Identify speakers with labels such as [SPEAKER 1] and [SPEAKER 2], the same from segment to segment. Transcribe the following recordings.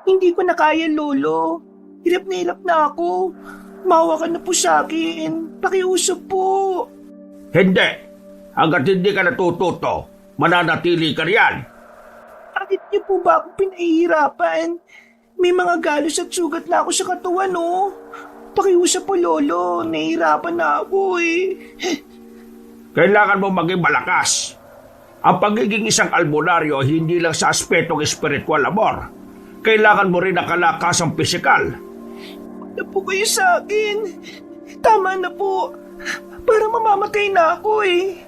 [SPEAKER 1] Hindi ko na kaya, Lolo. Hirap na ako. Maawa ka na po sa akin. Pakiusap po.
[SPEAKER 2] Hindi. Hanggat hindi ka natututo, mananatili ka riyan.
[SPEAKER 1] Bakit niyo po ba ako pinahihirapan? May mga galos at sugat na ako sa katawan, oh. Pakiusap po, Lolo. Nahihirapan na ako, eh.
[SPEAKER 2] Kailangan mo maging malakas. Ang pagiging isang albularyo hindi lang sa aspetong espiritual, Amor. Kailangan mo rin ang kalakasang pisikal.
[SPEAKER 1] Huwag na po kayo sa akin. Tama na po. Parang mamamatay na ako, eh.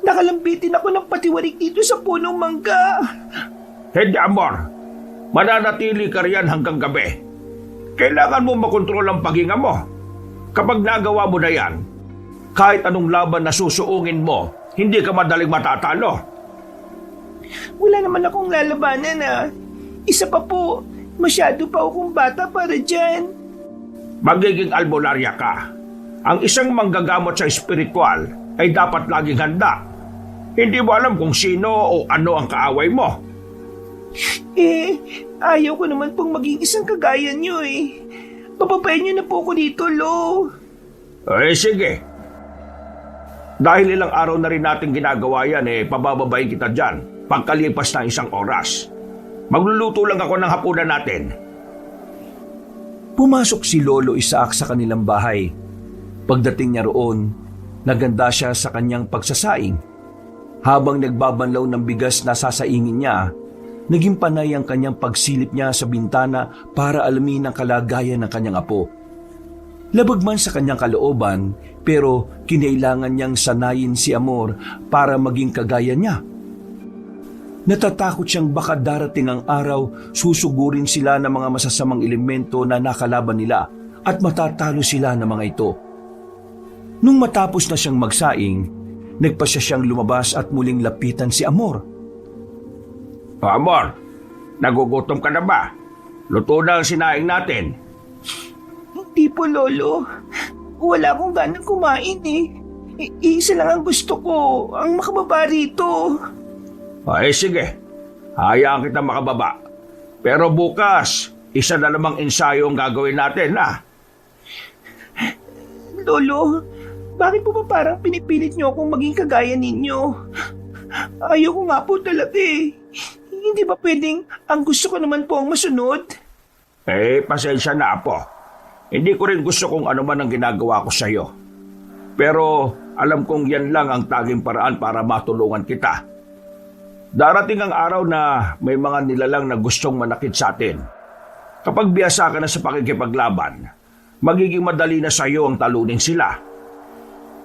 [SPEAKER 1] Nakalambitin ako ng patiwarik dito sa punong mangga.
[SPEAKER 2] Hindi, Amor. Mananatili ka riyan hanggang gabi. Kailangan mo makontrol ang paghinga mo. Kapag nagawa mo na yan, kahit anong laban na susuungin mo, hindi ka madaling matatalo.
[SPEAKER 1] Wala naman akong lalabanan, ah. Isa pa po, masyado pa akong bata para dyan.
[SPEAKER 2] Magiging albularya ka. Ang isang manggagamot sa espiritual ay dapat laging handa. Hindi mo alam kung sino o ano ang kaaway mo.
[SPEAKER 1] Eh, ayaw ko naman pong maging isang kagaya nyo, eh. Papapayin nyo na po ako dito, Lo.
[SPEAKER 2] Eh, sige. Dahil ilang araw na rin natin ginagawa yan, pabababayin kita dyan pagkalipas ng isang oras. Magluluto lang ako ng hapunan natin.
[SPEAKER 3] Pumasok si Lolo Isaac sa kanilang bahay. Pagdating niya roon, naganda siya sa kanyang pagsasaing. Habang nagbabanlaw ng bigas na sasaingin niya, naging panay ang kanyang pagsilip niya sa bintana para alamin ang kalagayan ng kanyang apo. Labag man sa kanyang kalooban, pero kinailangan niyang sanayin si Amor para maging kagaya niya. Natatakot siyang baka darating ang araw, susugurin sila ng mga masasamang elemento na nakalaban nila at matatalo sila ng mga ito. Nung matapos na siyang magsaing, nagpasya siyang lumabas at muling lapitan si Amor.
[SPEAKER 2] Amor, nagugutom ka na ba? Luto na ang sinaing natin.
[SPEAKER 1] Hindi po, Lolo. Wala akong ganang kumain, eh. Isa lang ang gusto ko, ang makababa rito.
[SPEAKER 2] Ay sige, hayaan kita makababa. Pero bukas, isa na namang ensayo ang gagawin natin, ha?
[SPEAKER 1] Lolo, bakit po ba parang pinipilit niyo akong maging kagaya ninyo? Ayoko nga po talaga, eh. Hindi ba pwedeng ang gusto ko naman po ang masunod?
[SPEAKER 2] Pasensya na, Apo. Hindi ko rin gusto kung ano man ang ginagawa ko sa'yo. Pero alam kong yan lang ang taging paraan para matulungan kita. Darating ang araw na may mga nilalang na gustong manakit sa atin. Kapag biyasa ka na sa pakikipaglaban, magiging madali na sa'yo ang talunin sila.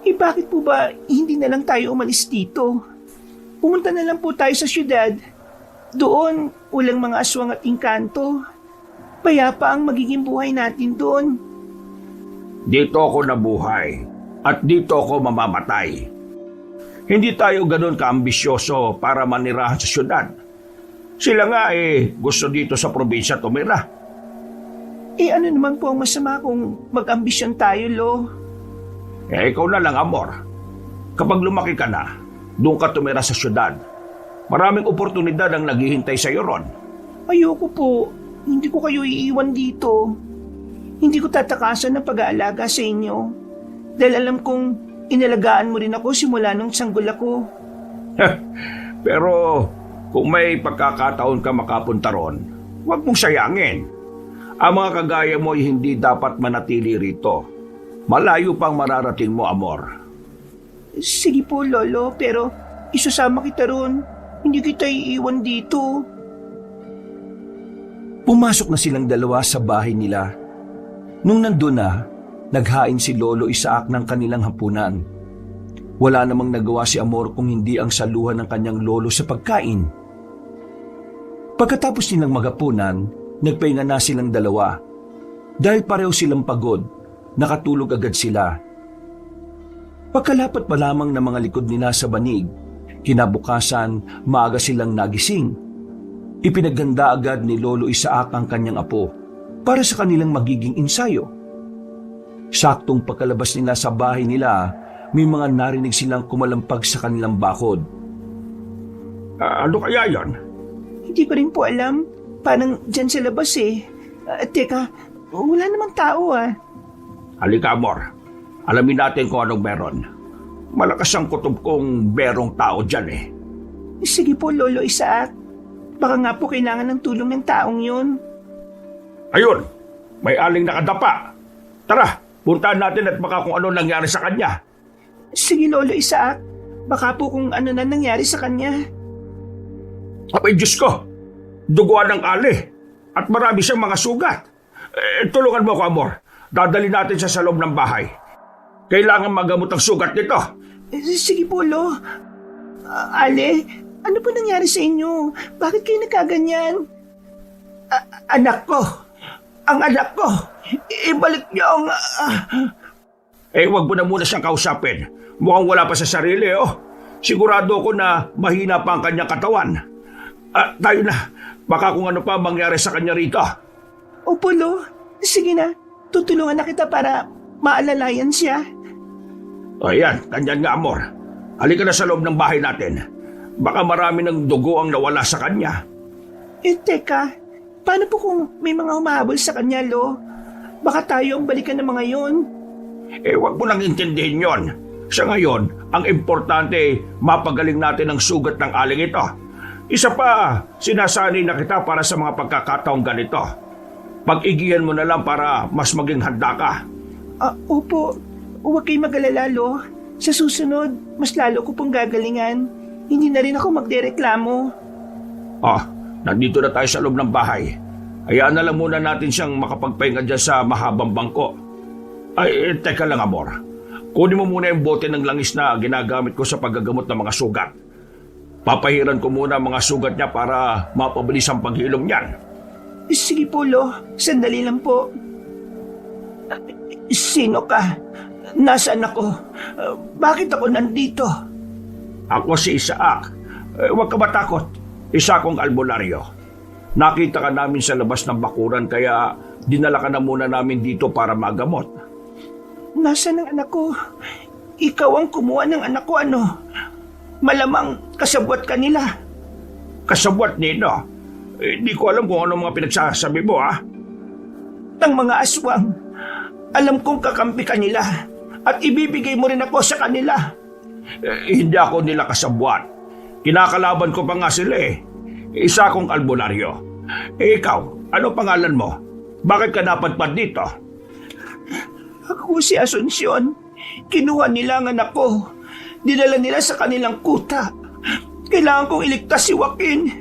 [SPEAKER 1] Bakit po ba hindi na lang tayo umalis dito? Pumunta na lang po tayo sa syudad. Doon, walang mga aswang at engkanto. Payapa ang magiging buhay natin doon.
[SPEAKER 2] Dito ako nabuhay at dito ako mamamatay. Hindi tayo ganun kaambisyoso para manirahan sa syudad. Sila nga gusto dito sa probinsya tumira.
[SPEAKER 1] Ano naman po ang masama kung mag-ambisyon tayo, Lo?
[SPEAKER 2] Ikaw na lang, Amor. Kapag lumaki ka na, doon ka tumira sa syudad. Maraming oportunidad ang naghihintay sa iyo ron.
[SPEAKER 1] Ayoko po. Hindi ko kayo iiwan dito. Hindi ko tatakasan ng pag-aalaga sa inyo. Dahil alam kong inalagaan mo rin ako simula nung sanggol ako.
[SPEAKER 2] Pero kung may pagkakataon ka makapunta ron, huwag mong sayangin. Ang mga kagaya mo ay hindi dapat manatili rito. Malayo pang mararating mo, Amor.
[SPEAKER 1] Sige po, Lolo, pero isusama kita ron. Hindi kita iiwan dito.
[SPEAKER 3] Pumasok na silang dalawa sa bahay nila. Nung nandun na, naghain si Lolo Isaac ng kanilang hapunan. Wala namang nagawa si Amor kung hindi ang saluhan ng kanyang lolo sa pagkain. Pagkatapos nilang maghapunan, nagpahinga na silang dalawa. Dahil pareho silang pagod, nakatulog agad sila. Pagkalapat pa lamang ng mga likod nila sa banig, kinabukasan maaga silang nagising. Ipinaganda agad ni Lolo Isaac ang kanyang apo para sa kanilang magiging ensayo. Saktong pagkalabas nila sa bahay nila, may mga narinig silang kumalampag sa kanilang bakod.
[SPEAKER 2] Ano kaya yan?
[SPEAKER 1] Hindi ko rin po alam. parang dyan sa labas eh. Teka, wala namang tao ah.
[SPEAKER 2] Halika, Amor. Alamin natin kung anong meron. Malakas ang kutob kong berong tao dyan eh.
[SPEAKER 1] Sige po, Lolo Isaac. Baka nga po kailangan ng tulong ng taong yun.
[SPEAKER 2] Ayun! May aling nakadapa. Tara, puntahan natin at baka kung ano nangyari sa kanya.
[SPEAKER 1] Sige, Lolo Isaac. Baka po kung ano na nangyari sa kanya.
[SPEAKER 2] Abay, Diyos ko! Duguan ng ali. At marami siyang mga sugat. Tulungan mo ako, Amor. Dadali natin siya sa loob ng bahay. Kailangan magamot ang sugat nito.
[SPEAKER 1] Sige po, Lo. Ale, ano po nangyari sa inyo? Bakit kayo nagkaganyan? Anak ko! Ang anak ko! Ibalik niyo ang...
[SPEAKER 2] Wag mo na muna siyang kausapin. Mukhang wala pa sa sarili, oh. Sigurado ko na mahina pa ang kanyang katawan. Tayo na. Baka kung ano pa mangyari sa kanya rito.
[SPEAKER 1] Opo, Lo. Sige na. Tutulungan na kita para maalalayan siya.
[SPEAKER 2] O yan, kanyan nga, Amor. Halika na sa loob ng bahay natin. Baka marami ng dugo ang nawala sa kanya.
[SPEAKER 1] Teka. Paano po kung may mga humahabol sa kanya, Lo? Baka tayo ang balikan ng mga yon.
[SPEAKER 2] Wag mo nang intindihin yon. Sa ngayon, ang importante, mapagaling natin ang sugat ng aling ito. Isa pa, sinasanay na kita para sa mga pagkakataong ganito. Pag-igihan mo na lang para mas maging handa ka.
[SPEAKER 1] Opo. Huwag kayo mag-alala, Lo. Sa susunod, mas lalo ko pong gagalingan. Hindi na rin ako magdereklamo.
[SPEAKER 2] Nandito na tayo sa loob ng bahay. Hayaan na lang muna natin siyang makapagpahinga dyan sa mahabang bangko. Teka lang, Amor. Kunin mo muna yung bote ng langis na ginagamit ko sa paggagamot ng mga sugat. Papahiran ko muna ang mga sugat niya para mapabilis ang paghilom niyan.
[SPEAKER 1] Sige po, Lo. Sandali lang po. Sino ka? Nasaan ako? Bakit ako nandito?
[SPEAKER 2] Ako si Isaac. Huwag ka matakot. Isa akong albularyo. Nakita ka namin sa labas ng bakuran kaya dinala ka na muna namin dito para magamot.
[SPEAKER 1] Nasaan ang anak ko? Ikaw ang kumuha ng anak ko, ano? Malamang kasabwat ka nila.
[SPEAKER 2] Kasabwat nino? Di ko alam kung ano mga pinagsasabi mo, ha?
[SPEAKER 1] Ang mga aswang. Alam kong kakampi ka nila at ibibigay mo rin ako sa kanila.
[SPEAKER 2] Hindi ako nila kasabwat. Kinakalaban ko pa nga sila eh. Isa akong albularyo. Ikaw, ano pangalan mo? Bakit ka napadpad dito?
[SPEAKER 1] Ako si Asuncion. Kinuha nila ang anak ko. Dinala nila sa kanilang kuta. Kailangan kong iligtas si Joaquin.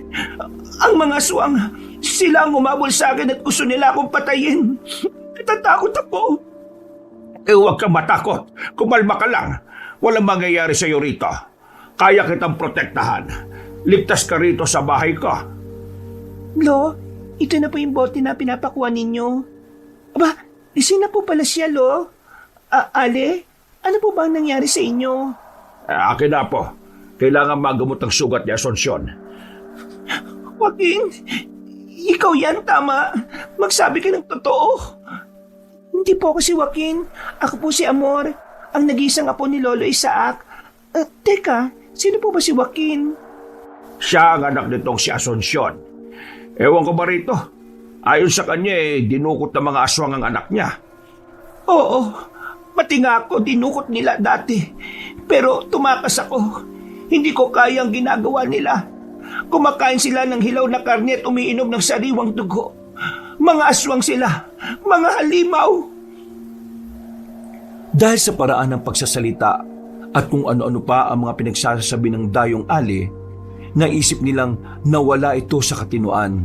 [SPEAKER 1] Ang mga aswang, sila ang umabol sa akin at gusto nila akong patayin. Natatakot ako.
[SPEAKER 2] Huwag kang matakot. Kumalma ka lang. Walang mangyayari sa iyo rito. Kaya kitang protektahan. Ligtas ka rito sa bahay ko.
[SPEAKER 1] Lo, ito na po yung bote na pinapakuha ninyo. Aba, isin na po pala siya, Lo. Ale, ano po ba ang nangyari sa inyo?
[SPEAKER 2] Akin na po. Kailangan magamot ang sugat ni Asuncion.
[SPEAKER 1] Joaquin, ikaw yan, tama. Magsabi ka ng totoo. Hindi po ako si Joaquin. Ako po si Amor, ang nag-iisang apo ni Lolo Isaac. Teka, sino po ba si Joaquin?
[SPEAKER 2] Siya ang anak nitong si Asuncion. Ewan ko ba rito? Ayon sa kanya dinukot ng mga aswang ang anak niya.
[SPEAKER 1] Oo, pati nga ako dinukot nila dati. Pero tumakas ako. Hindi ko kaya ang ginagawa nila. Kumakain sila ng hilaw na karne at umiinom ng sariwang dugo. Mga aswang sila, mga halimaw.
[SPEAKER 3] Dahil sa paraan ng pagsasalita at kung ano-ano pa ang mga pinagsasabi ng dayong ali, naisip nilang nawala ito sa katinuan.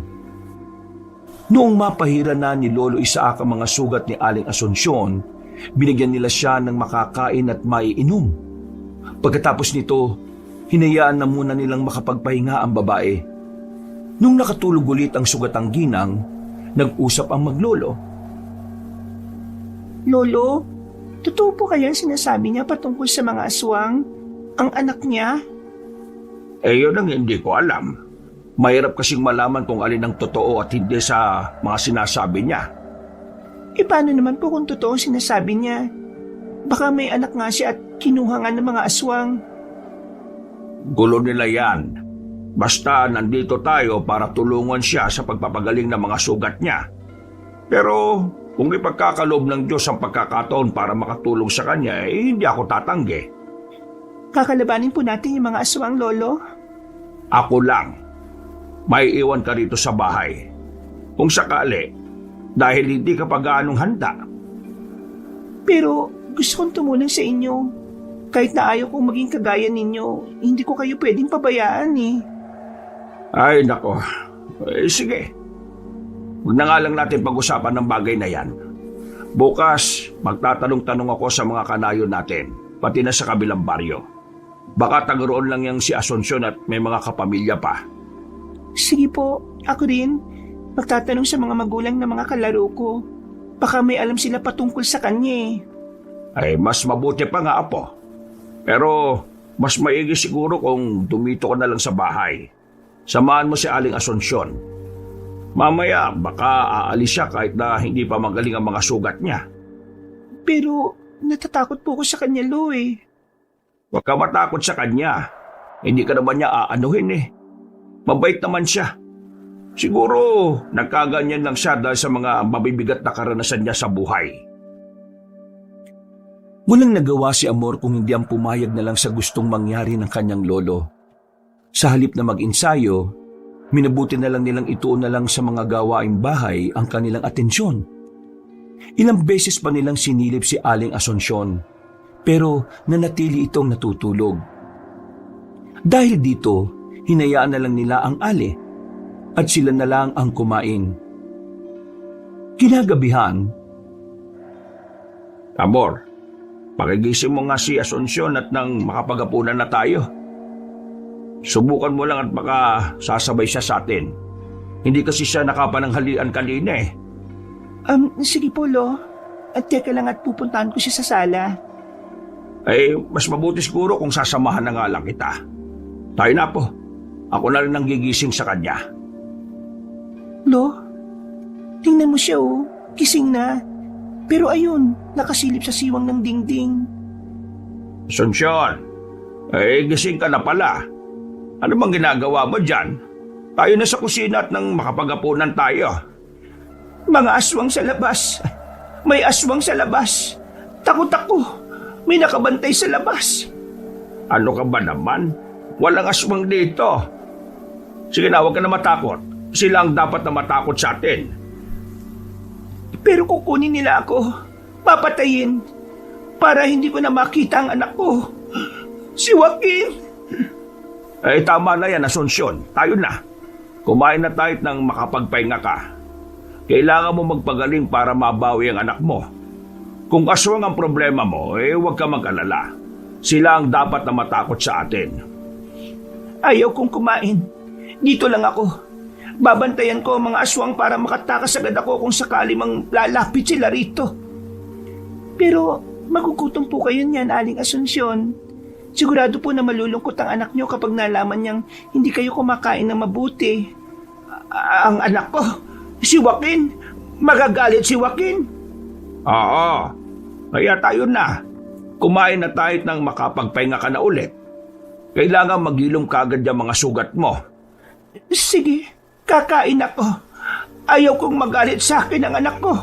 [SPEAKER 3] Noong mapahira na ni Lolo Isaac ang mga sugat ni Aling Asuncion, binigyan nila siya ng makakain at maiinom. Pagkatapos nito, hinayaan na muna nilang makapagpahinga ang babae. Nung nakatulog ulit ang sugatang ginang, nag-usap ang maglolo.
[SPEAKER 1] Lolo, totoo po kaya sinasabi niya patungkol sa mga aswang? Ang anak niya?
[SPEAKER 2] Yun ang hindi ko alam. Mahirap kasing malaman kung alin ang totoo at hindi sa mga sinasabi niya.
[SPEAKER 1] Paano naman po kung totoo sinasabi niya? Baka may anak nga siya at kinuha nga ng mga aswang.
[SPEAKER 2] Gulo nila yan. Basta nandito tayo para tulungan siya sa pagpapagaling ng mga sugat niya. Pero kung ipagkakaloob ng Diyos ang pagkakataon para makatulong sa kanya, hindi ako tatanggi.
[SPEAKER 1] Kakalabanin po natin yung mga aswang, Lolo.
[SPEAKER 2] Ako lang. May iwan ka rito sa bahay. Kung sakali, dahil hindi ka pa gaanong handa.
[SPEAKER 1] Pero gusto kong tumulong sa inyo. Kahit na ayaw kong maging kagaya ninyo, hindi ko kayo pwedeng pabayaan eh.
[SPEAKER 2] Ay, nako. Sige. Huwag na nga lang natin pag-usapan ng bagay na yan. Bukas, magtatanong-tanong ako sa mga kanayon natin, pati na sa kabilang baryo. Baka tagaroon lang yang si Asuncion at may mga kapamilya pa.
[SPEAKER 1] Sige po, ako rin. Magtatanong sa mga magulang ng mga kalaro ko. Baka may alam sila patungkol sa kanya eh.
[SPEAKER 2] Ay, mas mabuti pa nga, Apo. Pero, mas maigi siguro kung dumito ka na lang sa bahay. Samahan mo si Aling Asuncion. Mamaya, baka aalis siya kahit na hindi pa magaling ang mga sugat niya.
[SPEAKER 1] Pero natatakot po ko sa kanya, Lo eh.
[SPEAKER 2] Huwag ka matakot sa kanya. Hindi ka naman niya aanuhin eh. Mabait naman siya. Siguro, nagkaganyan lang siya dahil sa mga mabibigat na karanasan niya sa buhay.
[SPEAKER 3] Walang nagawa si Amor kung hindi ang pumayag na lang sa gustong mangyari ng kanyang lolo. Sa halip na mag-ensayo, minabuti na lang nilang ituon na lang sa mga gawaing bahay ang kanilang atensyon. Ilang beses pa nilang sinilip si Aling Asuncion, pero nanatili itong natutulog. Dahil dito, hinayaan na lang nila ang ale at sila na lang ang kumain. Kinagabihan,
[SPEAKER 2] Amor, pakigising mo nga si Asuncion at nang makapagapunan na tayo. Subukan mo lang at baka sasabay siya sa atin. Hindi kasi siya nakapananghalian kanina eh.
[SPEAKER 1] Sige po, Lo. At teka lang at pupuntahan ko siya sa sala.
[SPEAKER 2] Ay, mas mabuti siguro kung sasamahan na nga lang kita. Tayo na po. Ako na rin ang gigising sa kanya.
[SPEAKER 1] Lo, tingnan mo siya oh. Kising na. Pero ayun, nakasilip sa siwang ng dingding.
[SPEAKER 2] Asuncion, gising ka na pala. Ano bang ginagawa mo dyan? Tayo na sa kusina at nang makapagapunan tayo.
[SPEAKER 1] Mga aswang sa labas. May aswang sa labas. Takot ako. May nakabantay sa labas.
[SPEAKER 2] Ano ka ba naman? Walang aswang dito. Sige na, huwag ka na matakot. Sila ang dapat na matakot sa atin.
[SPEAKER 1] Pero kukunin nila ako. Papatayin. Para hindi ko na makita ang anak ko. Si Joaquin.
[SPEAKER 2] Tama na yan, Asuncion. Tayo na. Kumain na tayo nang makapagpahinga ka. Kailangan mo magpagaling para mabawi ang anak mo. Kung aswang ang problema mo, huwag ka mag-alala. Sila ang dapat na matakot sa atin.
[SPEAKER 1] Ayaw kong kumain. Dito lang ako. Babantayan ko ang mga aswang para makatakas agad ako kung sakali mang lalapit sila rito. Pero magugutom po kayo niyan, Aling Asuncion. Sigurado po na malulungkot ang anak niyo kapag nalaman niyang hindi kayo kumakain ng mabuti. Ang anak ko, si Joaquin. Magagalit si Joaquin.
[SPEAKER 2] Oo. Kaya tayo na. Kumain na tayo nang makapagpahinga ka na ulit. Kailangan maghilom kagad yung mga sugat mo.
[SPEAKER 1] Sige, kakain ako. Ayaw kong magalit sa akin ang anak ko.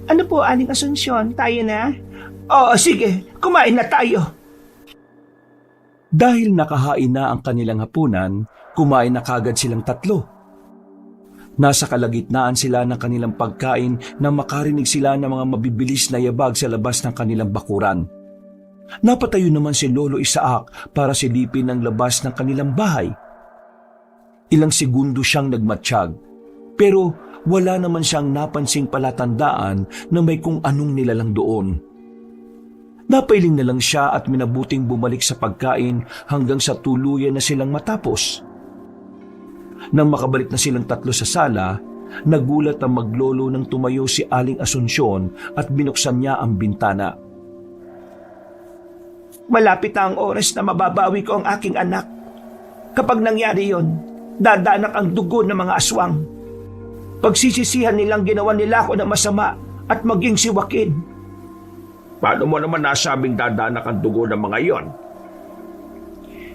[SPEAKER 1] Ano po, Aling Asuncion? Tayo na? Oo, sige. Kumain na tayo.
[SPEAKER 3] dahil nakahain na ang kanilang hapunan, kumain na kagad silang tatlo. Nasa kalagitnaan sila ng kanilang pagkain nang makarinig sila ng mga mabibilis na yabag sa labas ng kanilang bakuran. Napatayo naman si Lolo Isaac para silipin ang labas ng kanilang bahay. Ilang segundo siyang nagmatsyag, pero wala naman siyang napansing palatandaan na may kung anong nilalang doon. Napailing na lang siya at minabuting bumalik sa pagkain hanggang sa tuluyan na silang matapos. Nang makabalik na silang tatlo sa sala, nagulat ang maglolo nang tumayo si Aling Asuncion at binuksan niya ang bintana.
[SPEAKER 1] Malapit na ang oras na mababawi ko ang aking anak. Kapag nangyari yon, dadanak ang dugo ng mga aswang. Pagsisisihan nilang ginawa nila ako ng masama at maging si Joaquin.
[SPEAKER 2] Paano mo naman nasabing dadanak ang dugo ng mga iyon?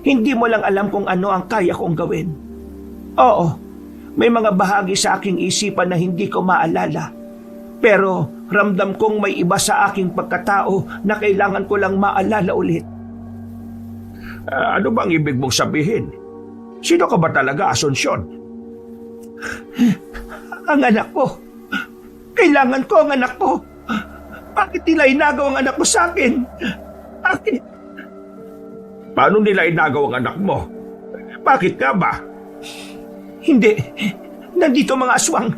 [SPEAKER 1] Hindi mo lang alam kung ano ang kaya kong gawin. Oo, may mga bahagi sa aking isipan na hindi ko maalala. Pero ramdam kong may iba sa aking pagkatao na kailangan ko lang maalala ulit.
[SPEAKER 2] Ano bang ibig mong sabihin? Sino ka ba talaga, Asunsyon?
[SPEAKER 1] Ang anak ko. Kailangan ko ang anak ko. Bakit nila inagaw ang anak ko sa akin? Bakit?
[SPEAKER 2] Paano nila inagaw ang anak mo? Bakit ka ba?
[SPEAKER 1] Hindi. Nandito mga aswang.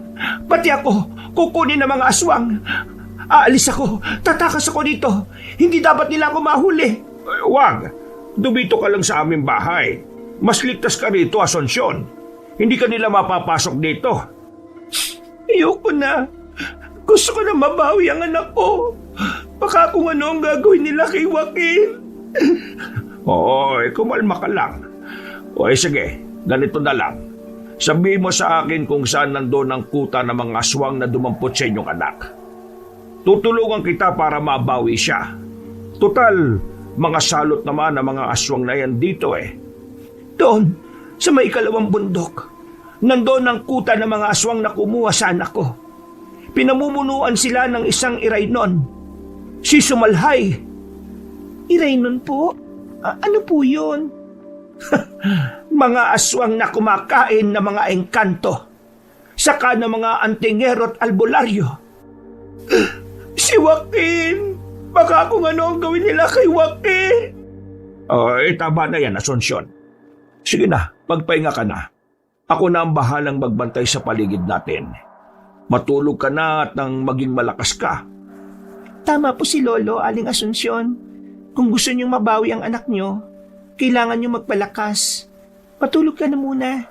[SPEAKER 1] Pati ako, kukunin ng mga aswang. Aalis ako. Tatakas ako dito. Hindi dapat nila ako mahuli.
[SPEAKER 2] Wag. Dumito ka lang sa aming bahay. Mas ligtas ka rito, Asunsyon. Hindi ka nila mapapasok dito.
[SPEAKER 1] Ayoko na. Gusto ko na mabawi ang anak ko. Baka kung ano ang gagawin nila kay Joaquin.
[SPEAKER 2] Oo, kumalma ka lang. O sige, ganito na lang. Sabihin mo sa akin kung saan nandoon ang kuta ng mga aswang na dumampot sa inyong anak. Tutulungan kita para mabawi siya. Total, mga salot naman ang mga aswang na yan dito eh.
[SPEAKER 1] Doon, sa may ikalawang bundok, nandoon ang kuta ng mga aswang na kumuha sa anak ko. Pinamumunuan sila ng isang Iraynon. Si Sumalhay. Iraynon po? Ano po yun? Mga aswang na kumakain ng mga engkanto. Saka ng mga antingero at albularyo. Si Joaquin! Baka kung ano ang gawin nila kay Joaquin.
[SPEAKER 2] Tama na yan, Asunsyon. Sige na, magpahinga ka na. Ako na ang bahalang magbantay sa paligid natin. Matulog ka na at nang maging malakas ka.
[SPEAKER 1] Tama po si Lolo, Aling Asunsyon. Kung gusto niyong mabawi ang anak niyo, kailangan niyo magpalakas. Patulog ka na muna.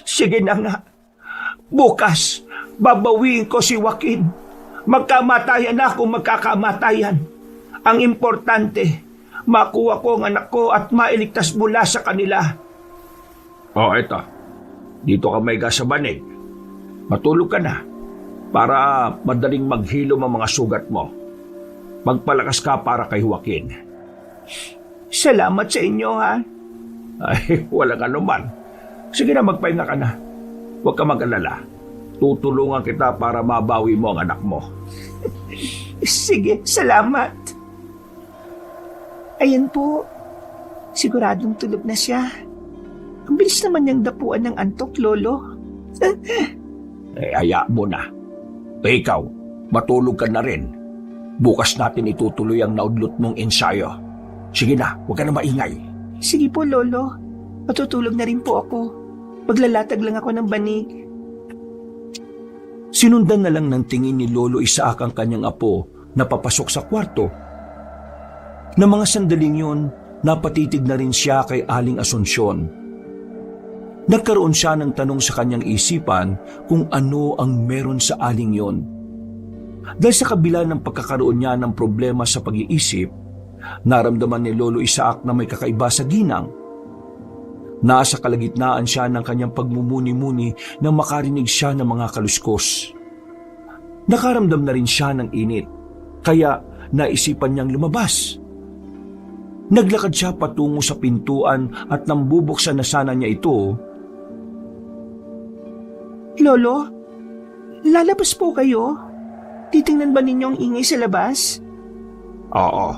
[SPEAKER 1] Sige na nga. Bukas, babawiin ko si Joaquin. Magkamatayan na kung magkakamatayan. Ang importante, makuha ko ang anak ko at mailigtas mula sa kanila.
[SPEAKER 2] Eto. Dito ka may gas sa banig. Matulog ka na para madaling maghilom ang mga sugat mo. Magpalakas ka para kay Joaquin.
[SPEAKER 1] Salamat sa inyo, ha?
[SPEAKER 2] Ay, walang anuman. Sige na, magpahinga ka na. Huwag ka mag-alala. Tutulungan kita para mabawi mo ang anak mo.
[SPEAKER 1] Sige, salamat. Ayan po. Siguradong tulog na siya. Ang bilis naman niyang dapuan ng antok, Lolo.
[SPEAKER 2] Haya mo na. Ikaw, matulog ka na rin. Bukas natin itutuloy ang naudlot mong ensayo. Sige na, huwag ka na maingay.
[SPEAKER 1] Sige po, Lolo. Matutulog na rin po ako. Maglalatag lang ako ng banig.
[SPEAKER 3] Sinundan na lang ng tingin ni Lolo Isaac ang kanyang apo na papasok sa kwarto. Na mga sandaling yun, napatitig na rin siya kay Aling Asunsyon. Nagkaroon siya ng tanong sa kanyang isipan kung ano ang meron sa aling yon. Dahil sa kabila ng pagkakaroon niya ng problema sa pag-iisip, naramdaman ni Lolo Isaac na may kakaiba sa ginang. Nasa kalagitnaan siya ng kanyang pagmumuni-muni nang makarinig siya ng mga kaluskos. Nakaramdam na rin siya ng init, kaya naisipan niyang lumabas. Naglakad siya patungo sa pintuan at nang bubuksan na sana niya ito,
[SPEAKER 1] Lolo, lalabas po kayo? Titingnan ba ninyo ang ingay sa labas?
[SPEAKER 2] Oo,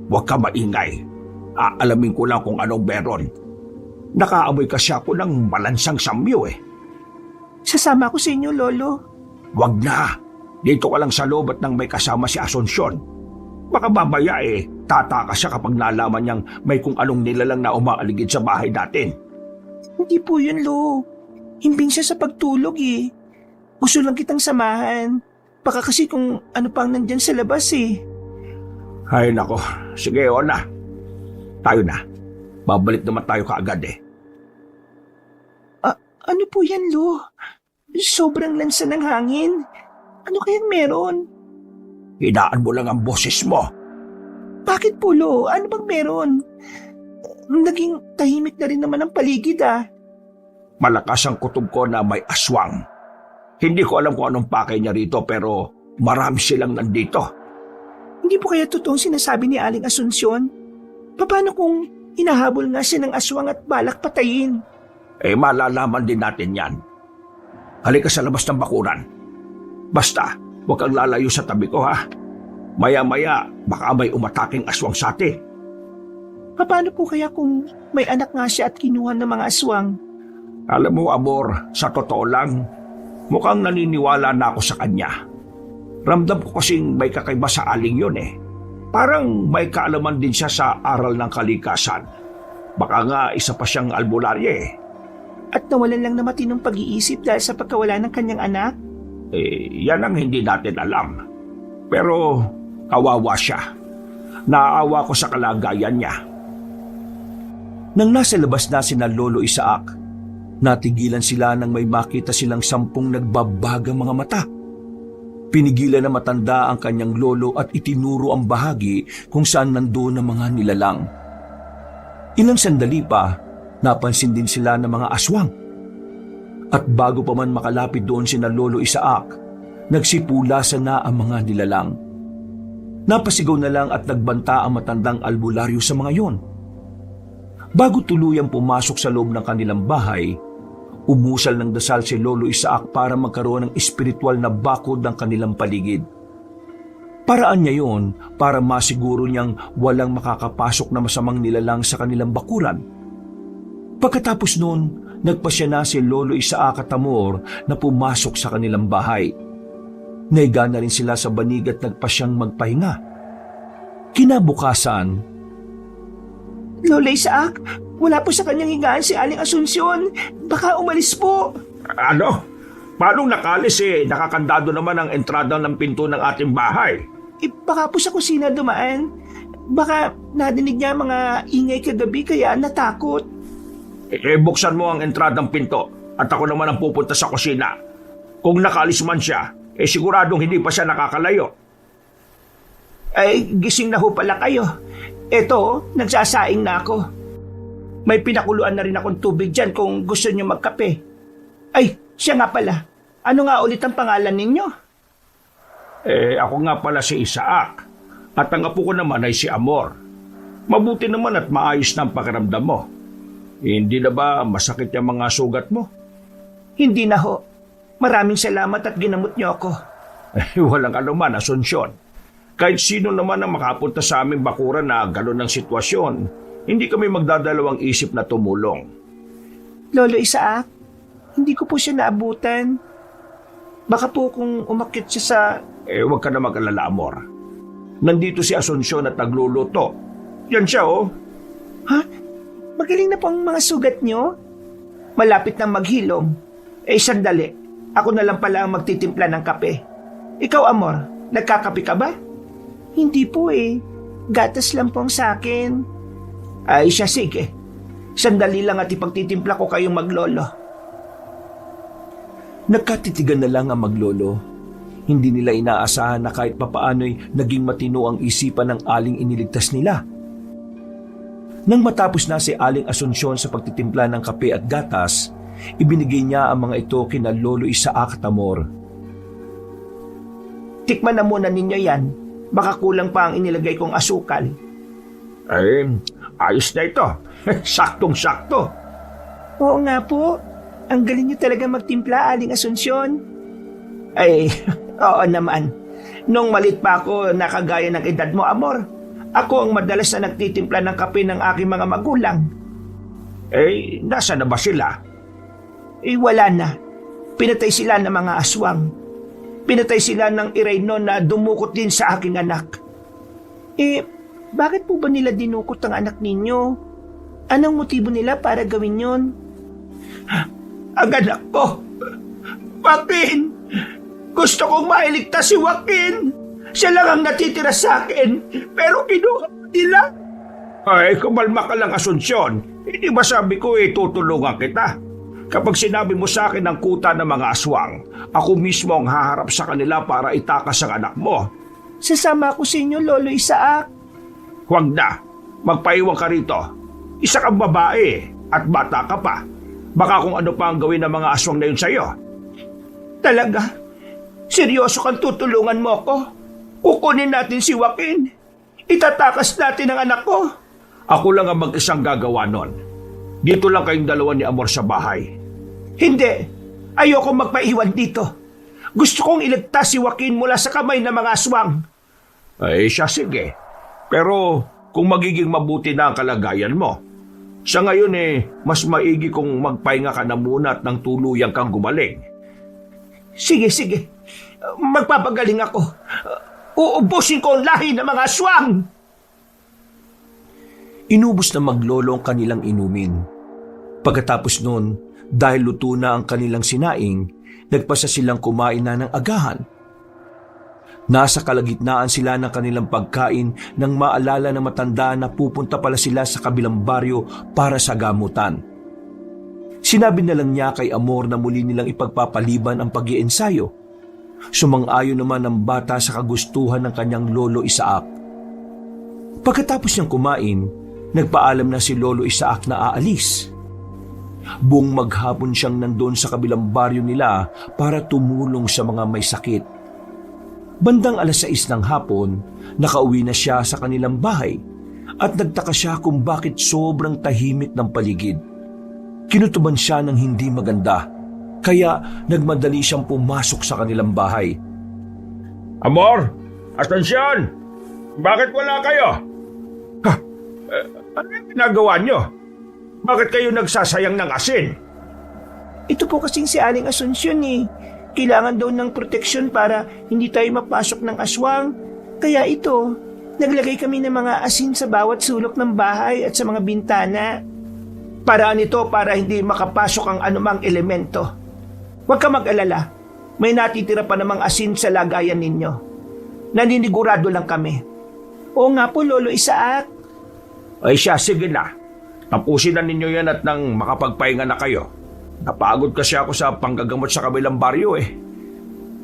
[SPEAKER 2] huwag ka maingay. Aalamin ko lang kung anong meron. Nakaamoy kasi ako ng malansang samyo eh.
[SPEAKER 1] Sasama ko sa inyo, Lolo.
[SPEAKER 2] Huwag na. Dito ka lang sa loob at nang may kasama si Asunsyon. Baka babaya tataka siya kapag nalaman niyang may kung anong nilalang na umaaligid sa bahay natin.
[SPEAKER 1] Hindi po yun, Lo. Himbing siya sa pagtulog eh. Gusto lang kitang samahan. Baka kasi kung ano pang nandyan sa labas eh.
[SPEAKER 2] Ay nako, sige o na. Tayo na. Babalik naman tayo kaagad eh.
[SPEAKER 1] Ano po yan, Lo? Sobrang lansa ng hangin. Ano kayang meron?
[SPEAKER 2] Hinaan mo lang ang boses mo.
[SPEAKER 1] Bakit po, Lo? Ano bang meron? Naging tahimik na rin naman ang paligid ah.
[SPEAKER 2] Malakas ang kutob ko na may aswang. Hindi ko alam kung anong pakay niya rito pero marami silang nandito.
[SPEAKER 1] Hindi po kaya totoong sinasabi ni Aling Asunsyon? Paano kung hinahabol nga siya ng aswang at balak patayin?
[SPEAKER 2] Malalaman din natin yan. Halika sa labas ng bakuran. Basta, huwag kang lalayo sa tabi ko ha. Maya-maya, baka may umataking aswang sa atin.
[SPEAKER 1] Paano po kaya kung may anak nga siya at kinuha ng mga aswang?
[SPEAKER 2] Alam mo, Amor, sa totoo lang, mukhang naniniwala na ako sa kanya. Ramdam ko kasing may kakaiba sa aling yun eh. Parang may kaalaman din siya sa aral ng kalikasan. Baka nga isa pa siyang albularya eh.
[SPEAKER 1] At nawalan lang na matinong pag-iisip dahil sa pagkawala ng kanyang anak?
[SPEAKER 2] Yan ang hindi natin alam. Pero kawawa siya. Naaawa ko sa kalagayan niya.
[SPEAKER 3] Nang nasa labas na sina Lolo Isaac, natigilan sila nang may makita silang 10 nagbabagang mga mata. Pinigilan na matanda ang kanyang lolo at itinuro ang bahagi kung saan nandoon ang mga nilalang. Ilang sandali pa, napansin din sila ng mga aswang. At bago pa man makalapit doon sina Lolo Isaac, nagsipulasan na ang mga nilalang. Napasigaw na lang at nagbanta ang matandang albularyo sa mga yon. Bago tuluyang pumasok sa loob ng kanilang bahay, umusal ng dasal si Lolo Isaac para magkaroon ng espiritual na bakod ng kanilang paligid. Paraan niya yon para masiguro niyang walang makakapasok na masamang nilalang sa kanilang bakuran. Pagkatapos noon, nagpasya na si Lolo Isaac at Amor na pumasok sa kanilang bahay. Naiga na rin sila sa banig at nagpasyang magpahinga. Kinabukasan,
[SPEAKER 1] Lola Isaac, wala po sa kanyang higaan si Aling Asunsyon. Baka umalis po.
[SPEAKER 2] Ano? Paano nakalis nakakandado naman ang entrada ng pinto ng ating bahay?
[SPEAKER 1] Baka po sa kusina dumaan. Baka nadinig niya mga ingay kagabi kaya natakot.
[SPEAKER 2] Buksan mo ang entradang pinto at ako naman ang pupunta sa kusina. Kung nakalis man siya, siguradong hindi pa siya nakakalayo.
[SPEAKER 1] Gising na ho pala kayo. Eto, nagsasaing na ako. May pinakuluan na rin akong tubig dyan kung gusto niyo magkape. Siya nga pala. Ano nga ulit ang pangalan ninyo?
[SPEAKER 2] Ako nga pala si Isaac. At ang apo ko naman ay si Amor. Mabuti naman at maayos na ang pakiramdam mo. Hindi na ba masakit yung mga sugat mo?
[SPEAKER 1] Hindi na ho. Maraming salamat at ginamot niyo ako.
[SPEAKER 2] Walang anuman, Asunsyon. Kahit sino naman ang makapunta sa aming bakuran na gano'n ang sitwasyon, hindi kami magdadalawang isip na tumulong.
[SPEAKER 1] Lolo Isaac, hindi ko po siya naabutan. Baka po kung umakyat siya sa...
[SPEAKER 2] Huwag ka na mag-alala, Amor. Nandito si Asunsyon at nagluluto. Yan siya, oh.
[SPEAKER 1] Ha? Magaling na po ang mga sugat niyo? Malapit nang maghilom. Sandali. Ako na lang pala ang magtitimpla ng kape. Ikaw, Amor, nagkakape ka ba? Hindi po Gatas lang pong sa akin. Siya, sige. Sandali lang at ipagtitimpla ko kayong maglolo.
[SPEAKER 3] Nagkatitigan na lang ang maglolo. Hindi nila inaasahan na kahit papaano'y naging matino ang isipan ng aling iniligtas nila. Nang matapos na si Aling Asunsyon sa pagtitimpla ng kape at gatas, ibinigay niya ang mga ito kina Lolo Isaac at Amor.
[SPEAKER 1] Tikman na muna ninyo yan. Baka kulang pa ang inilagay kong asukal.
[SPEAKER 2] Ayos na ito. Saktong-sakto.
[SPEAKER 1] Oo nga po. Ang galing niyo talaga magtimpla, Aling Asunsyon. Oo naman. Nung malit pa ako, nakagaya ng edad mo, Amor. Ako ang madalas na nagtitimpla ng kape ng aking mga magulang.
[SPEAKER 2] Nasa na ba sila?
[SPEAKER 1] Wala na. Pinatay sila ng mga aswang. Pinatay sila ng irayno na dumukot din sa aking anak. Bakit po ba nila dinukot ang anak ninyo? Anong motibo nila para gawin yon?
[SPEAKER 2] Ang anak ko! Joaquin! Gusto kong mailigtas si Joaquin! Siya lang ang natitira sa akin, pero kinuha nila. Kumalma ka lang, Asunsyon. Hindi ba sabi ko tutulungan kita? Kapag sinabi mo sa akin ang kuta ng mga aswang, ako mismo ang haharap sa kanila para itakas ang anak mo.
[SPEAKER 1] Sasama ako sa inyo, Lolo Isaac.
[SPEAKER 2] Huwag na. Magpaiwan ka rito. Isa kang babae at bata ka pa. Baka kung ano pa ang gawin ng mga aswang na yun sa'yo.
[SPEAKER 1] Talaga? Seryoso kang tutulungan mo ako? Kukunin natin si Joaquin. Itatakas natin ang anak ko.
[SPEAKER 2] Ako lang ang mag-isang gagawa nun. Dito lang kayong dalawa ni Amor sa bahay.
[SPEAKER 1] Hindi! Ayoko magpaiwan dito. Gusto kong iligtas si Joaquin mula sa kamay ng mga aswang.
[SPEAKER 2] Ay siya sige. Pero kung magiging mabuti na ang kalagayan mo, sa ngayon mas maigi kung magpahinga ka na muna at nang tuluyang kang gumaling.
[SPEAKER 1] Sige. Magpapagaling ako. Uubusin ko ang lahi ng mga aswang!
[SPEAKER 3] Inubos na maglolo ang kanilang inumin. Pagkatapos nun, dahil luto na ang kanilang sinaing, nagpasa silang kumain na ng agahan. Nasa kalagitnaan sila ng kanilang pagkain nang maalala ng matanda na pupunta pala sila sa kabilang baryo para sa gamutan. Sinabi na lang niya kay Amor na muli nilang ipagpapaliban ang pag-iensayo. Sumang-ayon naman ng bata sa kagustuhan ng kanyang lolo Isaac. Pagkatapos niyang kumain, nagpaalam na si Lolo Isaac na aalis. Buong maghapon siyang nandun sa kabilang baryo nila para tumulong sa mga may sakit. Bandang 6:00 ng hapon, nakauwi na siya sa kanilang bahay at nagtaka siya kung bakit sobrang tahimik ng paligid. Kinutuban siya ng hindi maganda, kaya nagmadali siyang pumasok sa kanilang bahay.
[SPEAKER 2] Amor! Atensyon! Bakit wala kayo? Ano yung ginagawa nyo? Bakit kayo nagsasayang ng asin?
[SPEAKER 1] Ito po kasing si Aling Asunsyon Kailangan daw ng proteksyon para hindi tayo mapasok ng aswang. Kaya ito, naglagay kami ng mga asin sa bawat sulok ng bahay at sa mga bintana. Paraan ito para hindi makapasok ang anumang elemento. Huwag ka mag-alala. May natitira pa namang asin sa lagayan ninyo. Naninigurado lang kami. Oo nga po, Lolo Isaac.
[SPEAKER 2] Ay siya, sige na. Tapusin na ninyo yan at nang makapagpahinga na kayo. Napagod kasi ako sa panggagamot sa kabilang baryo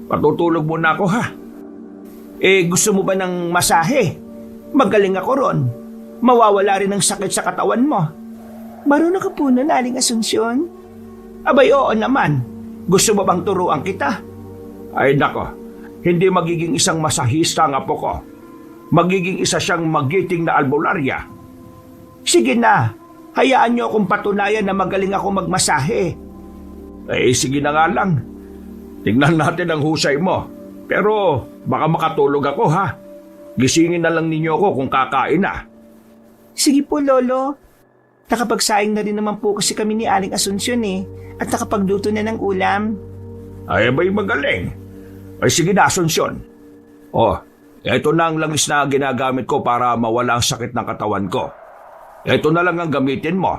[SPEAKER 2] Patutulog muna ako ha.
[SPEAKER 1] Gusto mo ba ng masahe? Magaling ako ron. Mawawala rin ang sakit sa katawan mo. Marunong ka po nun, Aling Asunsyon? Abay, oo naman. Gusto mo bang turuan kita?
[SPEAKER 2] Ay nako, hindi magiging isang masahista ang apo ko. Magiging isa siyang magiting na albularya.
[SPEAKER 1] Sige na, hayaan niyo akong patunayan na magaling ako magmasahe.
[SPEAKER 2] Sige na nga lang. Tingnan natin ang husay mo. Pero baka makatulog ako ha. Gisingin na lang ninyo ako kung kakain na.
[SPEAKER 1] Sige po, Lolo. Nakapagsaing na rin naman po kasi kami ni Aling Asunsyon at nakapagluto na ng ulam.
[SPEAKER 2] Ay ba'y magaling? Ay sige na, Asunsyon. Ito na ang langis na ginagamit ko para mawala ang sakit ng katawan ko. Ito na lang ang gamitin mo.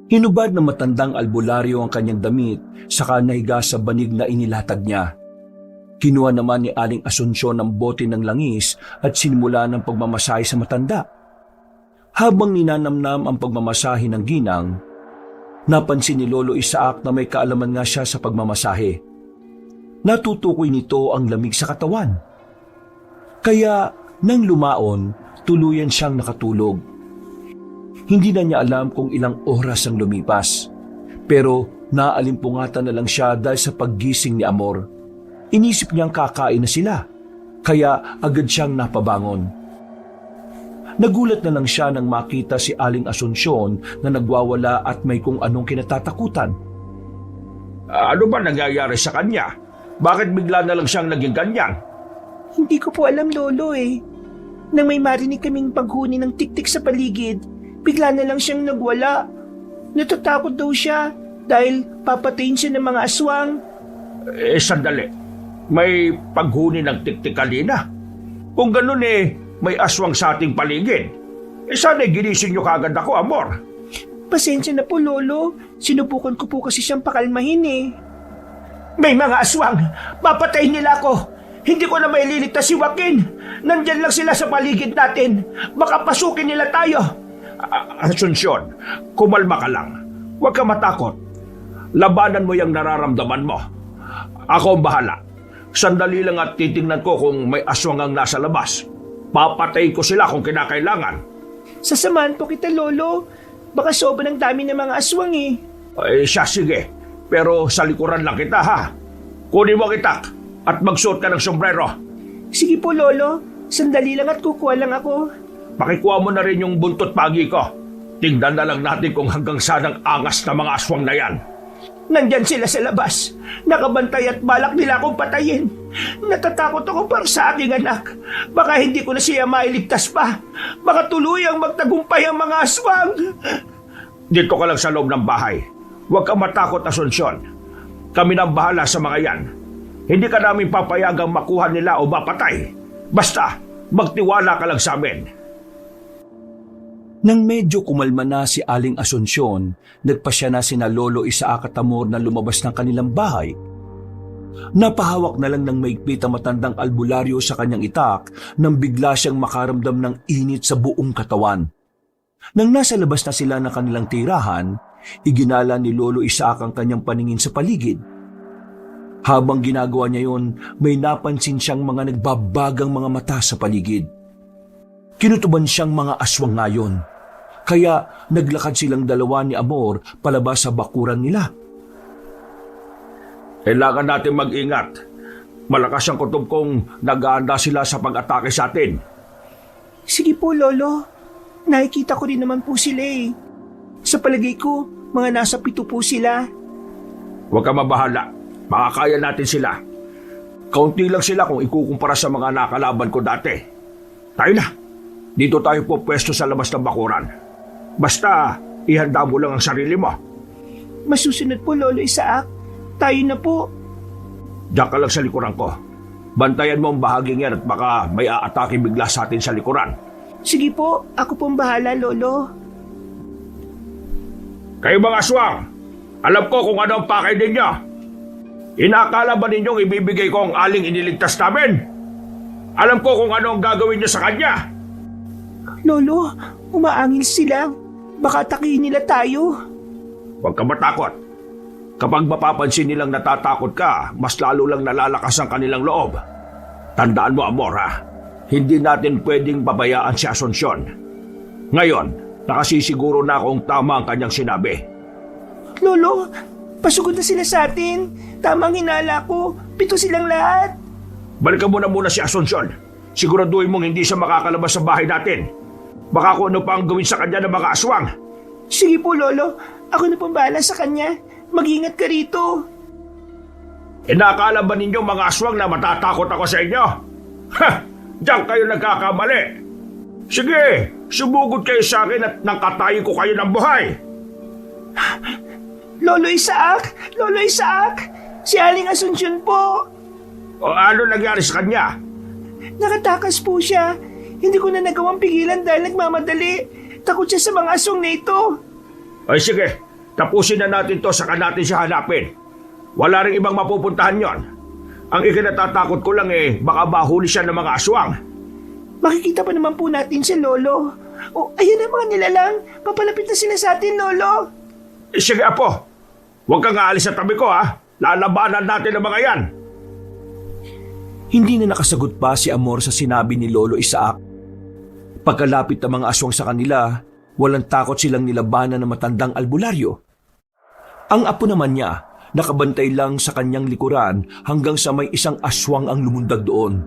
[SPEAKER 3] Hinubad ng matandang albularyo ang kanyang damit saka nahiga sa banig na inilatag niya. Kinuha naman ni Aling Asunsyon ang bote ng langis at sinimula ng pagmamasahe sa matanda. Habang ninanamnam ang pagmamasahe ng ginang, napansin ni Lolo Isaac na may kaalaman nga siya sa pagmamasahe. Natutukoy nito ang lamig sa katawan. Kaya nang lumaon, tuluyan siyang nakatulog. Hindi na niya alam kung ilang oras ang lumipas. Pero naalimpungatan na lang siya dahil sa paggising ni Amor. Inisip niyang kakain na sila, kaya agad siyang napabangon. Nagulat na lang siya nang makita si Aling Asunsyon na nagwawala at may kung anong kinatatakutan.
[SPEAKER 2] Ano ba nangyayari sa kanya? Bakit bigla na lang siyang naging ganyan?
[SPEAKER 1] Hindi ko po alam, Lolo Nang may marinig kaming paghuni ng tiktik sa paligid, bigla na lang siyang nagwala. Natatakot daw siya dahil papatayin siya ng mga aswang.
[SPEAKER 2] Sandali. May paghuni ng tiktik kanina. Kung ganun may aswang sa ating paligid. Sana'y ginising niyo kagad ako, Amor.
[SPEAKER 1] Pasensya na po, Lolo. Sinubukan ko po kasi siyang pakalmahin May mga aswang! Papatayin nila ako! Hindi ko na maililigtas si Joaquin! Nandyan lang sila sa paligid natin! Baka pasukin nila tayo!
[SPEAKER 2] Asunsyon, kumalma ka lang. Huwag ka matakot. Labanan mo yung nararamdaman mo. Ako ang bahala. Sandali lang at titingnan ko kung may aswang ang nasa labas. Papatayin ko sila kung kinakailangan.
[SPEAKER 1] Sasamahan po kita, Lolo. Baka sobrang dami ng mga aswang
[SPEAKER 2] Siya sige. Pero sa likuran lang kita ha. Kunin mo kitak at magsuot ka ng sombrero.
[SPEAKER 1] Sige po, Lolo. Sandali lang at kukuha lang ako.
[SPEAKER 2] pakikuha mo na rin yung buntot pagi ko. Tingnan na lang natin kung hanggang saan ang angas na mga aswang na yan.
[SPEAKER 1] Nandyan sila sa labas. Nakabantay at balak nila akong patayin. Natatakot ako para sa aking anak. Baka hindi ko na siya mailigtas pa. Baka tuluyang magtagumpay ang mga aswang.
[SPEAKER 2] Dito ka lang sa loob ng bahay. Huwag kang matakot, Asunsyon. Kami nang bahala sa mga yan. Hindi ka namin papayagang makuha nila o mapatay. Basta, magtiwala ka lang sa amin.
[SPEAKER 3] Nang medyo kumalma na si Aling Asunsyon, nagpasya na sina Lolo Isaac at Amor na lumabas ng kanilang bahay. Napahawak na lang ng maigpit ang matandang albularyo sa kanyang itak nang bigla siyang makaramdam ng init sa buong katawan. Nang nasa labas na sila ng kanilang tirahan, iginala ni Lolo Isaac ang kanyang paningin sa paligid. Habang ginagawa niya yon, may napansin siyang mga nagbabagang mga mata sa paligid. Kinutuban siyang mga aswang ngayon, kaya naglakad silang dalawa ni Amor palabas sa bakuran nila.
[SPEAKER 2] Kailangan natin mag-ingat. Malakas ang kutob kong nag-aanda sila sa pag-atake sa atin.
[SPEAKER 1] Sige po, Lolo. Nakikita ko rin naman po sila eh. Sa palagay ko, mga nasa 7 po sila.
[SPEAKER 2] Huwag ka mabahala. Makakaya natin sila. Kaunti lang sila kung ikukumpara sa mga nakalaban ko dati. Tayo na. Dito tayo po pwesto sa labas ng bakuran. Basta, ihanda mo lang ang sarili mo.
[SPEAKER 1] Masusunod po, Lolo Isaac. Tayo na po.
[SPEAKER 2] Diyan ka lang sa likuran ko. Bantayan mo ang bahaging yan at baka may aatake bigla sa atin sa likuran.
[SPEAKER 1] Sige po, ako pong bahala, Lolo.
[SPEAKER 2] Kayo mga aswang, alam ko kung ano ang pakay ninyo. Inakala ba ninyong ibibigay ko ang aling iniligtas namin? Alam ko kung ano ang gagawin niyo sa kanya.
[SPEAKER 1] Lolo, umaangil sila. Baka atakihin nila tayo.
[SPEAKER 2] Huwag ka matakot. Kapag mapapansin nilang natatakot ka, mas lalo lang nalalakas ang kanilang loob. Tandaan mo, Amor, ha? Hindi natin pwedeng pabayaan si Asunsyon. Ngayon, nakasisiguro na kung tama ang kanyang sinabi.
[SPEAKER 1] Lolo, pasugod na sila sa atin. Tamang hinala ko. 7 silang lahat.
[SPEAKER 2] Balikan mo na muna si Asunsyon. Siguraduhin mong hindi siya makakalabas sa bahay natin. Baka kung ano pa ang gawin sa kanya ng mga aswang.
[SPEAKER 1] Sige po, Lolo. Ako na pong bahala sa kanya. Mag-ingat ka rito.
[SPEAKER 2] Inakala ba ninyo mga aswang na matatakot ako sa inyo? Ha! Diyan kayo nagkakamali. Sige, sumugod kayo sa akin at nangkatayin ko kayo ng buhay.
[SPEAKER 1] Lolo Isaac! Lolo Isaac! Si Aling Asunsyon po.
[SPEAKER 2] O ano nangyari sa kanya?
[SPEAKER 1] Nakatakas po siya. Hindi ko na nagawang pigilan dahil nagmamadali. Takot siya sa mga aswang na ito.
[SPEAKER 2] Ay sige, tapusin na natin to saka natin siya hanapin. Wala ring ibang mapupuntahan yon. Ang ikinatatakot ko lang baka mahuli siya ng mga aswang.
[SPEAKER 1] Makikita pa naman po natin si Lolo. O, ayan ang mga nilalang. Papalapit na sila sa atin, Lolo.
[SPEAKER 2] Sige, Apo. Huwag kang aalis sa tabi ko, ha? Lalabanan natin ang mga yan.
[SPEAKER 3] Hindi na nakasagot pa si Amor sa sinabi ni Lolo Isaac. Pagkalapit ng mga aswang sa kanila, walang takot silang nilabanan ng matandang albularyo. Ang apo naman niya, nakabantay lang sa kanyang likuran hanggang sa may isang aswang ang lumundag doon.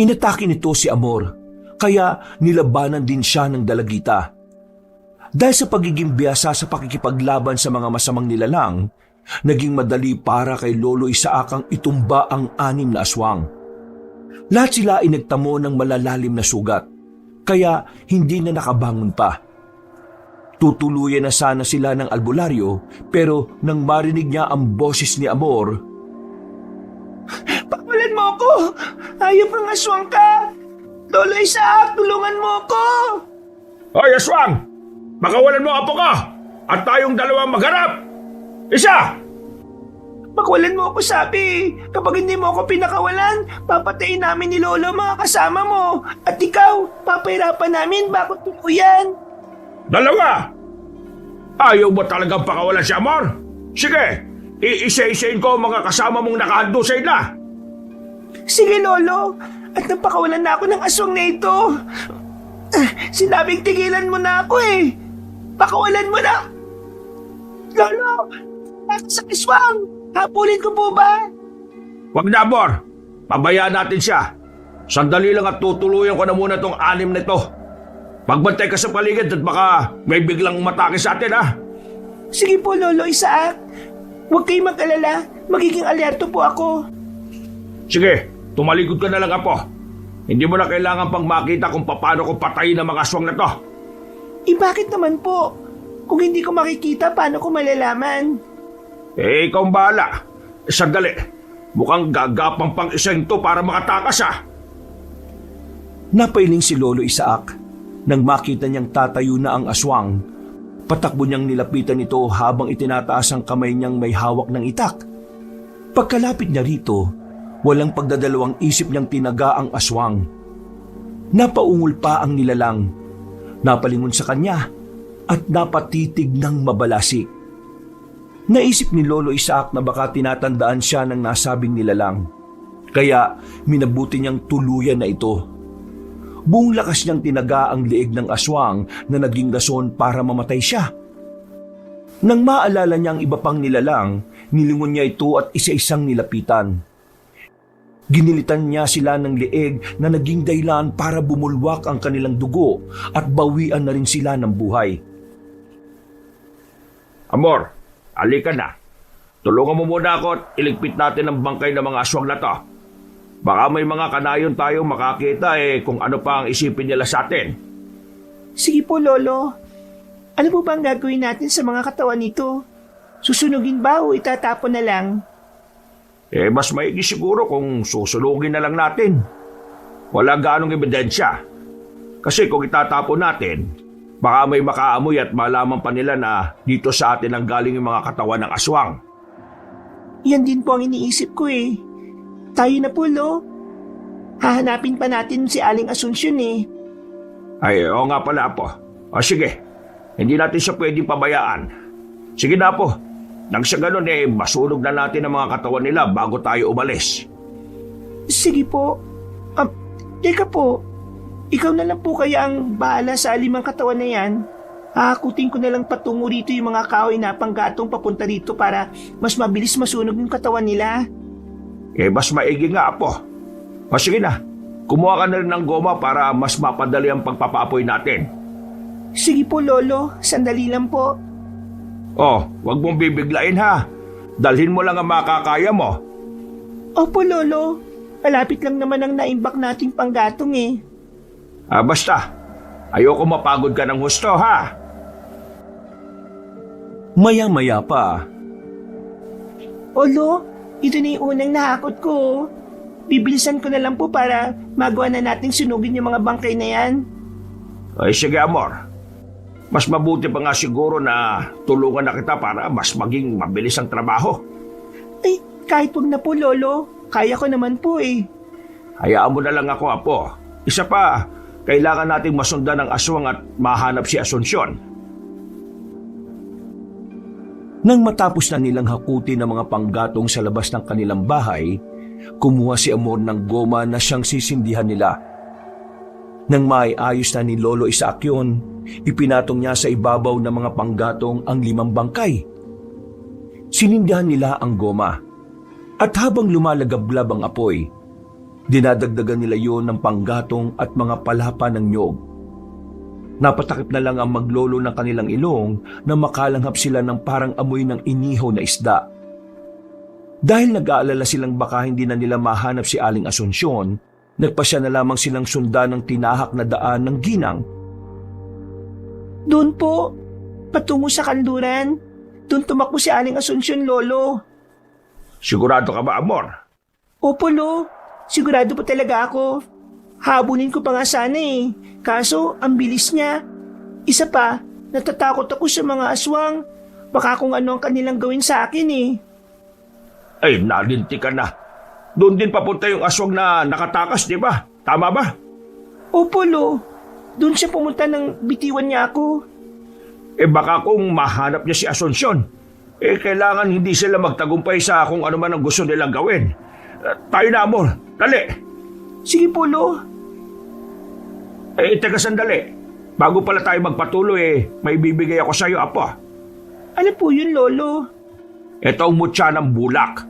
[SPEAKER 3] Inatake nito si Amor, kaya nilabanan din siya ng dalagita. Dahil sa pagiging biyasa sa pakikipaglaban sa mga masamang nilalang, naging madali para kay Lolo Isaac ang itumba ang 6 na aswang. Lahat sila ay nagtamo ng malalalim na sugat, kaya hindi na nakabangon pa. Tutuluyan na sana sila ng albularyo, pero nang marinig niya ang boses ni Amor,
[SPEAKER 1] Pakawalan mo ako! Hayop kang aswang ka! Lolo Isaac, tulungan mo ako!
[SPEAKER 2] Hoy, aswang! Pakawalan mo apo ko! At tayong dalawang magharap! Isa!
[SPEAKER 1] Pakawalan mo ako, sabi. Kapag hindi mo ako pinakawalan, papatayin namin ni Lolo mga kasama mo. At ikaw, papahirapan namin bago tuluyan.
[SPEAKER 2] Dalawa! Ayaw mo talagang pakawalan si Amor? Sige, iisa-isain ko ang mga kasama mong nakahandusay na.
[SPEAKER 1] Sige, Lolo. At napakawalan na ako ng aswang na ito. Sinabing tigilan mo na ako eh. Pakawalan mo na. Lolo, sa aswang. Hapulin ko po ba?
[SPEAKER 2] Huwag na, Amor. Pabayaan natin siya. Sandali lang at tutuluyan ko na muna tong 6 na ito. Magbantay ka sa paligid at baka may biglang umatake sa atin, ha?
[SPEAKER 1] Sige po, Lolo Isaac. Huwag kayong mag-alala. Magiging alerto po ako.
[SPEAKER 2] Sige, tumalikod ka na lang, Apo. Hindi mo na kailangan pang makita kung paano ko patayin ang mga aswang na to.
[SPEAKER 1] Bakit naman po? Kung hindi ko makikita, paano ko malalaman?
[SPEAKER 2] Ikaw ang bahala. Sandali. Mukhang gagapang pang isang to para makatakas, ha?
[SPEAKER 3] Napailing si Lolo Isaac nang makita niyang tatayo na ang aswang. Patakbo niyang nilapitan ito habang itinataas ang kamay niyang may hawak ng itak. Pagkalapit niya rito, walang pagdadalawang isip niyang tinaga ang aswang. Napaungol pa ang nilalang. Napalingon sa kanya at napatitig ng mabalasik. Naisip ni Lolo Isaac na baka tinatandaan siya ng nasabing nilalang. Kaya minabuti niyang tuluyan na ito. Buong lakas niyang tinaga ang liig ng aswang na naging rason para mamatay siya. Nang maalala niya ang iba pang nilalang, nilingon niya ito at isa-isang nilapitan. Ginilitan niya sila ng liig na naging dahilan para bumulwak ang kanilang dugo at bawian na rin sila ng buhay.
[SPEAKER 2] Amor, halika na. Tulungan mo muna ako at iligpit natin ang bangkay ng mga aswang na to. Baka may mga kanayon tayong makakita kung ano pa ang isipin nila sa atin.
[SPEAKER 1] Sige po, Lolo. Ano po ba ang gagawin natin sa mga katawan nito? Susunugin ba o itatapon na lang?
[SPEAKER 2] Mas maigi siguro kung susunugin na lang natin. Wala ganong ebidensya. Kasi kung itatapon natin, baka may makaamoy at malaman pa nila na dito sa atin ang galing yung mga katawan ng aswang.
[SPEAKER 1] Yan din po ang iniisip ko eh. Tayo na po, Lo. Hahanapin pa natin si Aling Asunsyon eh.
[SPEAKER 2] Oo nga pala, Apo. O sige, hindi natin siya pwedeng pabayaan. Sige na, Apo. Nang sa ganun masunog na natin ang mga katawan nila bago tayo umalis.
[SPEAKER 1] Sige po. Teka po. Ikaw na lang po kaya ang bahala sa limang katawan na yan. Hahakutin ko na lang patungo rito yung mga kahoy na panggatong papunta rito para mas mabilis masunog yung katawan nila.
[SPEAKER 2] Mas maigi nga, Apo. O sige na, kumuha ka na rin ng goma para mas mapadali ang pagpapaapoy natin.
[SPEAKER 1] Sige po, Lolo. Sandali lang po.
[SPEAKER 2] Wag mong bibiglain, ha. Dalhin mo lang ang makakaya mo.
[SPEAKER 1] Opo, Lolo. Malapit lang naman ang naimbak nating panggatong eh.
[SPEAKER 2] Basta, ayoko mapagod ka ng husto, ha.
[SPEAKER 3] Maya-maya pa,
[SPEAKER 1] Olo, ito na yung unang nahakot ko. Bibilisan ko na lang po para magawa na nating sunugin yung mga bangkay na yan.
[SPEAKER 2] Sige, Amor. Mas mabuti pa nga siguro na tulungan na kita para mas maging mabilis ang trabaho.
[SPEAKER 1] Kahit wag na po, Lolo. Kaya ko naman po eh.
[SPEAKER 2] Hayaan mo na lang ako, Apo. Isa pa, kailangan nating masundan ang aswang at mahanap si Asunsyon.
[SPEAKER 3] nang matapos na nilang hakutin ang mga panggatong sa labas ng kanilang bahay, kumuha si Amor ng goma na siyang sisindihan nila. Nang maiayos na ni Lolo Isaac yun, ipinatong niya sa ibabaw ng mga panggatong ang 5 bangkay. Sinindihan nila ang goma. At habang lumalagablab ang apoy, dinadagdagan nila yon ng panggatong at mga palapa ng nyog. Napatakip na lang ang maglolo ng kanilang ilong na makalanghap sila ng parang amoy ng inihaw na isda. Dahil nag-aalala silang baka hindi na nila mahanap si Aling Asunsyon, nagpasya na lamang silang sundan ng tinahak na daan ng ginang.
[SPEAKER 1] Doon po, patungo sa kanluran. Doon tumakbo si Aling Asunsyon, Lolo.
[SPEAKER 2] Sigurado ka ba, Amor?
[SPEAKER 1] Opo, Lo. Sigurado po talaga ako. Habunin ko pa nga sana eh. Kaso, ang bilis niya. Isa pa, natatakot ako sa mga aswang. Baka kung ano ang kanilang gawin sa akin eh.
[SPEAKER 2] Ay, nalinti ka na. Doon din papunta yung aswang na nakatakas, di ba? Tama ba?
[SPEAKER 1] Opo, Lo. Doon siya pumunta nang bitiwan niya ako.
[SPEAKER 2] Baka kung mahanap niya si Asunsyon, kailangan hindi sila magtagumpay sa kung ano man ang gusto nilang gawin. Tayo na, Amor. Dali!
[SPEAKER 1] Sige po, Lo.
[SPEAKER 2] Teka sandali. Bago pala tayo magpatuloy, may bibigay ako sa iyo, Apo.
[SPEAKER 1] Ano po yun, Lolo?
[SPEAKER 2] Ito ang mutya ng bulak.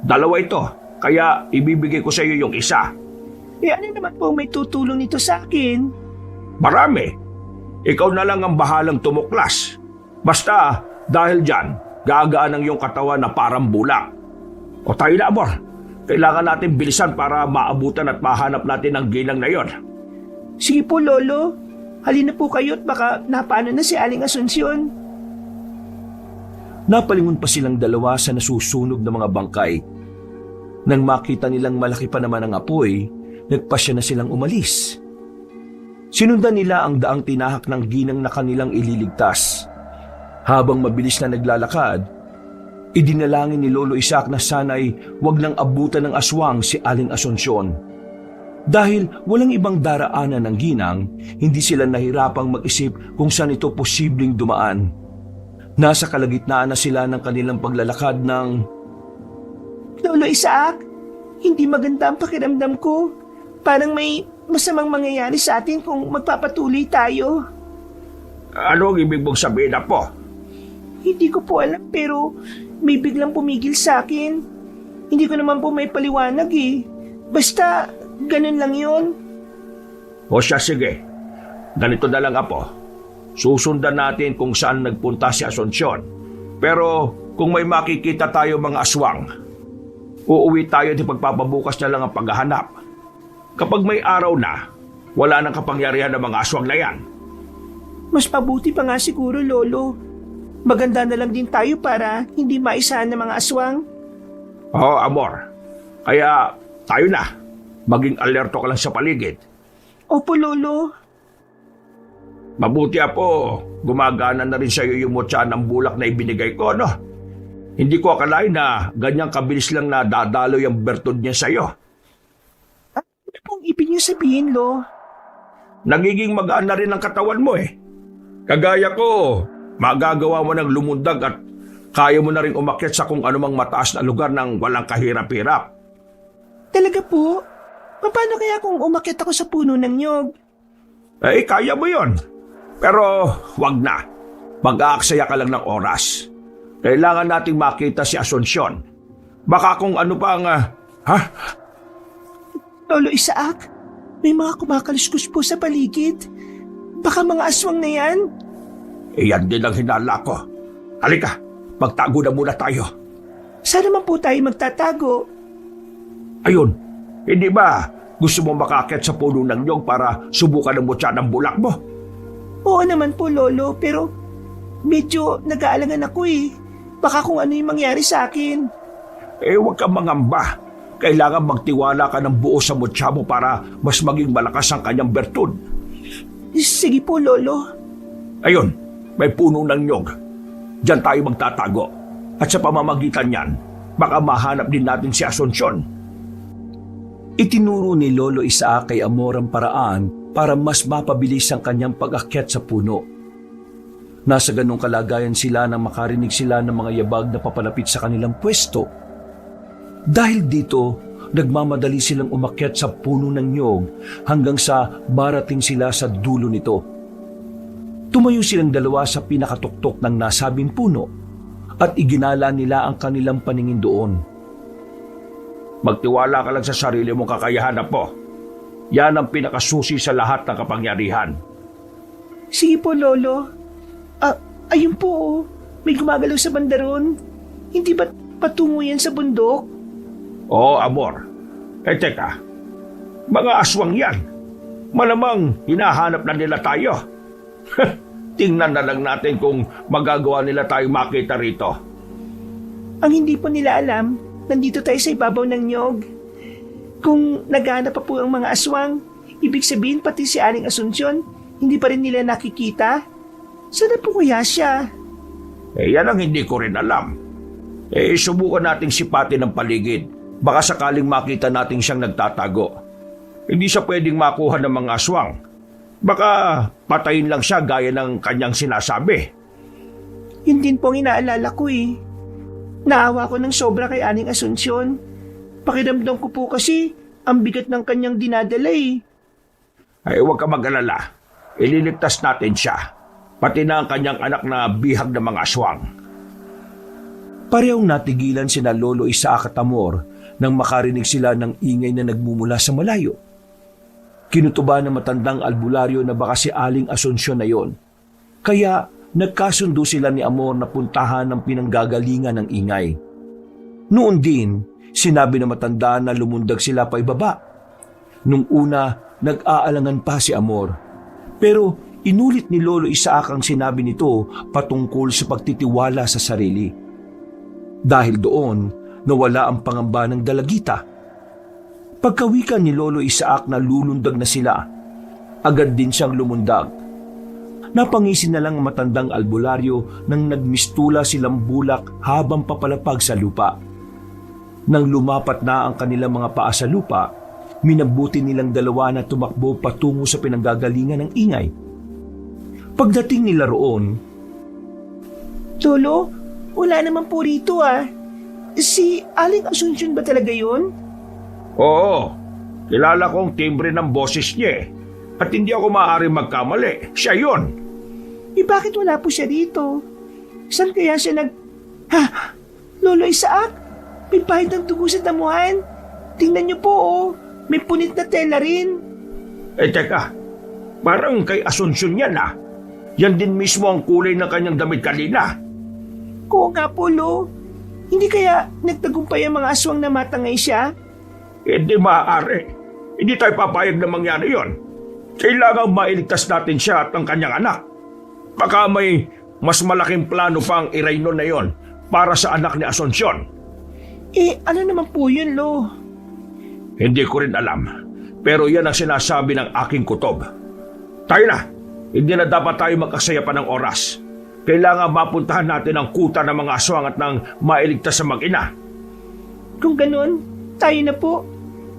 [SPEAKER 2] 2 ito, kaya ibibigay ko sa iyo yung isa.
[SPEAKER 1] Ano naman po may tutulong nito sa akin?
[SPEAKER 2] Marami. ikaw na lang ang bahalang tumuklas. Basta dahil dyan, gagaan ang iyong katawan na parang bulak. O tayo na, Amor. Kailangan natin bilisan para maabutan at mahanap natin ang ginang na yon.
[SPEAKER 1] Sige po, Lolo. Halina po kayo at baka napano na si Aling Asunsyon.
[SPEAKER 3] Napalingon pa silang dalawa sa nasusunog na mga bangkay. Nang makita nilang malaki pa naman ang apoy, nagpasya na silang umalis. Sinundan nila ang daang tinahak ng ginang na kanilang ililigtas. Habang mabilis na naglalakad, idinalangin ni Lolo Isaac na sana'y wag nang abutan ng aswang si Aling Asunsyon. Dahil walang ibang daraanan ng ginang, hindi sila nahirapang mag-isip kung saan ito posibleng dumaan. Nasa kalagitnaan na sila ng kanilang paglalakad ng...
[SPEAKER 1] Lolo Isaac, hindi maganda ang pakiramdam ko. Parang may masamang mangyayari sa atin kung magpapatuloy tayo.
[SPEAKER 2] Ano ang ibig mong sabihin, Apo?
[SPEAKER 1] Hindi ko po alam pero may biglang pumigil sa akin. Hindi ko naman po may paliwanag eh. Basta ganun lang yun.
[SPEAKER 2] O siya, sige. Ganito na lang, Apo. Susundan natin kung saan nagpunta si Asunsyon. Pero kung may makikita tayo mga aswang, uuwi tayo at pagpapabukas na lang ang paghahanap. Kapag may araw na, wala nang kapangyarihan ng mga aswang na yan.
[SPEAKER 1] Mas mabuti pa nga siguro, Lolo. Maganda na lang din tayo para hindi maisahan ng mga aswang.
[SPEAKER 2] Oo, Amor. Kaya tayo na. Maging alerto ka lang sa paligid.
[SPEAKER 1] Opo, Lolo.
[SPEAKER 2] Mabuti, Apo. Gumagana na rin sa iyo yung mutya ng bulak na ibinigay ko, no? Hindi ko akalain na ganyang kabilis lang na dadaloy ang bertud niya sa iyo.
[SPEAKER 1] Ano pong ibig niyo sabihin, Lo?
[SPEAKER 2] Nagiging magaan na rin ang katawan mo eh. Kagaya ko, magagawa mo ng lumundag at kaya mo na rin umakyat sa kung anumang mataas na lugar ng walang kahirap-hirap.
[SPEAKER 1] Talaga po? Paano kaya kung umakyat ako sa puno ng nyog?
[SPEAKER 2] Eh, kaya mo yon. Pero wag na. Mag-aaksaya ka lang ng oras. Kailangan nating makita si Asunsyon. Baka kung ano pa ang...
[SPEAKER 1] Lolo Isaac, may mga kumakaluskus po sa paligid. Baka mga aswang na yan?
[SPEAKER 2] Iyan din ang hinala ko. Halika, magtago na muna tayo.
[SPEAKER 1] Saan naman po tayo magtatago?
[SPEAKER 2] Ayun, hindi ba gusto mo makakit sa puno ng nyog para subukan ang mutya ng bulak mo?
[SPEAKER 1] Oo naman po, Lolo, pero medyo nag-aalangan ako eh. Baka kung ano yung mangyari sa akin.
[SPEAKER 2] Eh, huwag kang mangamba. Kailangan magtiwala ka ng buo sa mutya mo para mas maging malakas ang kanyang bertud.
[SPEAKER 1] Sige po, Lolo.
[SPEAKER 2] Ayun, may puno ng nyog. Diyan tayo magtatago. At sa pamamagitan niyan, baka mahanap din natin si Asunsyon.
[SPEAKER 3] Itinuro ni Lolo Isaac kay Amor ang paraan para mas mapabilis ang kanyang pag-akyat sa puno. Nasa ganong kalagayan sila nang makarinig sila ng mga yabag na papalapit sa kanilang pwesto. Dahil dito, nagmamadali silang umakyat sa puno ng nyog hanggang sa marating sila sa dulo nito. Tumayo silang dalawa sa pinakatuktok ng nasabing puno at iginala nila ang kanilang paningin doon.
[SPEAKER 2] Magtiwala ka lang sa sarili mong kakayahan, Apo. Yan ang pinakasusi sa lahat ng kapangyarihan.
[SPEAKER 1] Sige po, Lolo. Ayun po, oh. May gumagalaw sa bandaron. Hindi ba patungo yan sa bundok?
[SPEAKER 2] Oo, Amor. Eh, teka. Mga aswang yan. Malamang hinahanap na nila tayo. Tingnan na lang natin kung magagawa nila tayo makita rito.
[SPEAKER 1] Ang hindi po nila alam, nandito tayo sa ibabaw ng nyog. Kung naghahanap pa po ang mga aswang, ibig sabihin pati si Aling Asunsyon, hindi pa rin nila nakikita. Sana po kaya siya?
[SPEAKER 2] Eh, yan ang hindi ko rin alam. Eh, subukan nating sipatin ang paligid. Baka sakaling makita nating siyang nagtatago. Hindi siya pwedeng makuha ng mga aswang. Baka patayin lang siya gaya ng kanyang sinasabi.
[SPEAKER 1] Yun din po ang inaalala ko eh. Naawa ko ng sobra kay Aling Asunsyon. Pakiramdam ko po kasi ang bigat ng kanyang dinadala eh.
[SPEAKER 2] Ay, huwag ka mag-alala. Ililigtas natin siya. Pati na ang kanyang anak na bihag ng mga aswang.
[SPEAKER 3] Parehong natigilan sina Lolo Isaac at Amor nang makarinig sila ng ingay na nagmumula sa malayo. Kinutuba ng matandang albularyo na baka si Aling Asunsyon na yon. Kaya nagkasundo sila ni Amor na puntahan ng pinanggagalingan ng ingay. Noon din, sinabi ng matanda na lumundag sila pa ibaba. Nung una, nag-aalangan pa si Amor. Pero inulit ni Lolo Isaac ang sinabi nito patungkol sa pagtitiwala sa sarili. Dahil doon, nawala ang pangamba ng dalagita. Pagkawikan ni Lolo Isaac na lulundag na sila, agad din siyang lumundag. Napangisin na lang ang matandang albularyo nang nagmistula silang bulak habang papalapag sa lupa. Nang lumapat na ang kanilang mga paa sa lupa, minabuti nilang dalawa na tumakbo patungo sa pinanggagalingan ng ingay. Pagdating nila roon,
[SPEAKER 1] Lolo, wala naman po rito ah. Si Aling Asunsyon ba talaga yun?
[SPEAKER 2] Oo, kilala kong timbre ng boses niya eh. At hindi ako maaaring magkamali. Siya yon.
[SPEAKER 1] Bakit wala po siya dito? Saan kaya siya Ha? Lolo Isaac? May pahid ng dugo sa damuhan. Tingnan niyo po oh. May punit na tela rin.
[SPEAKER 2] Teka, parang kay Asunsyon yan ah. Yan din mismo ang kulay ng kanyang damit kanina.
[SPEAKER 1] Oo nga po, Lo. Hindi kaya nagtagumpay ang mga aswang na matangay siya?
[SPEAKER 2] Hindi maaari. Hindi tayo papayag na mangyari yon. Kailangang mailigtas natin siya at ang kanyang anak. Baka may mas malaking plano pang irayno na yon para sa anak ni Asunsyon.
[SPEAKER 1] Ano naman po yun, Lo?
[SPEAKER 2] Hindi ko rin alam. Pero yan ang sinasabi ng aking kutob. Tayo na. Hindi na dapat tayo magkasaya pa ng oras. Kailangan mapuntahan natin ang kuta ng mga aswang at nang mailigtas sa mag-ina.
[SPEAKER 1] Kung ganun, tayo na po.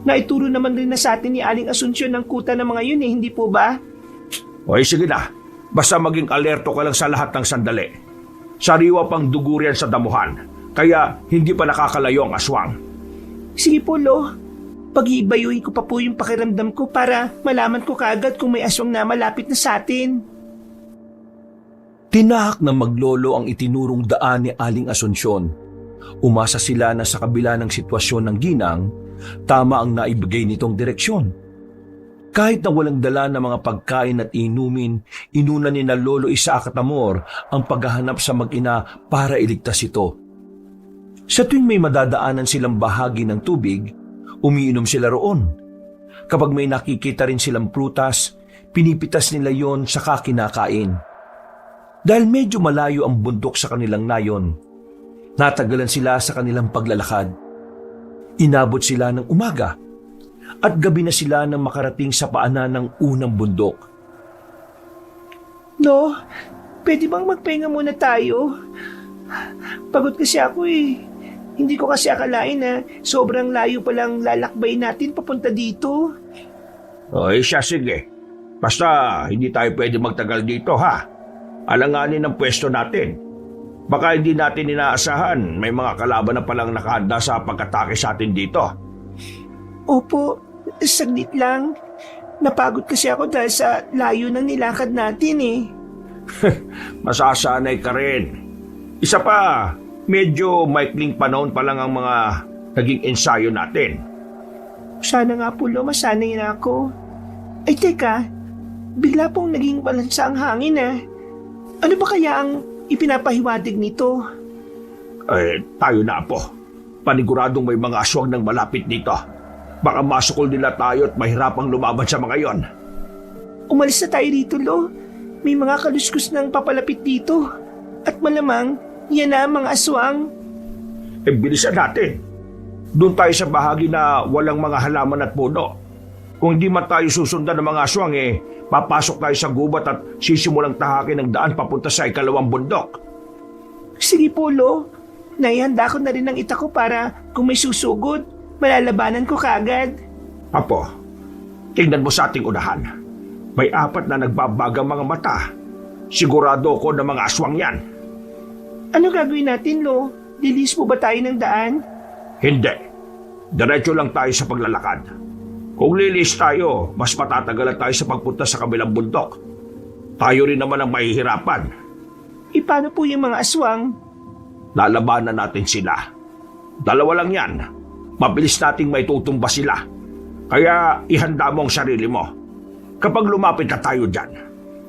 [SPEAKER 1] Naituro naman rin na sa atin ni Aling Asunsyon ng kuta ng mga yun hindi po ba?
[SPEAKER 2] O sige na. Basta maging alerto ka lang sa lahat ng sandali. Sariwa pang dugo riyan sa damuhan. Kaya hindi pa nakakalayo ang aswang.
[SPEAKER 1] Sige po, Lo. Pag-iibayuhin ko pa po yung pakiramdam ko para malaman ko kaagad kung may aswang na malapit na sa atin.
[SPEAKER 3] tinahak ng maglolo ang itinurong daan ni Aling Asunsyon. Umasa sila na sa kabila ng sitwasyon ng ginang, tama ang naibigay nitong direksyon. Kahit na walang dala ng mga pagkain at inumin, inuna ni na Lolo Isaac at Amor ang paghahanap sa mag-ina para iligtas ito. Sa tuwing may madadaanan silang bahagi ng tubig, umiinom sila roon. Kapag may nakikita rin silang prutas, pinipitas nila yon saka kinakain. Dahil medyo malayo ang bundok sa kanilang nayon, natagalan sila sa kanilang paglalakad. Inabot sila ng umaga at gabi na sila nang makarating sa paanan ng unang bundok.
[SPEAKER 1] No, pwede bang magpahinga muna tayo? Pagod kasi ako eh. Hindi ko kasi akalain na sobrang layo palang lalakbay natin papunta dito.
[SPEAKER 2] O siya, sige. Basta hindi tayo pwede magtagal dito ha. Alanganin ang pwesto natin. Baka hindi natin inaasahan may mga kalaban na palang nakahanda sa pagkatake sa atin dito.
[SPEAKER 1] Opo, saglit lang. Napagod kasi ako dahil sa layo ng nilakad natin eh.
[SPEAKER 2] Masasanay ka rin. Isa pa, medyo maikling panahon pa lang ang mga naging ensayo natin.
[SPEAKER 1] Sana nga po, Lo, masanay na ako. Ay teka, bigla pong naging balansa ang hangin ah. Ano ba kaya ang ipinapahiwatig nito?
[SPEAKER 2] Tayo na po. Paniguradong may mga aswang nang malapit dito. Baka masukol nila tayo at mahirapang lumaban sa mga yon.
[SPEAKER 1] Umalis na tayo dito, Lo. May mga kaluskus nang papalapit dito. At malamang, yan na ang mga aswang.
[SPEAKER 2] Bilisan natin. Doon tayo sa bahagi na walang mga halaman at puno. Kung hindi man tayo susundan ng mga aswang papasok tayo sa gubat at sisimulang tahakin ng daan papunta sa ikalawang bundok.
[SPEAKER 1] Sige po, Lo. Naihanda ko na rin ang ita ko para kung may susugod, malalabanan ko kaagad.
[SPEAKER 2] Apo, tingnan mo sa ating unahan. May 4 na nagbabagang mga mata. Sigurado ko na mga aswang yan.
[SPEAKER 1] Ano gagawin natin, Lo? Lilis mo ba tayo ng daan?
[SPEAKER 2] Hindi. Diretso lang tayo sa paglalakad. Kung lilis tayo, mas matatagalan tayo sa pagpunta sa kabilang bundok. Tayo rin naman ang mahihirapan.
[SPEAKER 1] Paano po yung mga aswang?
[SPEAKER 2] Lalabanan natin sila. 2 lang yan. Mabilis nating may tutumba sila. Kaya ihanda mo ang sarili mo. Kapag lumapit na tayo dyan,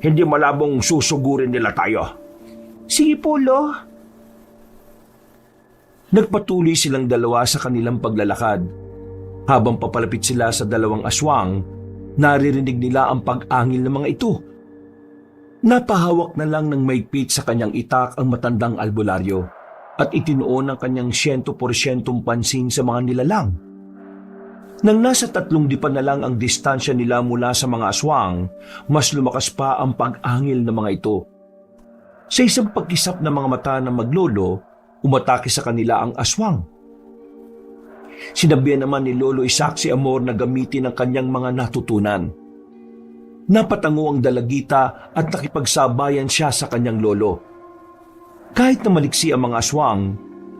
[SPEAKER 2] hindi malabong susugurin nila tayo.
[SPEAKER 1] Sige po, Lo.
[SPEAKER 3] Nagpatuloy silang dalawa sa kanilang paglalakad. Habang papalapit sila sa dalawang aswang, naririnig nila ang pag-angil ng mga ito. Napahawak na lang ng maigpit sa kanyang itak ang matandang albularyo at itinuon ang kanyang 100% pansin sa mga nilalang. Nang nasa 3 dipan na lang ang distansya nila mula sa mga aswang, mas lumakas pa ang pag-angil ng mga ito. Sa isang pagkisap ng mga mata ng maglolo, umatake sa kanila ang aswang. Sinabihan naman ni Lolo Isaac si Amor na gamitin ang kanyang mga natutunan. Napatango ang dalagita at nakipagsabayan siya sa kanyang lolo. Kahit na maliksi ang mga aswang,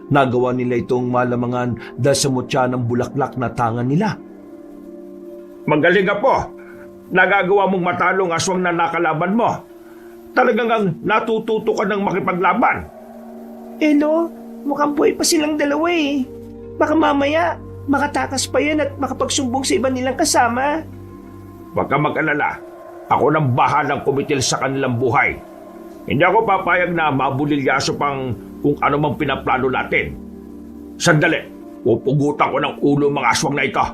[SPEAKER 3] nagawa nila itong malamangan dahil sa mutya ng bulaklak na tangan nila.
[SPEAKER 2] Magaling ka po. Nagagawa mong matalong aswang na nakalaban mo. Talagang ang natututo ka ng makipaglaban.
[SPEAKER 1] Lo, mukhang buhay pa silang dalawa eh. Baka mamaya, makatakas pa yan at makapagsumbong sa iba nilang kasama.
[SPEAKER 2] Huwag ka mag-alala. Ako nang bahalang kumitil sa kanilang buhay. Hindi ako papayag na mabulilyaso pang kung ano mang pinaplano natin. Sandali, pupugutan ko ng ulo mga aswang na ito.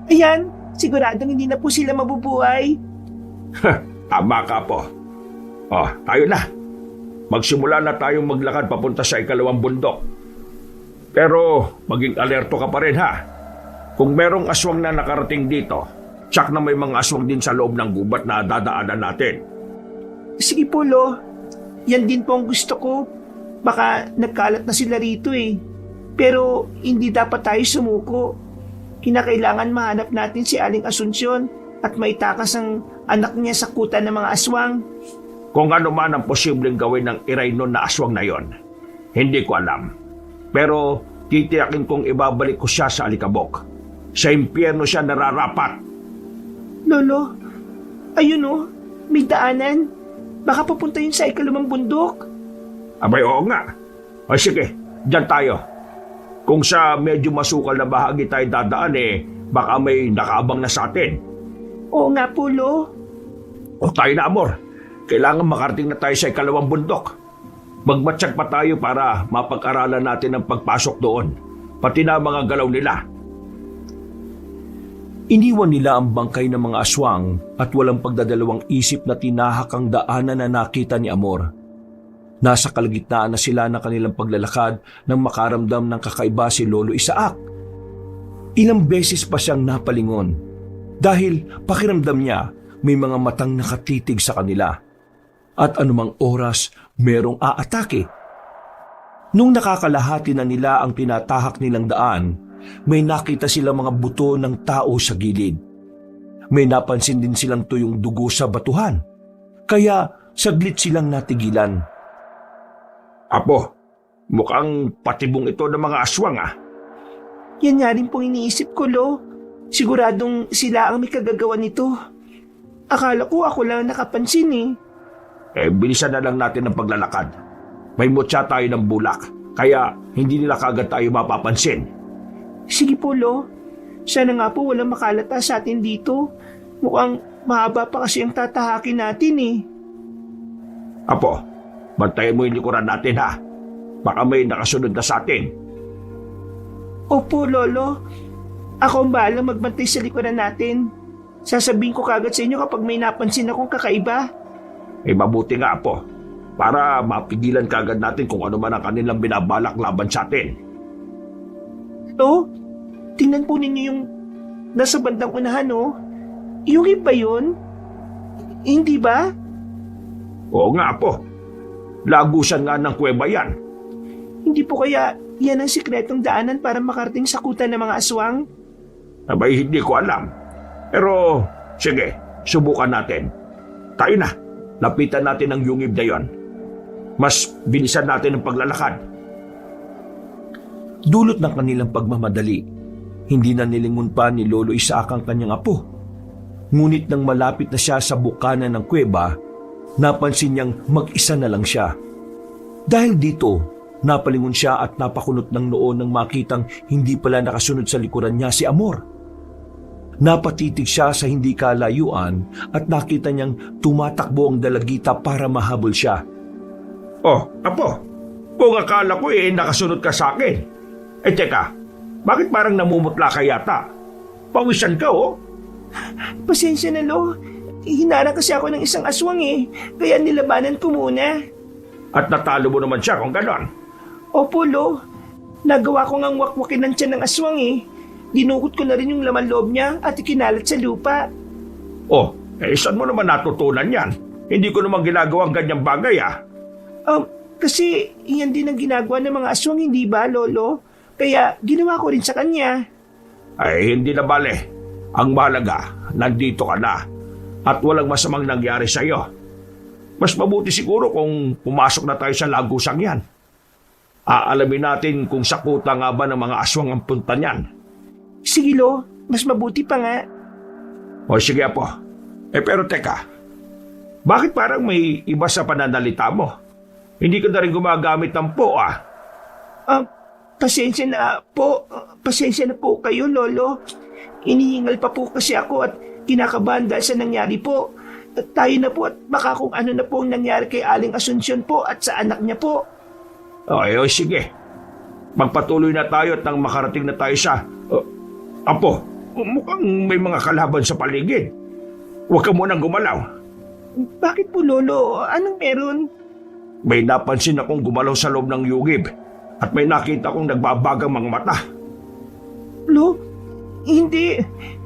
[SPEAKER 1] Ayan, siguradong hindi na po sila mabubuhay.
[SPEAKER 2] Tama ka po. Tayo na. Magsimula na tayong maglakad papunta sa ikalawang bundok. Pero maging alerto ka pa rin ha. Kung merong aswang na nakarating dito, tsak na may mga aswang din sa loob ng gubat na dadaanan natin.
[SPEAKER 1] Sige po, Lo. Yan din po ang gusto ko. Baka nagkalat na sila rito eh. Pero hindi dapat tayo sumuko. Kinakailangan mahanap natin si Aling Asunsyon at maitakas ang anak niya sa kuta ng mga aswang.
[SPEAKER 2] Kung ano man ang posibleng gawin ng Iraynon na aswang na yon, hindi ko alam. Pero titiyakin kong ibabalik ko siya sa alikabok. Sa impyerno siya nararapat.
[SPEAKER 1] Lolo, ayun oh, may daanan. Baka papunta yun sa ikalawang bundok.
[SPEAKER 2] Abay, oo nga. Ay sige, dyan tayo. Kung sa medyo masukal na bahagi tayo dadaan baka may nakaabang na sa atin.
[SPEAKER 1] Oo nga po, Lo.
[SPEAKER 2] O tayo na, Amor. Kailangan makarating na tayo sa ikalawang bundok. Magmatsyag pa tayo para mapag-aralan natin ang pagpasok doon. Pati na mga galaw nila.
[SPEAKER 3] Iniwan nila ang bangkay ng mga aswang at walang pagdadalawang isip na tinahak ang daanan na nakita ni Amor. Nasa kalagitnaan na sila ng kanilang paglalakad nang makaramdam ng kakaiba si Lolo Isaac. Ilang beses pa siyang napalingon dahil pakiramdam niya may mga matang nakatitig sa kanila at anumang oras merong aatake. Nung nakakalahati na nila ang tinatahak nilang daan, may nakita silang mga buto ng tao sa gilid. May napansin din silang tuyong dugo sa batuhan. Kaya saglit silang natigilan.
[SPEAKER 2] Apo, mukhang patibong ito ng mga aswang
[SPEAKER 1] Yan nga rin pong iniisip ko, Lo. Siguradong sila ang may kagagawa nito. Akala ko ako lang nakapansin eh.
[SPEAKER 2] Bilisan na lang natin ang paglalakad. May mutya tayo ng bulak, kaya hindi nila kagad tayo mapapansin.
[SPEAKER 1] Sige po, Lo. Sana nga po walang makalata sa atin dito. Mukhang mahaba pa kasi ang tatahakin natin eh.
[SPEAKER 2] Apo, bantayan mo yung likuran natin ha. Baka may nakasunod na sa atin.
[SPEAKER 1] Opo, Lolo. Ako ang bahalang magbantay sa likuran natin. Sasabihin ko kagad sa inyo kapag may napansin akong kakaiba.
[SPEAKER 2] Mabuti nga, Apo. Para mapigilan kagad natin kung ano man ang kanilang binabalak laban sa atin.
[SPEAKER 1] Tingnan po ninyo yung nasa bandang unahan, Yung iba yun? Hindi ba?
[SPEAKER 2] Oo nga, Apo. Lagusan nga ng kuweba yan.
[SPEAKER 1] Hindi po kaya yan ang sikretong daanan para makarating sa kuta ng mga aswang?
[SPEAKER 2] Abay, hindi ko alam. Pero, sige, subukan natin. Tayo na. Lapitan natin ang yungib na yon. Mas bilisan natin ang paglalakad.
[SPEAKER 3] Dulot ng kanilang pagmamadali, hindi na nilingon pa ni Lolo Isaac ang kanyang apo. Ngunit nang malapit na siya sa bukana ng kuweba, napansin niyang mag-isa na lang siya. Dahil dito, napalingon siya at napakunot ng noo nang makitang hindi pala nakasunod sa likuran niya si Amor. Napatitig siya sa hindi kalayuan at nakita niyang tumatakbo ang dalagita para mahabol siya.
[SPEAKER 2] Oh, Apo, kung akala ko nakasunod ka sa akin. Teka, bakit parang namumutla ka yata? Pawisan ka
[SPEAKER 1] Pasensya na, Lo. Hinarang kasi ako ng isang aswang kaya nilabanan ko muna.
[SPEAKER 2] At natalo mo naman siya kung ganon.
[SPEAKER 1] Opo, Lo. Nagawa ko ngang wakwakin ng tiyan ng aswang Dinukot ko na rin yung laman loob niya at ikinalat sa lupa.
[SPEAKER 2] Saan mo naman natutunan yan? Hindi ko naman ginagawa ang ganyang bagay
[SPEAKER 1] Kasi yan din ang ginagawa ng mga aswang, hindi ba, Lolo? Kaya ginawa ko rin sa kanya.
[SPEAKER 2] Ay, hindi na bale. Ang mahalaga, nandito ka na. At walang masamang nangyari sa'yo. Mas mabuti siguro kung pumasok na tayo sa lagusang yan. Aalamin natin kung sakuta nga ba ng mga aswang ang punta niyan.
[SPEAKER 1] Sige, Lo. Mas mabuti pa nga.
[SPEAKER 2] Sige, Apo. Pero teka, bakit parang may iba sa pananalita mo? Hindi ka na rin gumagamit ng po,
[SPEAKER 1] Pasensya na po. Pasensya na po kayo, Lolo. Inihingal pa po kasi ako at kinakabahan dahil sa nangyari po. At tayo na po at baka kung ano na po ang nangyari kay Aling Asunsyon po at sa anak niya po.
[SPEAKER 2] Sige. Magpatuloy na tayo at nang makarating na tayo sa... Apo, mukhang may mga kalaban sa paligid. Huwag ka munang gumalaw.
[SPEAKER 1] Bakit po, Lolo? Anong meron?
[SPEAKER 2] May napansin akong gumalaw sa loob ng yugib at may nakita akong nagbabagang mga mata.
[SPEAKER 1] Lo, hindi.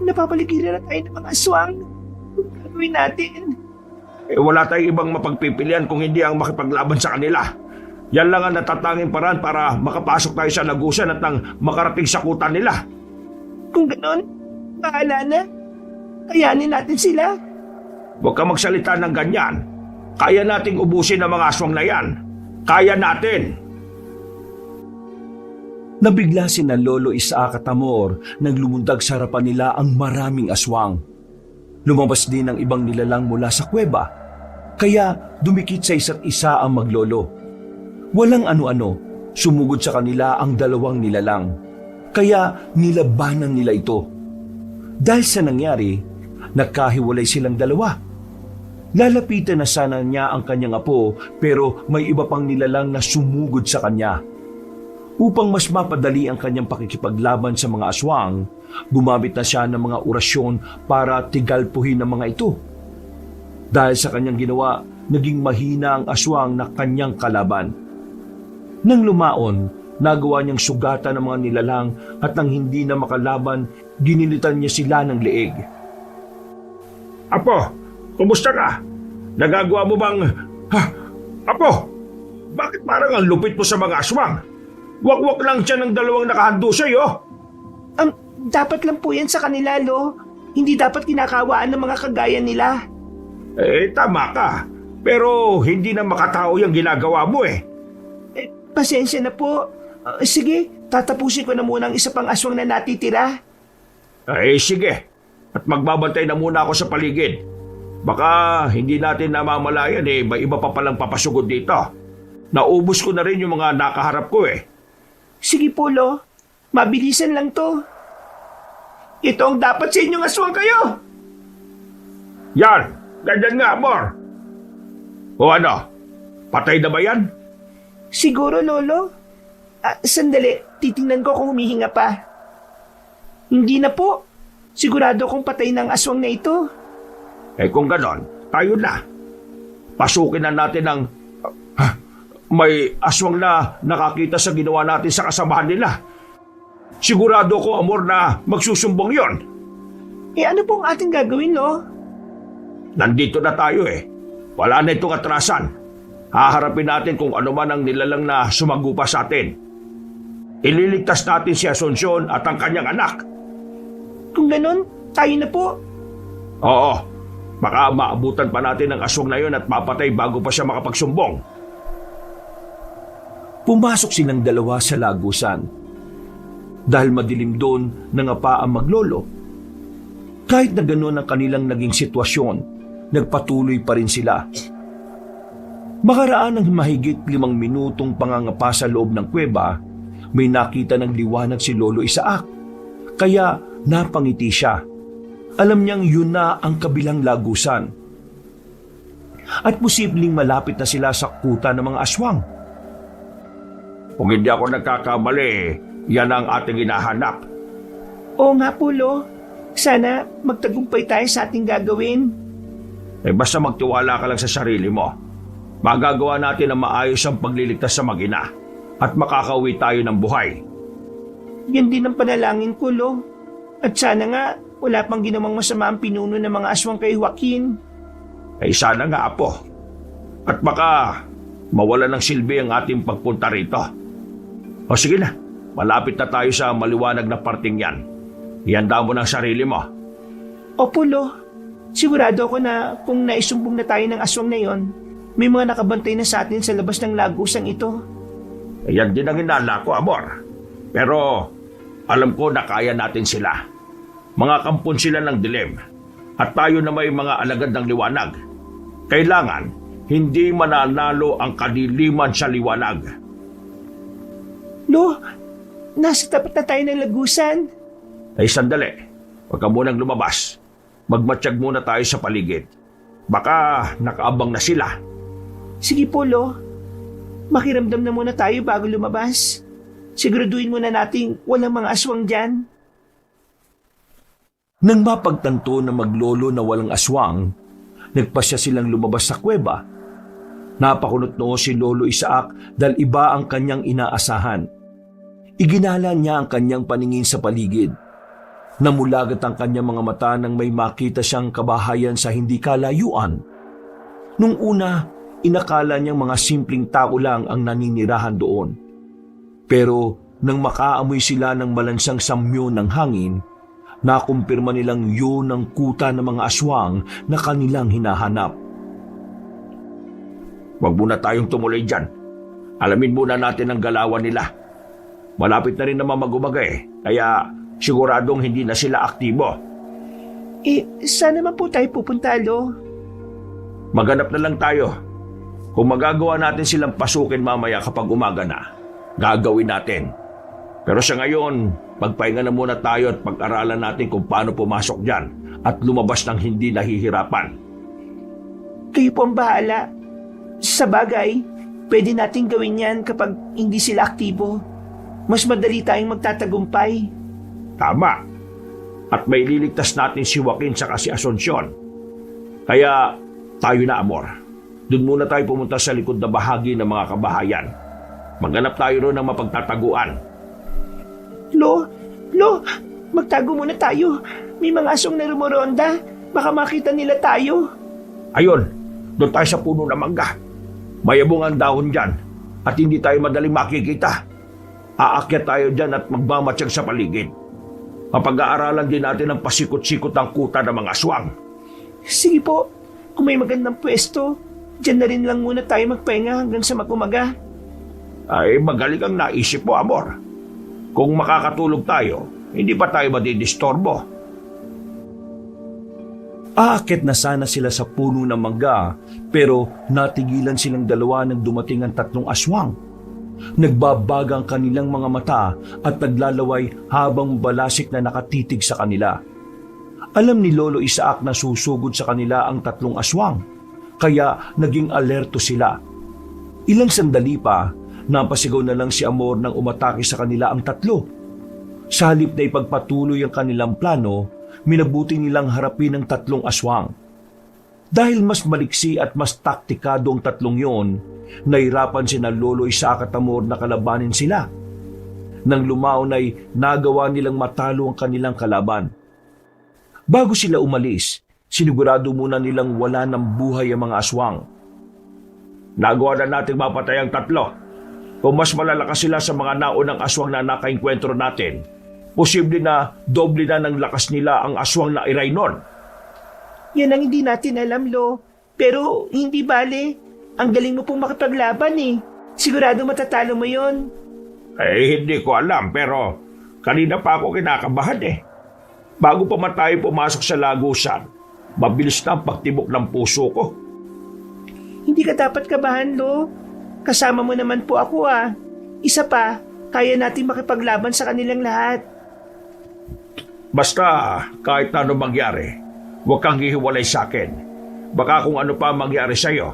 [SPEAKER 1] Napapaligiran na tayo ng mga aswang. Anong gagawin natin?
[SPEAKER 2] Wala tayong ibang mapagpipilian kung hindi ang makipaglaban sa kanila. Yan lang ang natatanging paraan para makapasok tayo sa lagusan at nang makarating sa kutan nila.
[SPEAKER 1] Kung ganon, bahala na. Kayanin natin sila.
[SPEAKER 2] Huwag ka magsalita ng ganyan. Kaya nating ubusin ang mga aswang na yan. Kaya natin!
[SPEAKER 3] Nabigla si na Lolo Isaac at Amor nang lumundag sa harapan nila ang maraming aswang. Lumabas din ang ibang nilalang mula sa kuweba, kaya dumikit sa isa't isa ang maglolo. Walang ano-ano, sumugod sa kanila ang dalawang nilalang, kaya nilabanan nila ito. Dahil sa nangyari, nagkahiwalay silang dalawa. Lalapitan na sana niya ang kanyang apo pero may iba pang nilalang na sumugod sa kanya. Upang mas mapadali ang kanyang pakikipaglaban sa mga aswang, gumamit na siya ng mga orasyon para tigalpuhin ang mga ito. Dahil sa kanyang ginawa, naging mahina ang aswang na kanyang kalaban. Nang lumaon, nagawa niyang sugatan ng mga nilalang at nang hindi na makalaban, ginilitan niya sila ng leeg.
[SPEAKER 2] Apo, kumusta ka? Nagagawa mo bang... Apo, bakit parang ang lupit mo sa mga aswang? Wakwak lang siya ng dalawang nakahando sa'yo.
[SPEAKER 1] Dapat lang po yan sa kanila, Lo. Hindi dapat kinakawaan ng mga kagaya nila.
[SPEAKER 2] Tama ka. Pero hindi na makatao yung ginagawa mo
[SPEAKER 1] Pasensya na po. Sige, tatapusin ko na muna ang isa pang aswang na natitira.
[SPEAKER 2] Sige. At magbabantay na muna ako sa paligid. Baka hindi natin namamalayan may iba pa palang papasugod dito. Naubos ko na rin yung mga nakaharap ko
[SPEAKER 1] Sige po, Lo. Mabilisan lang to. Ito ang dapat sa inyong aswang kayo.
[SPEAKER 2] Yan! Ganyan nga, Amor. O ano? Patay na ba yan?
[SPEAKER 1] Siguro, Lolo. Sandali, titingnan ko kung humihinga pa. Hindi na po. Sigurado kong patay ng aswang na ito.
[SPEAKER 2] Kung ganon, tayo na. Pasukin na natin ang... may aswang na nakakita sa ginawa natin sa kasamahan nila. Sigurado ko, Amor, na magsusumbong yon.
[SPEAKER 1] Ano pong ating gagawin, Lo?
[SPEAKER 2] Nandito na tayo Wala na itong atrasan. Haharapin natin kung ano man ang nilalang na sumagupa sa atin. Ililigtas natin si Asunsyon at ang kanyang anak.
[SPEAKER 1] Kung ganon, tayo na po.
[SPEAKER 2] Oo. Baka maabutan pa natin ang aswang na yon at mapatay bago pa siya makapagsumbong.
[SPEAKER 3] Pumasok silang dalawa sa lagusan. Dahil madilim doon, nangapa ang maglolo. Kahit na gano'n ang kanilang naging sitwasyon, nagpatuloy pa rin sila. Makaraan ng mahigit 5 minutong pangangapa sa loob ng kuweba, may nakita ng liwanag si Lolo Isaac. Kaya napangiti siya. Alam niyang yun na ang kabilang lagusan. At posibleng malapit na sila sa kuta ng mga aswang.
[SPEAKER 2] Kung hindi ako nagkakamali, yan ang ating hinahanap.
[SPEAKER 1] Oo nga po, Lo. Sana magtagumpay tayo sa ating gagawin.
[SPEAKER 2] Basta magtiwala ka lang sa sarili mo. Magagawa natin ang maayos ang pagliligtas sa mag-ina at makakauwi tayo ng buhay.
[SPEAKER 1] Yan din ang panalangin ko, Lo. At sana nga, wala pang ginawang masama ang pinuno ng mga aswang kay Joaquin.
[SPEAKER 2] Sana nga, Apo. At baka mawala ng silbi ang ating pagpunta rito. O sige na, malapit na tayo sa maliwanag na parting yan. Ihanda mo ng sarili mo.
[SPEAKER 1] Opo, Lo. Sigurado ako na kung naisumbong na tayo ng aswang na yon, may mga nakabantay na sa atin sa labas ng lagusang ito.
[SPEAKER 2] Yan din ang hinala ko, Amor. Pero alam ko na kaya natin sila. Mga kampon sila ng dilim. At tayo na may mga alagad ng liwanag. Kailangan hindi mananalo ang kadiliman sa liwanag.
[SPEAKER 1] Lo, nasa tapat na tayo ng lagusan.
[SPEAKER 2] Sandali. Huwag ka munang lumabas. Magmatsyag muna tayo sa paligid. Baka nakaabang na sila.
[SPEAKER 1] Sige po, Lo. Makiramdam na muna tayo bago lumabas. Siguraduhin muna nating walang mga aswang dyan.
[SPEAKER 3] Nang mapagtanto na maglolo na walang aswang, nagpasya silang lumabas sa kuweba. Napakunot noo si Lolo Isaac dahil iba ang kanyang inaasahan. Iginala niya ang kanyang paningin sa paligid. Namulagat ang kanyang mga mata nang may makita siyang kabahayan sa hindi kalayuan. Nung una, inakala niyang mga simpleng tao lang ang naninirahan doon. Pero nang makaamoy sila ng malansang samyo ng hangin, nakumpirma nilang yun ang kuta ng mga aswang na kanilang hinahanap.
[SPEAKER 2] Huwag muna tayong tumuloy dyan. Alamin muna natin ang galawan nila. Malapit na rin naman mag-umaga kaya siguradong hindi na sila aktibo.
[SPEAKER 1] Saan naman po tayo pupunta, Lo?
[SPEAKER 2] Maghanap na lang tayo. Kung magagawa natin silang pasukin mamaya kapag umaga na, gagawin natin. Pero sa ngayon, magpahinga na muna tayo at pag-aralan natin kung paano pumasok dyan at lumabas ng hindi nahihirapan.
[SPEAKER 1] Kayo po ang bahala. Sa bagay, pwede natin gawin yan kapag hindi sila aktibo. Mas madali tayong magtatagumpay.
[SPEAKER 2] Tama. At may liligtas natin si Joaquin sa si Asuncion. Kaya tayo na, Amor. Doon muna tayo pumunta sa likod na bahagi ng mga kabahayan. Maghanap tayo roon ng mapagtataguan.
[SPEAKER 1] Lo, magtago muna tayo. May mga asong na rumoronda. Baka makita nila tayo.
[SPEAKER 2] Ayun, doon tayo sa puno ng mangga. Mayabong ang dahon dyan at hindi tayo madaling makikita. Aakyat tayo dyan at magmamatsyag sa paligid. Mapag-aaralan din natin ang pasikot-sikot ng kuta ng mga aswang.
[SPEAKER 1] Sige po, kung may magandang pwesto, dyan na rin lang muna tayo magpahinga hanggang sa mag-umaga.
[SPEAKER 2] Ay, magaling ang naisip mo, Amor. Kung makakatulog tayo, hindi pa tayo madidistorbo.
[SPEAKER 3] Aakyat na sana sila sa puno ng mangga, pero natigilan silang dalawa nang dumating ang tatlong aswang. Nagbabaga ang kanilang mga mata at naglalaway habang balasik na nakatitig sa kanila. Alam ni Lolo Isaac na susugod sa kanila ang tatlong aswang, kaya naging alerto sila. Ilang sandali pa, napasigaw na lang si Amor nang umatake sa kanila ang tatlo. Sa halip na ipagpatuloy ang kanilang plano, minabuti nilang harapin ang tatlong aswang. Dahil mas maliksi at mas taktikado ang tatlong yon, nahirapan sina Lolo Isaac at Amor na kalabanin sila. Nang lumaon ay nagawa nilang matalo ang kanilang kalaban. Bago sila umalis, sinigurado muna nilang wala ng buhay ang mga aswang.
[SPEAKER 2] Nagawa na natin mapatay ang tatlo. Kung mas malalakas sila sa mga naunang aswang na nakainkwentro natin, posible na doble na ng lakas nila ang aswang na iray nun.
[SPEAKER 1] Yan ang hindi natin alam, Lo. Pero hindi bale. Ang galing mo pong makipaglaban Sigurado matatalo mo yon.
[SPEAKER 2] Hindi ko alam pero kanina pa ako kinakabahan Bago pa man tayo pumasok sa lagusan, mabilis na ang pagtibok ng puso ko.
[SPEAKER 1] Hindi ka dapat kabahan, Lo. Kasama mo naman po ako Isa pa, kaya natin makipaglaban sa kanilang lahat.
[SPEAKER 2] Basta kahit na ano mangyari, huwag kang hihiwalay sa akin. Baka kung ano pa mangyari sa'yo,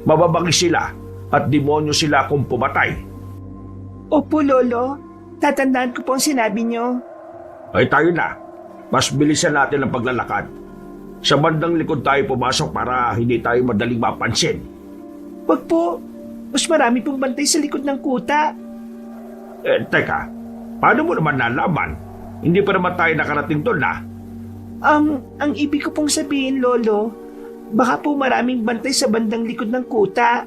[SPEAKER 2] mababagi sila at demonyo sila kung pumatay.
[SPEAKER 1] Opo, Lolo. Tatandaan ko po ang sinabi niyo.
[SPEAKER 2] Ay tayo na, mas bilisan natin ang paglalakad. Sa bandang likod tayo pumasok para hindi tayo madaling mapansin.
[SPEAKER 1] Wag po. Mas marami pong bantay sa likod ng kuta.
[SPEAKER 2] Teka, paano mo naman nalaman? Hindi pa naman tayo nakarating doon na.
[SPEAKER 1] Ang ibig ko pong sabihin, Lolo, baka po maraming bantay sa bandang likod ng kuta.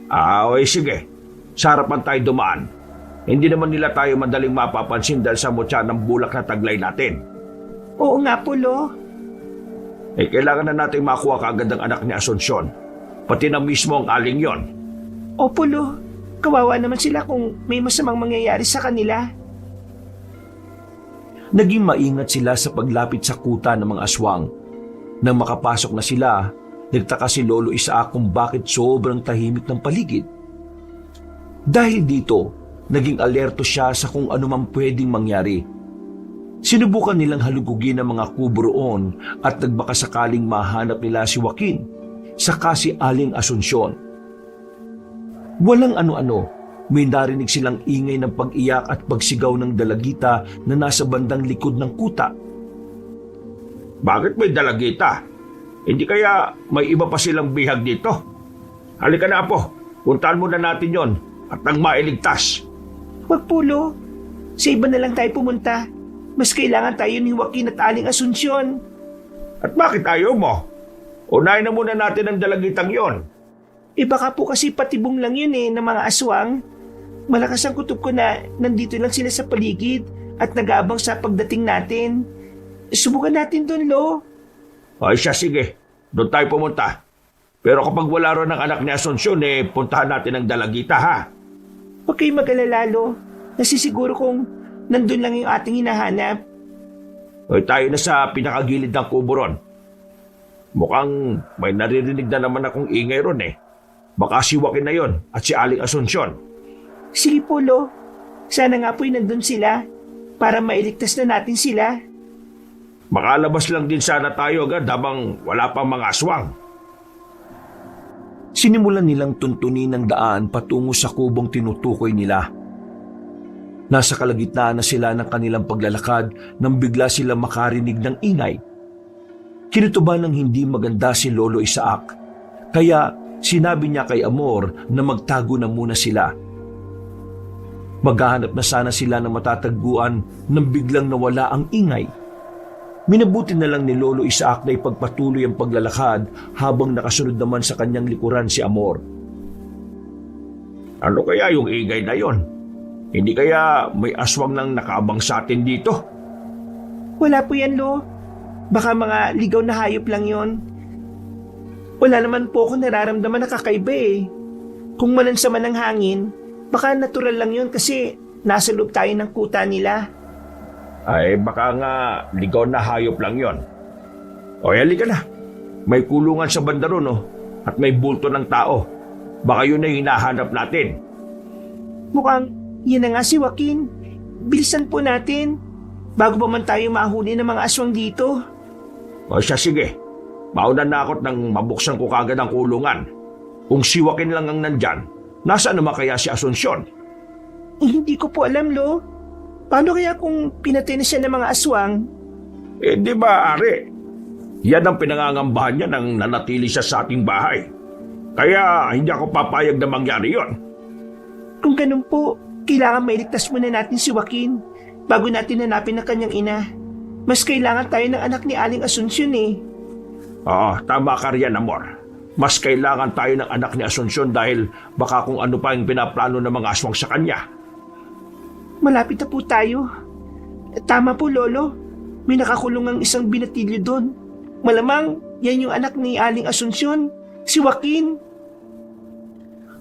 [SPEAKER 2] Okay, sige. Sa harapan tayo dumaan. Hindi naman nila tayo madaling mapapansin dahil sa mutya ng bulak na taglay natin.
[SPEAKER 1] Oo nga po, Lo.
[SPEAKER 2] Kailangan na natin makuha kaagad ang anak ni Asunsyon. Pati na mismo ang aling yon.
[SPEAKER 1] Opo, Lo. Kawawa naman sila kung may masamang mangyayari sa kanila.
[SPEAKER 3] Naging maingat sila sa paglapit sa kuta ng mga aswang. Nang makapasok na sila, nagtaka si Lolo Isaac kung bakit sobrang tahimik ng paligid. Dahil dito, naging alerto siya sa kung ano man pwedeng mangyari. Sinubukan nilang halugugin ang mga kubo roon at nagbaka sakaling mahanap nila si Joaquin, saka si Aling Asunsyon. Walang ano-ano, may narinig silang ingay ng pag-iyak at pagsigaw ng dalagita na nasa bandang likod ng kuta.
[SPEAKER 2] Bakit may dalagita? Hindi kaya may iba pa silang bihag dito? Halika na, Apo. Puntahan muna natin yon at nang mailigtas.
[SPEAKER 1] Wag po, Lo. Sa iba na lang tayo pumunta. Mas kailangan tayo ni Joaquin at Aling Asunsyon.
[SPEAKER 2] At bakit ayaw mo? Unahin na muna natin ang dalagitang yon.
[SPEAKER 1] Baka po kasi patibong lang yun ng mga aswang. Malakas ang kutob ko na nandito lang sila sa paligid at nag-aabang sa pagdating natin. Subukan natin doon, Lo.
[SPEAKER 2] Ay siya, sige. Doon tayo pumunta. Pero kapag wala ron ang anak ni Asunsyon, puntahan natin ang dalagita, ha?
[SPEAKER 1] Huwag kayong mag-alala, Lo. Nasisiguro kong nandun lang yung ating hinahanap.
[SPEAKER 2] Ay tayo na sa pinakagilid ng kubo ron. Mukhang may naririnig na naman akong ingay ron Baka si Joaquin na yon at si Aling Asunsyon.
[SPEAKER 1] Sige po, Lo. Sana nga po'y nandun sila para mailigtas na natin sila.
[SPEAKER 2] Makalabas lang din sana tayo agad habang wala pang mga aswang.
[SPEAKER 3] Sinimulan nilang tuntunin ang daan patungo sa kubong tinutukoy nila. Nasa kalagitnaan na sila ng kanilang paglalakad nang bigla sila makarinig ng ingay. Kinutuban ng hindi maganda si Lolo Isaac, kaya sinabi niya kay Amor na magtago na muna sila. Maghahanap na sana sila ng matatagpuan nang biglang nawala ang ingay. Minabuti na lang ni Lolo Isaac na ipagpatuloy ang paglalakad habang nakasunod naman sa kanyang likuran si Amor.
[SPEAKER 2] Ano kaya yung ingay na yon? Hindi kaya may aswang nang nakaabang sa atin dito?
[SPEAKER 1] Wala po yan, Lo. Baka mga ligaw na hayop lang yon. Wala naman po ako nararamdaman na kakaiba Kung malansa man ang hangin, baka natural lang yon kasi nasa loob tayo ng kuta nila.
[SPEAKER 2] Ay baka nga ligaw na hayop lang yon. O halika na. May kulungan sa banda ron at may bulto ng tao. Baka yun na hinahanap natin.
[SPEAKER 1] Mukhang yan na nga si Joaquin. Bilisan po natin bago pa man tayo mahuli ng mga aswang dito.
[SPEAKER 2] O siya, sige. Mauna na ako't nang mabuksan ko kagad ang kulungan. Kung si Joaquin lang ang nandyan, nasaan naman kaya si Asunsyon?
[SPEAKER 1] Hindi ko po alam, Lo. Paano kaya kung pinatay na siya ng mga aswang?
[SPEAKER 2] Di ba, Ari? Yan ang pinangangambahan niya nang nanatili siya sa ating bahay. Kaya hindi ako papayag na mangyari yon.
[SPEAKER 1] Kung ganun po, kailangan mailigtas muna natin si Joaquin bago natin hanapin ang kanyang ina. Mas kailangan tayo ng anak ni Aling Asunsyon
[SPEAKER 2] Oo, tama ka riyan, Amor. Mas kailangan tayo ng anak ni Asunsyon dahil baka kung ano pa yung pinaplano ng mga aswang sa kanya.
[SPEAKER 1] Malapit na po tayo. Tama po, Lolo. May nakakulong ang isang binatilyo doon. Malamang yan yung anak ni Aling Asunsyon, si Joaquin.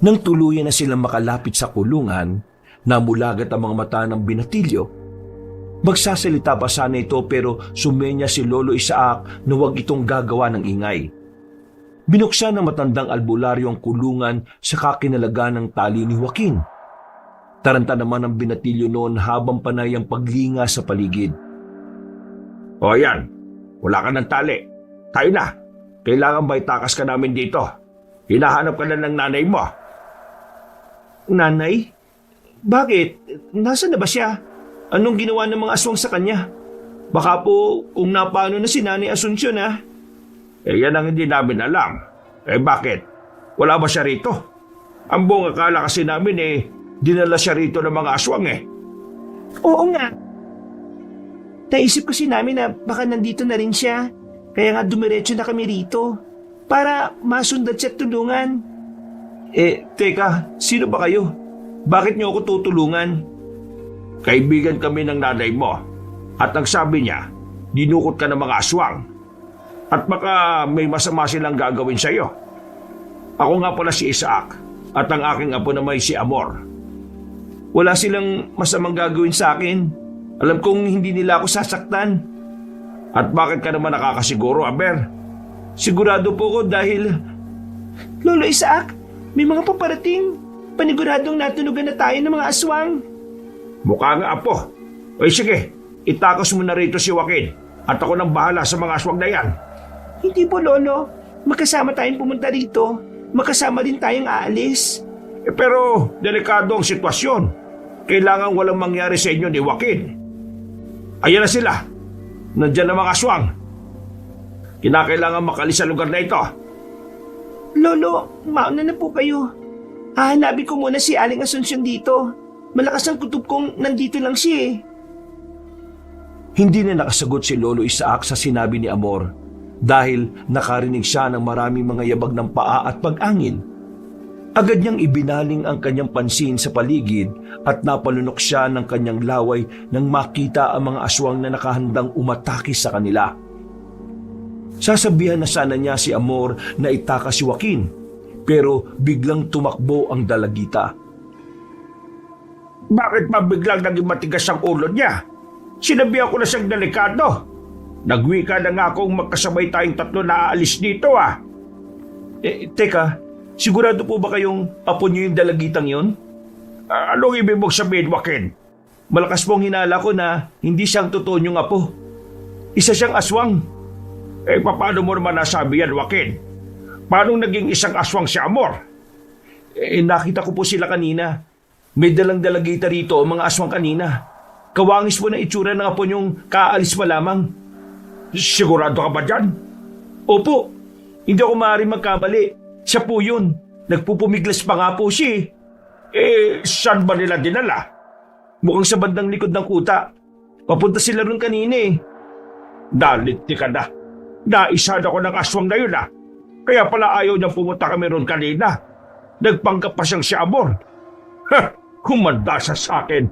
[SPEAKER 3] Nang tuluyan na silang makalapit sa kulungan, namulagat ang mga mata ng binatilyo. Magsasalita pa sana ito pero sumenya si Lolo Isaac na huwag itong gagawa ng ingay. Binuksan ng matandang albularyo ang kulungan sa kakinalaga ng tali ni Joaquin. Taranta naman ang binatilyo noon habang panay ang paglinga sa paligid.
[SPEAKER 2] O yan, wala ka ng tali. Tayo na. Kailangan ba itakas ka namin dito? Hinahanap ka na ng nanay mo.
[SPEAKER 1] Nanay? Bakit? Nasaan na ba siya? Anong ginawa ng mga aswang sa kanya? Baka po kung napano na si Nanay Asuncion ha?
[SPEAKER 2] Yan ang hindi namin alam. Bakit? Wala ba siya rito? Ang buong akala kasi namin dinala siya rito ng mga aswang
[SPEAKER 1] Oo nga. Naisip kasi namin na baka nandito na rin siya. Kaya nga dumiretso na kami rito. Para masundat siya at tulungan. Teka, sino ba kayo? Bakit niyo ako tutulungan?
[SPEAKER 2] Kaibigan kami ng nanay mo. At ang sabi niya, dinukot ka ng mga aswang. At baka may masama silang gagawin sa iyo. Ako nga pala si Isaac. At ang aking apo naman si Amor.
[SPEAKER 1] Wala silang masamang gagawin sa akin. Alam kong hindi nila ako sasaktan.
[SPEAKER 2] At bakit ka naman nakakasiguro, Aber?
[SPEAKER 1] Sigurado po ko dahil... Lolo Isaac, may mga paparating. Paniguradong natunugan na tayo ng mga aswang.
[SPEAKER 2] Mukha nga, Apo. Sige, itakas mo na rito si Joaquin. At ako nang bahala sa mga aswang na yan.
[SPEAKER 1] Hindi po, Lolo. Magkasama tayong pumunta rito. Magkasama din tayong aalis.
[SPEAKER 2] Pero delikado ang sitwasyon. Kailangan walang mangyari sa inyo ni Joaquin. Ayan na sila. Nandiyan ang mga aswang. Kinakailangan makalis sa lugar na ito.
[SPEAKER 1] Lolo, mauna na po kayo. Hahanapin ko muna si Aling Asuncion dito. Malakas ang kutob kong nandito lang siya
[SPEAKER 3] Hindi na nakasagot si Lolo Isaac sa sinabi ni Amor dahil nakarinig siya ng maraming mga yabag ng paa at pag-angin. Agad niyang ibinaling ang kanyang pansin sa paligid at napalunok siya ng kanyang laway nang makita ang mga aswang na nakahandang umatake sa kanila. Sasabihan na sana niya si Amor na itakas si Joaquin, pero biglang tumakbo ang dalagita.
[SPEAKER 2] Bakit ba biglang naging matigas ang ulo niya? Sinabihan ko na siyang delikado. Nagwika na nga akong magkasabay tayong tatlo na aalis dito
[SPEAKER 1] Teka, sigurado po ba kayong apo niyo yung dalagitang yon?
[SPEAKER 2] Anong ibig mong sabihin, Joaquin?
[SPEAKER 1] Malakas pong hinala ko na hindi siyang totoo niyong apo. Isa siyang aswang.
[SPEAKER 2] Paano mo naman nasabi yan, Joaquin? Paano naging isang aswang si Amor?
[SPEAKER 1] Nakita ko po sila kanina. May dalang dalagita rito ang mga aswang kanina. Kawangis po na itsura ng apo niyong kaalis pa lamang.
[SPEAKER 2] Sigurado ka ba dyan?
[SPEAKER 1] Opo, hindi ako maaaring magkamali. Siya po yun. Nagpupumiglas pa nga po siya
[SPEAKER 2] Saan ba nila dinala?
[SPEAKER 1] Mukhang sa bandang likod ng kuta. Papunta sila ron kanina
[SPEAKER 2] Dalit ka na. Naisad ako ng aswang na yun Kaya pala ayaw niyang pumunta kami ron kanina. Nagpanggap pa siyang si Amor. Humanda siya sa akin.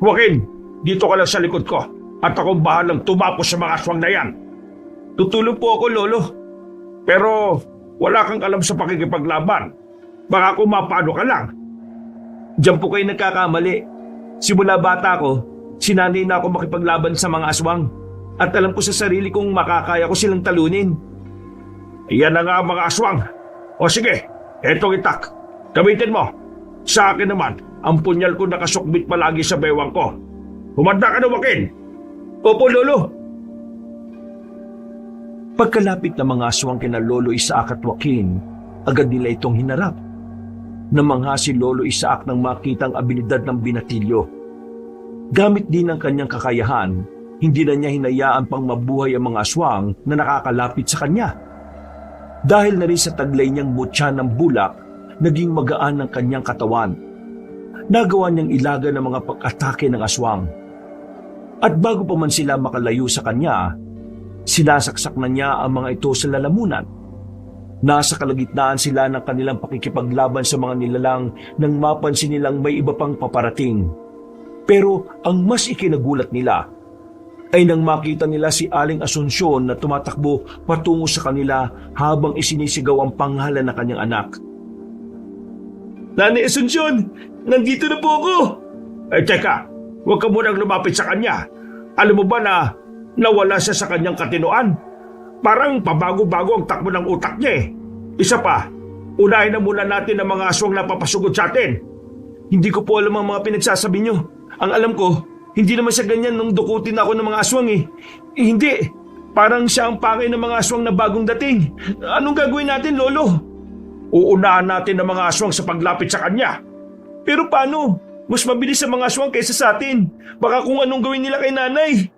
[SPEAKER 2] Joaquin, dito ka lang sa likod ko. At akong bahalang tumapos sa mga aswang na yan.
[SPEAKER 1] Tutulong po ako, Lolo.
[SPEAKER 2] Pero wala kang alam sa pakikipaglaban. Baka kung mapano ka lang.
[SPEAKER 1] Diyan po kayo nagkakamali. Simula bata ko, sinanay na ako makipaglaban sa mga aswang. At alam ko sa sarili kong makakaya ko silang talunin.
[SPEAKER 2] Iyan na nga ang mga aswang. O sige, etong itak. Gamitin mo. Sa akin naman, ang punyal ko nakasukbit palagi sa bewang ko. Humanda ka na, Joaquin.
[SPEAKER 1] Opo, Lolo.
[SPEAKER 3] Pagkalapit ng mga aswang kina Lolo Isaac at Joaquin, agad nila itong hinarap. Namangha si Lolo Isaac nang makitang abilidad ng binatilyo. Gamit din ang kanyang kakayahan, hindi na niya hinayaan pang mabuhay ang mga aswang na nakakalapit sa kanya. Dahil na rin sa taglay niyang mutya ng bulak, naging magaan ang kanyang katawan. Nagawa niyang ilaga ng mga pag-atake ng aswang. At bago pa man sila makalayo sa kanya, sinasaksak na niya ang mga ito sa lalamunan. Nasa kalagitnaan sila ng kanilang pakikipaglaban sa mga nilalang nang mapansin nilang may iba pang paparating. Pero ang mas ikinagulat nila ay nang makita nila si Aling Asuncion na tumatakbo patungo sa kanila habang isinisigaw ang pangalan ng kanyang anak.
[SPEAKER 1] Nanay Asuncion, nandito na po ako!
[SPEAKER 2] Teka, huwag ka munang lumapit sa kanya. Alam mo ba na nawala siya sa kanyang katinoan? Parang pabago-bago ang takbo ng utak niya Isa pa, unahin na muna natin ang mga aswang na papasugod sa atin.
[SPEAKER 1] Hindi ko po alam ang mga pinagsasabi niyo. Ang alam ko,
[SPEAKER 3] Hindi naman sa ganyan nung dukutin ako ng mga aswang eh. Hindi. Parang siya ang pakay ng mga aswang na bagong dating. Anong gagawin natin, Lolo?
[SPEAKER 2] Uunahan natin ang mga aswang sa paglapit sa kanya.
[SPEAKER 3] Pero paano? Mas mabilis sa mga aswang kaysa sa atin. Baka kung anong gawin nila kay nanay.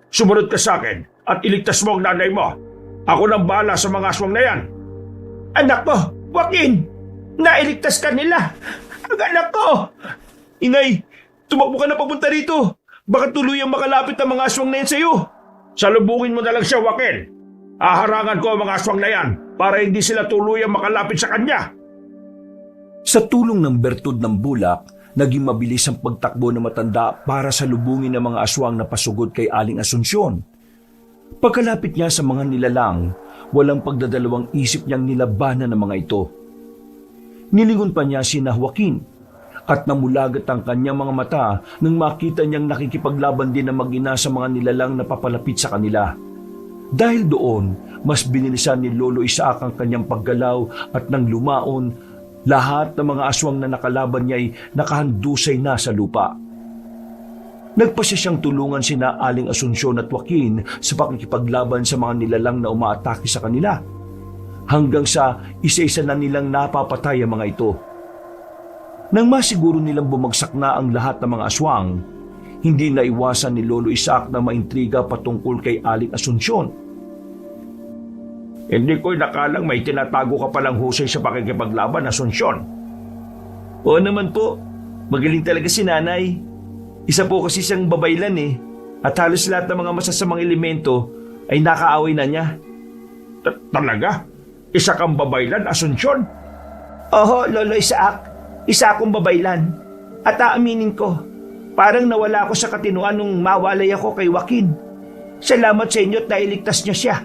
[SPEAKER 2] Sumunod ka sa akin at iligtas mo ang nanay mo. Ako nang bahala sa mga aswang na yan.
[SPEAKER 1] Anak ko, Joaquin! Nailigtas ka nila! Ang anak ko!
[SPEAKER 3] Inay, tumakbo ka na papunta rito. Baka tuluyang makalapit ang mga aswang na yan sa'yo.
[SPEAKER 2] Salubungin mo na lang siya, Joaquin. Aharangan ko ang mga aswang na yan para hindi sila tuluyang makalapit sa kanya.
[SPEAKER 3] Sa tulong ng bertud ng bulak, naging mabilis ang pagtakbo ng matanda para salubungin ang mga aswang na pasugod kay Aling Asunsyon. Pagkalapit niya sa mga nilalang, walang pagdadalawang isip niyang nilabanan ng mga ito. Nilingon pa niya si Joaquin at namulagat ang kanyang mga mata nang makita niyang nakikipaglaban din ang mag-ina sa mga nilalang na papalapit sa kanila. Dahil doon, mas binilisan ni Lolo Isaac ang kanyang paggalaw at nang lumaon, lahat ng mga aswang na nakalaban niya ay nakahandusay na sa lupa. Nagpasya siyang tulungan sina Aling Asunsyon at Joaquin sa pakikipaglaban sa mga nilalang na umaatake sa kanila. Hanggang sa isa-isa na nilang napapatay ang mga ito. Nang masiguro nilang bumagsak na ang lahat ng mga aswang, hindi na iwasan ni Lolo Isaac na maintriga patungkol kay Aling Asunsyon.
[SPEAKER 2] Hindi ko nakalang may tinatago ka palang husay sa pakikipaglaban, Asunsyon.
[SPEAKER 3] Oo naman po, magaling talaga si nanay. Isa po kasi siyang babaylan eh, at halos lahat ng mga masasamang elemento ay nakaaway na niya.
[SPEAKER 2] Talaga? Isa kang babaylan, Asunsyon?
[SPEAKER 1] Oho, Lolo Isaac. Isa akong babaylan. At aaminin ko, parang nawala ako sa katinuan nung mawalay ako kay Joaquin. Salamat sa inyo at nailigtas niya siya.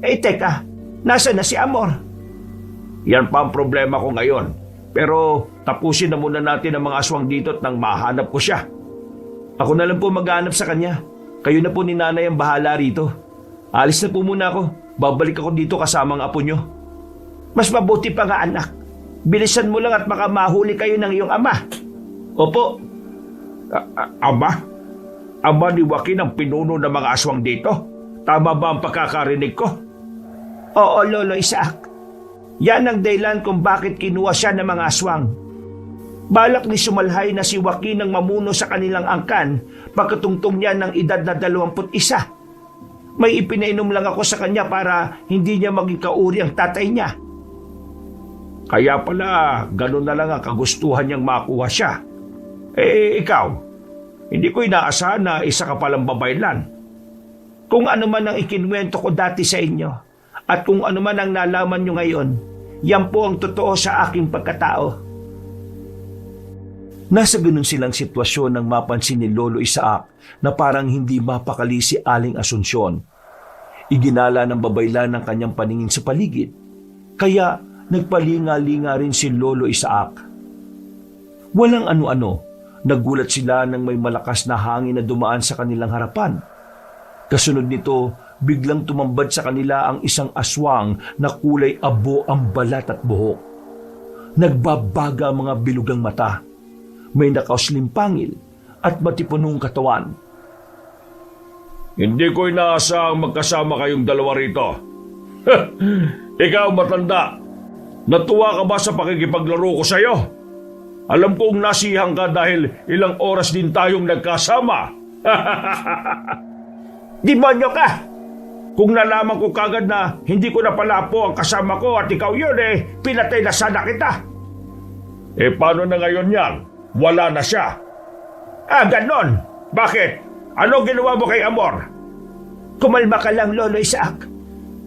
[SPEAKER 1] Eh teka, nasa na si Amor?
[SPEAKER 2] Yan pa ang problema ko ngayon. Pero tapusin na muna natin ang mga aswang dito at nang mahanap ko siya.
[SPEAKER 3] Ako na lang po maghanap sa kanya. Kayo na po ni nanay ang bahala rito. Alis na po muna ako. Babalik ako dito kasama ang apo nyo.
[SPEAKER 1] Mas mabuti pa nga anak. Bilisan mo lang at baka mahuli kayo ng iyong ama.
[SPEAKER 3] Opo.
[SPEAKER 2] Ama? Ama ni Joaquin ang pinuno ng mga aswang dito? Tama ba ang pagkakarinig ko?
[SPEAKER 1] Oo, Lolo Isaac. Yan ang dahilan kung bakit kinuha siya ng mga aswang. Balak ni Sumalhay na si Joaquin ang mamuno sa kanilang angkan pagkatungtong niya ng edad na 21. May ipinainom lang ako sa kanya para hindi niya maging kauri ang tatay niya.
[SPEAKER 2] Kaya pala, ganun na lang ang kagustuhan niyang makuha siya. Eh, ikaw, hindi ko inaasahan na isa ka palang babaylan.
[SPEAKER 1] Kung ano man ang ikinwento ko dati sa inyo, at kung ano man ang nalaman nyo ngayon, yan po ang totoo sa aking pagkatao.
[SPEAKER 3] Nasa ganun silang sitwasyon nang mapansin ni Lolo Isaac na parang hindi mapakali si Aling Asunsyon. Iginala ng babaylan ang kanyang paningin sa paligid, kaya nagpalinga-linga rin si Lolo Isaac. Walang ano-ano, nagulat sila nang may malakas na hangin na dumaan sa kanilang harapan. Kasunod nito, biglang tumambad sa kanila ang isang aswang na kulay abo ang balat at buhok. Nagbabaga ang mga bilugang mata. May nakauslim pangil at matipunong katawan.
[SPEAKER 2] Hindi ko inaasahang magkasama kayong dalawa rito. Ikaw matanda, natuwa ka ba sa pakikipaglaro ko sa iyo? Alam kong nasihang ka dahil ilang oras din tayong nagkasama.
[SPEAKER 1] Demonyo ka!
[SPEAKER 2] Kung nalaman ko kagad na hindi ko na pala po ang kasama ko at ikaw yun pinatay na sana kita. Paano na ngayon yan? Wala na siya.
[SPEAKER 1] Ganon.
[SPEAKER 2] Bakit? Ano ginawa mo kay Amor?
[SPEAKER 1] Kumalma ka lang, Lolo Isaac.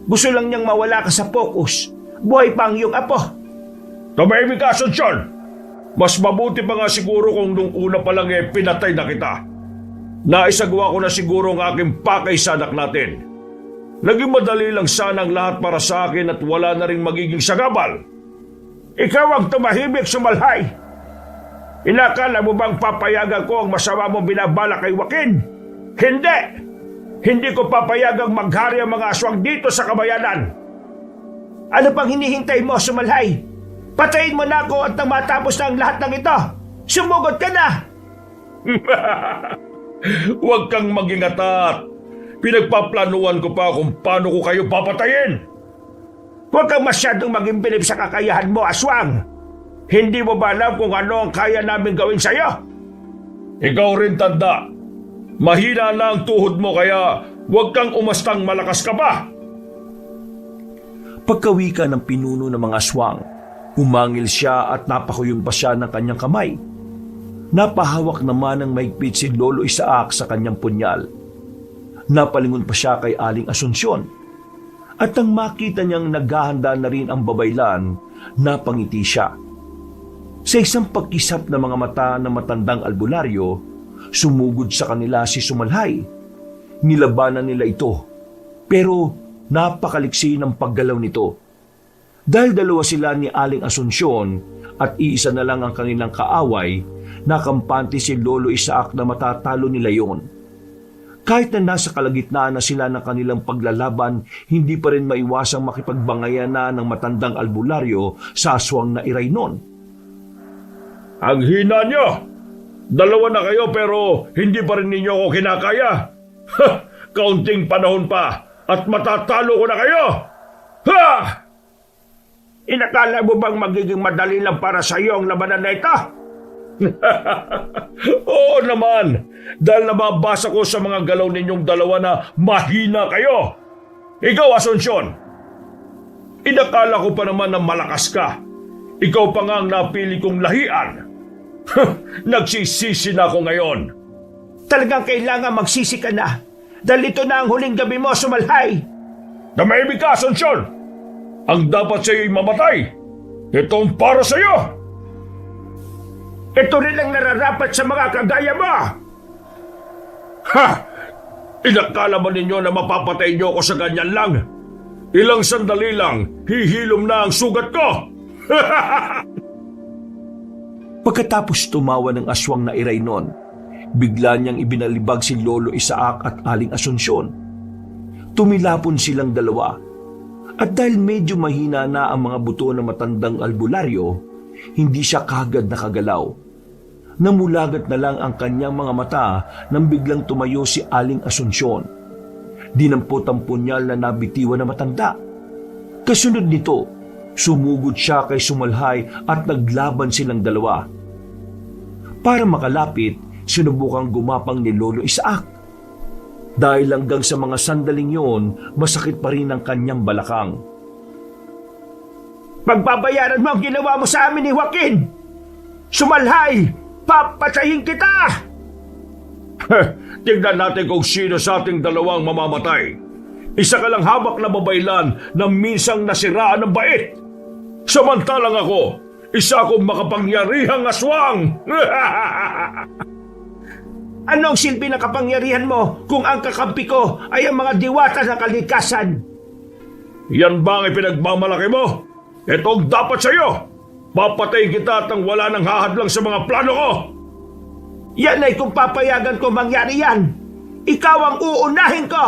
[SPEAKER 1] Gusto lang niyang mawala ka sa focus. Buhay pa ang iyong apo.
[SPEAKER 2] Tumahimik ka, Asunsyon. Mas mabuti pa nga siguro kung nung una pa lang pinatay na kita. Naisagawa ko na siguro ang aking pakay sa anak natin. Naging madali lang sana ang lahat para sa akin at wala na rin magiging sagabal. Ikaw ang tumahimik, Sumalhay. Inakala mo bang papayagan ko ang masama mong binabala kay Joaquin? Hindi! Hindi ko papayagang maghari ang mga aswang dito sa kabayanan.
[SPEAKER 1] Ano pang hinihintay mo, Sumalhay? Patayin mo na ako at nang matapos na ang lahat ng ito. Sumugod ka na!
[SPEAKER 2] Huwag kang mag-ingatat. Pinagpaplanuhan ko pa kung paano ko kayo papatayin.
[SPEAKER 1] Huwag kang masyadong maging bilib sa kakayahan mo, aswang. Hindi mo ba alam kung ano ang kaya namin gawin sa'yo?
[SPEAKER 2] Ikaw rin, tanda. Mahina na ang tuhod mo kaya huwag kang umastang malakas ka pa.
[SPEAKER 3] Pagkawika ng pinuno ng mga aswang, umangil siya at napakuyong pa siya ng kanyang kamay. Napahawak naman ng mahigpit si Lolo Isaac sa kanyang punyal. Napalingon pa siya kay Aling Asunsyon. At nang makita niyang naghahanda na rin ang babaylan, napangiti siya. Sa isang pagkisap ng mga mata ng matandang albularyo, sumugod sa kanila si Sumalhay. Nilabanan nila ito, pero napakaliksi ng paggalaw nito. Dahil dalawa sila ni Aling Asunsyon at iisa na lang ang kanilang kaaway, nakampante si Lolo Isaac na matatalo nila yon. Kahit na nasa kalagitnaan na sila ng kanilang paglalaban, hindi pa rin maiwasang makipagbangayan na ng matandang albularyo sa aswang na Iraynon.
[SPEAKER 2] Ang hina nyo! Dalawa na kayo pero hindi pa rin ninyo ako kinakaya. Kaunting panahon pa at matatalo ko na kayo! Ha!
[SPEAKER 1] Inakala mo bang magiging madali lang para sa iyo ang labanan na ito?
[SPEAKER 2] Oo naman, dahil nababasa ko sa mga galaw ninyong dalawa na mahina kayo. Ikaw, Asunsyon, inakala ko pa naman na malakas ka. Ikaw pa nga ang napili kong lahian. Nagsisisi na ako ngayon.
[SPEAKER 1] Talagang kailangan magsisi ka na. Dahil ito na ang huling gabi mo, Sumalhay.
[SPEAKER 2] Namahimik ka, Asunsyon. Ang dapat sa iyo'y mamatay. Ito ang para sa iyo.
[SPEAKER 1] Ito rin ang nararapat sa mga kagaya mo.
[SPEAKER 2] Ha! Inakala ba ninyo na mapapatay niyo ako sa ganyan lang? Ilang sandali lang, hihilom na ang sugat ko!
[SPEAKER 3] Pagkatapos tumawa ng aswang na Iraynon, bigla niyang ibinalibag si Lolo Isaac at Aling Asunsyon. Tumilapon silang dalawa, at dahil medyo mahina na ang mga buto ng matandang albularyo, hindi siya kagad nakagalaw. Namulagat na lang ang kanyang mga mata nang biglang tumayo si Aling Asunsyon. Dinampot ang punyal na nabitiwan na matanda. Kasunod nito, sumugod siya kay Sumalhay at naglaban silang dalawa. Para makalapit, sinubukang gumapang ni Lolo Isaac. Dahil hanggang sa mga sandaling yon, masakit pa rin ang kanyang balakang.
[SPEAKER 1] Pagbabayaran mo ang ginawa mo sa amin ni Joaquin! Sumalhay! Papatayin kita!
[SPEAKER 2] Tignan natin kung sino sa ating dalawang mamamatay. Isa ka lang hawak na babaylan na minsang nasiraan ng bait. Samantalang ako, isa akong makapangyarihang aswang.
[SPEAKER 1] Anong silbi ng kapangyarihan mo kung ang kakampi ko ay ang mga diwata ng kalikasan?
[SPEAKER 2] Yan ba ang ipinagmamalaki mo? Ito ang dapat sa iyo. Papatayin kita at ang wala nang hahadlang sa mga plano ko.
[SPEAKER 1] Yan ay kung papayagan ko mangyari yan. Ikaw ang uunahin ko.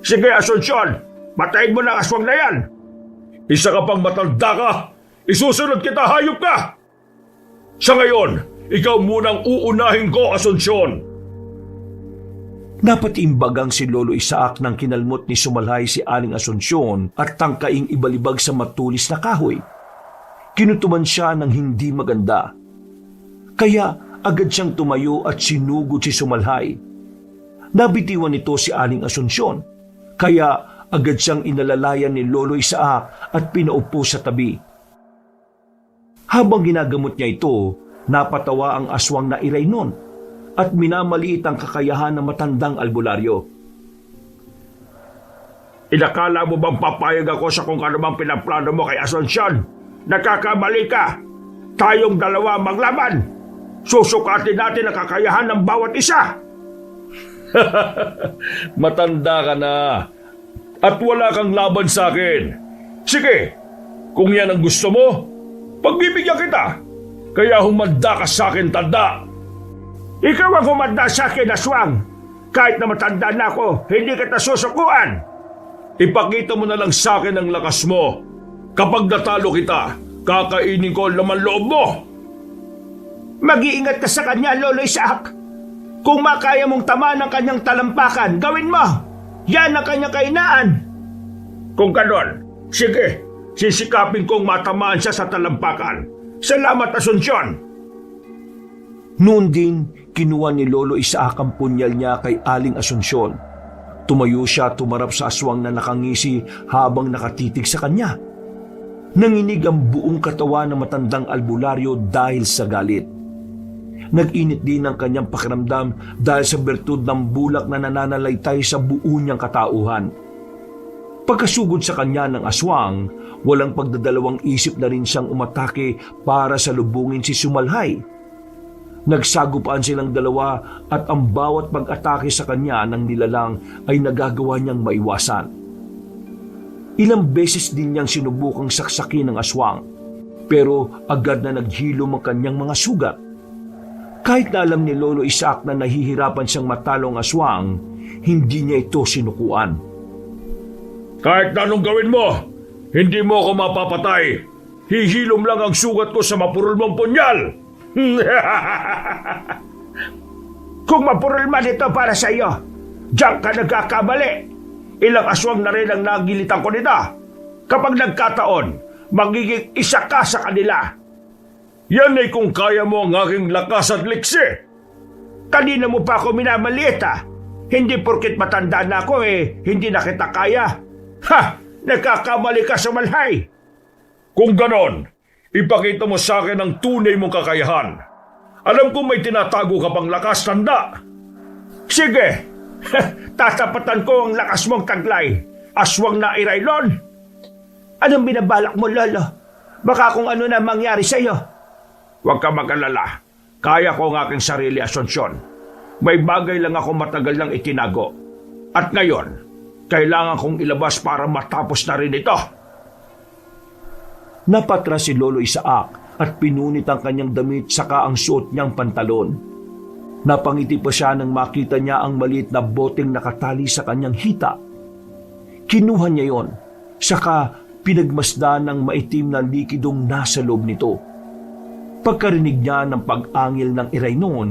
[SPEAKER 2] Sige, Asunsyon, patayin mo na ang aswang na yan. Isa ka pang matanda ka. Isusunod kita, hayop ka. Sa ngayon, ikaw munang uunahin ko, Asunsyon.
[SPEAKER 3] Napatiimbagang si Lolo Isaac nang kinalmot ni Sumalhay si Aling Asunsyon at tangkaing ibalibag sa matulis na kahoy. Kinutuban siya ng hindi maganda. Kaya agad siyang tumayo at sinugod si Sumalhay. Nabitiwan nito si Aling Asunsyon, kaya agad siyang inalalayan ni Lolo Isaac at pinaupo sa tabi. Habang ginagamot niya ito, napatawa ang aswang na Iraynon at minamaliit ang kakayahan ng matandang albularyo.
[SPEAKER 2] Inakala mo bang papayag ako sa kung ano bang pinaplano mo kay Asunsyon? Nakakamali ka. Tayong dalawa maglaban. Susukatin natin ang kakayahan ng bawat isa. Matanda ka na at wala kang laban sa akin. Sige, kung yan ang gusto mo, pagbibigyan kita. Kaya humanda ka sa akin, tanda.
[SPEAKER 1] Ikaw ang humanda sa akin, aswang. Kahit na matanda na ako, hindi kita susukuan.
[SPEAKER 2] Ipakita mo na lang sa akin ang lakas mo. Kapag natalo kita, kakainin ko ang laman loob mo.
[SPEAKER 1] Mag-iingat ka sa kanya, Lolo Isaac.
[SPEAKER 2] Kung makaya mong tamaan ng kanyang talampakan, gawin mo! Yan ang kanyang kahinaan! Kung ganon, sige, sisikapin kong matamaan siya sa talampakan. Salamat, Asunsyon!
[SPEAKER 3] Noon din, kinuha ni Lolo Isaac ang punyal niya kay Aling Asunsyon. Tumayo siya tumarap sa aswang na nakangisi habang nakatitig sa kanya. Nanginig ang buong katawan ng matandang albularyo dahil sa galit. Nag-init din ang kanyang pakiramdam dahil sa bertud ng bulak na nananalaytay sa buo niyang katauhan. Pagkasugod sa kanya ng aswang, walang pagdadalawang isip na rin siyang umatake para salubungin si Sumalhay. Nagsagupaan silang dalawa at ang bawat pag-atake sa kanya ng nilalang ay nagagawa niyang maiwasan. Ilang beses din niyang sinubukang saksakin ng aswang, pero agad na naghilom ang kanyang mga sugat. Kahit na alam ni Lolo Isaac na nahihirapan siyang matalo ang aswang, hindi niya ito sinukuan.
[SPEAKER 2] Kahit na anong gawin mo, hindi mo ako mapapatay. Hihilom lang ang sugat ko sa mapurol mong punyal. Kung mapurol man ito para sa iyo, diyan ka nagkakamali. Ilang aswang na rin ang nagilitan ko nito. Kapag nagkataon, magiging isa ka sa kanila. Yan ay kung kaya mo ang aking lakas at liksi. Kanina mo pa ako minamaliit Hindi porkit matanda na ako hindi na kita kaya. Ha! Nagkakamali ka, Sumalhay! Kung ganon, ipakita mo sa akin ang tunay mong kakayahan. Alam kong may tinatago ka pang lakas, tanda. Sige, tatapatan ko ang lakas mong taglay. Aswang na Iraylon. Anong binabalak mo, Lolo? Baka kung ano na mangyari sa iyo. Huwag ka mag-alala. Kaya ko ang aking sarili, Asunsyon. May bagay lang ako matagal nang itinago. At ngayon, kailangan kong ilabas para matapos na rin ito.
[SPEAKER 3] Napatras si Lolo Isaac at pinunit ang kanyang damit saka ang suot niyang pantalon. Napangiti pa siya nang makita niya ang maliit na boteng nakatali sa kanyang hita. Kinuha niya yon, saka pinagmasdan ng maitim na likidong nasa loob nito. Pagkarinig niya ng pag-angil ng Iraynon,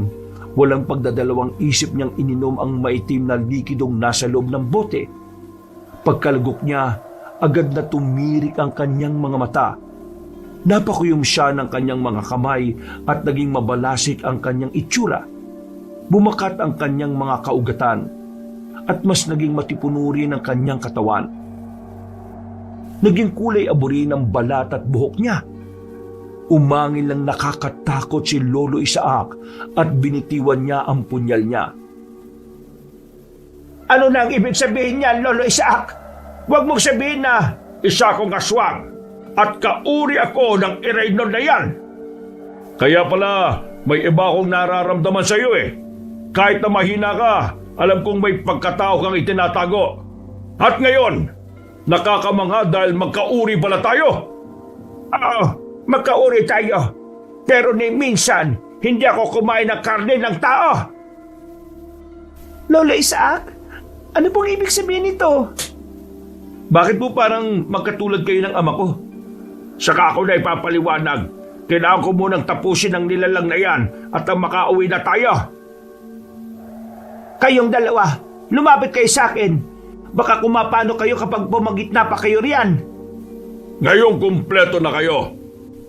[SPEAKER 3] walang pagdadalawang isip niyang ininom ang maitim na likidong nasa loob ng bote. Pagkalagok niya, agad na tumirik ang kanyang mga mata. Napakuyom siya ng kanyang mga kamay at naging mabalasik ang kanyang itsura. Bumakat ang kanyang mga kaugatan at mas naging matipunuri ng kanyang katawan. Naging kulay aburi ng balat at buhok niya. Umangin lang nakakatakot si Lolo Isaac at binitiwan niya ang punyal niya.
[SPEAKER 2] Ano na ang ibig sabihin niyan, Lolo Isaac? Huwag mong sabihin na isa akong aswang at kauri ako ng Iraylon na yan. Kaya pala, may iba akong nararamdaman sa iyo Kahit na mahina ka, alam kong may pagkatao kang itinatago. At ngayon, nakakamangha dahil magkauri pala tayo. Magkauri tayo. Pero ni minsan, hindi ako kumain ng karne ng tao.
[SPEAKER 1] Lolo Isaac, ano pong ibig sabihin nito?
[SPEAKER 2] Bakit po parang magkatulad kayo ng ama ko? Saka ako na ipapaliwanag. Kailangan ko munang tapusin ang nilalang na yan at ang makauwi na tayo.
[SPEAKER 1] Kayong dalawa, lumapit kayo sa akin. Baka kumapano kayo kapag bumagitna pa kayo riyan.
[SPEAKER 2] Ngayong kumpleto na kayo.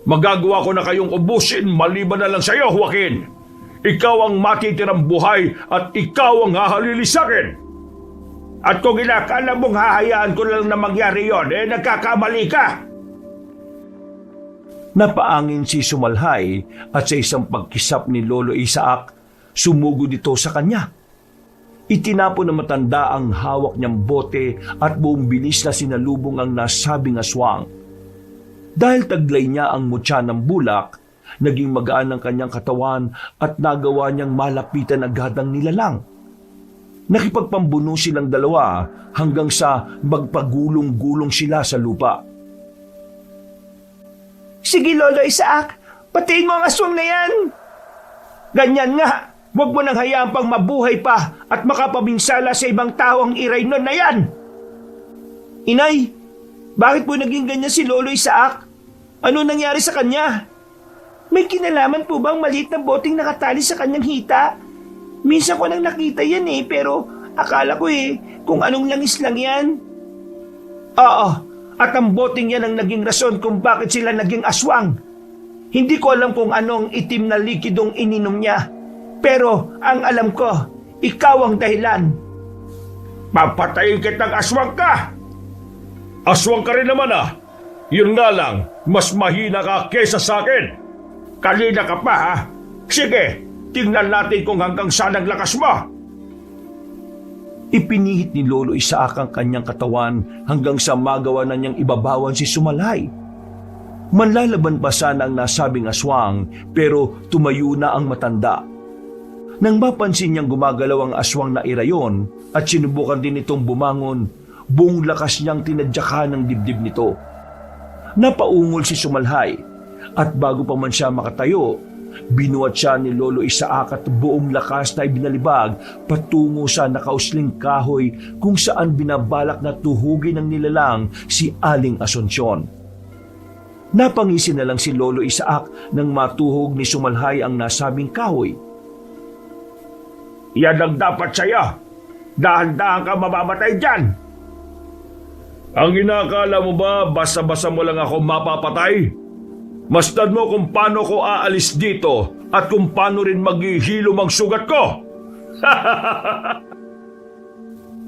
[SPEAKER 2] Magagawa ko na kayong ubusin maliban na lang sa iyo, Joaquin. Ikaw ang matitirang buhay at ikaw ang hahalili sa akin. At kung inakala mong hahayaan ko lang na mangyari yon, nagkakamali ka.
[SPEAKER 3] Napaangin si Sumalhay at sa isang pagkisap ni Lolo Isaac, sumugod ito sa kanya. Itinapon ng matanda ang hawak niyang bote at buong bilis na sinalubong ang nasabing aswang. Dahil taglay niya ang mutya ng bulak, naging magaan ang kanyang katawan at nagawa niyang malapitan agad ang nilalang. Nakipagpambuno silang dalawa hanggang sa magpagulong-gulong sila sa lupa.
[SPEAKER 1] Sige, Lolo Isaac, patiin mo ang aswang na yan. Ganyan nga, huwag mo nang hayaan pang mabuhay pa at makapabinsala sa ibang tao ang Iraylon na yan. Inay, bakit po naging ganyan si Lolo Isaac? Ano nangyari sa kanya? May kinalaman po bang maliit na boteng nakatali sa kanyang hita? Minsan ko nang nakita yan pero akala ko kung anong langis lang yan. Oo, at ang boting yan ang naging rason kung bakit sila naging aswang. Hindi ko alam kung anong itim na likidong ininom niya. Pero ang alam ko, ikaw ang dahilan.
[SPEAKER 2] Papatayin kitang aswang ka! Aswang ka rin naman Yun nga lang, mas mahina ka kesa sa akin. Kanina ka pa Sige, tingnan natin kung hanggang saan ang lakas mo.
[SPEAKER 3] Ipinihit ni Lolo Isaac ang kanyang katawan hanggang sa magawa na niyang ibabawan si Sumalhay. Manlalaban pa sana ang nasabing aswang pero tumayo na ang matanda. Nang mapansin niyang gumagalaw ang aswang na irayon at sinubukan din itong bumangon, buong lakas niyang tinadyakan ng dibdib nito. Napaungol si Sumalhay at bago pa man siya makatayo, binuhat siya ni Lolo Isaac at buong lakas na ibinalibag patungo sa nakausling kahoy kung saan binabalak na tuhugin ng nilalang si Aling Asunsyon. Napangisi na lang si Lolo Isaac nang matuhog ni Sumalhay ang nasabing kahoy.
[SPEAKER 2] Yan ang dapat sa'yo. Dahan-dahan ka mamamatay dyan. Ang inakala mo ba basta-basta mo lang ako mapapatay? Masdan mo kung paano ko aalis dito at kung paano rin maghihilom ang sugat ko.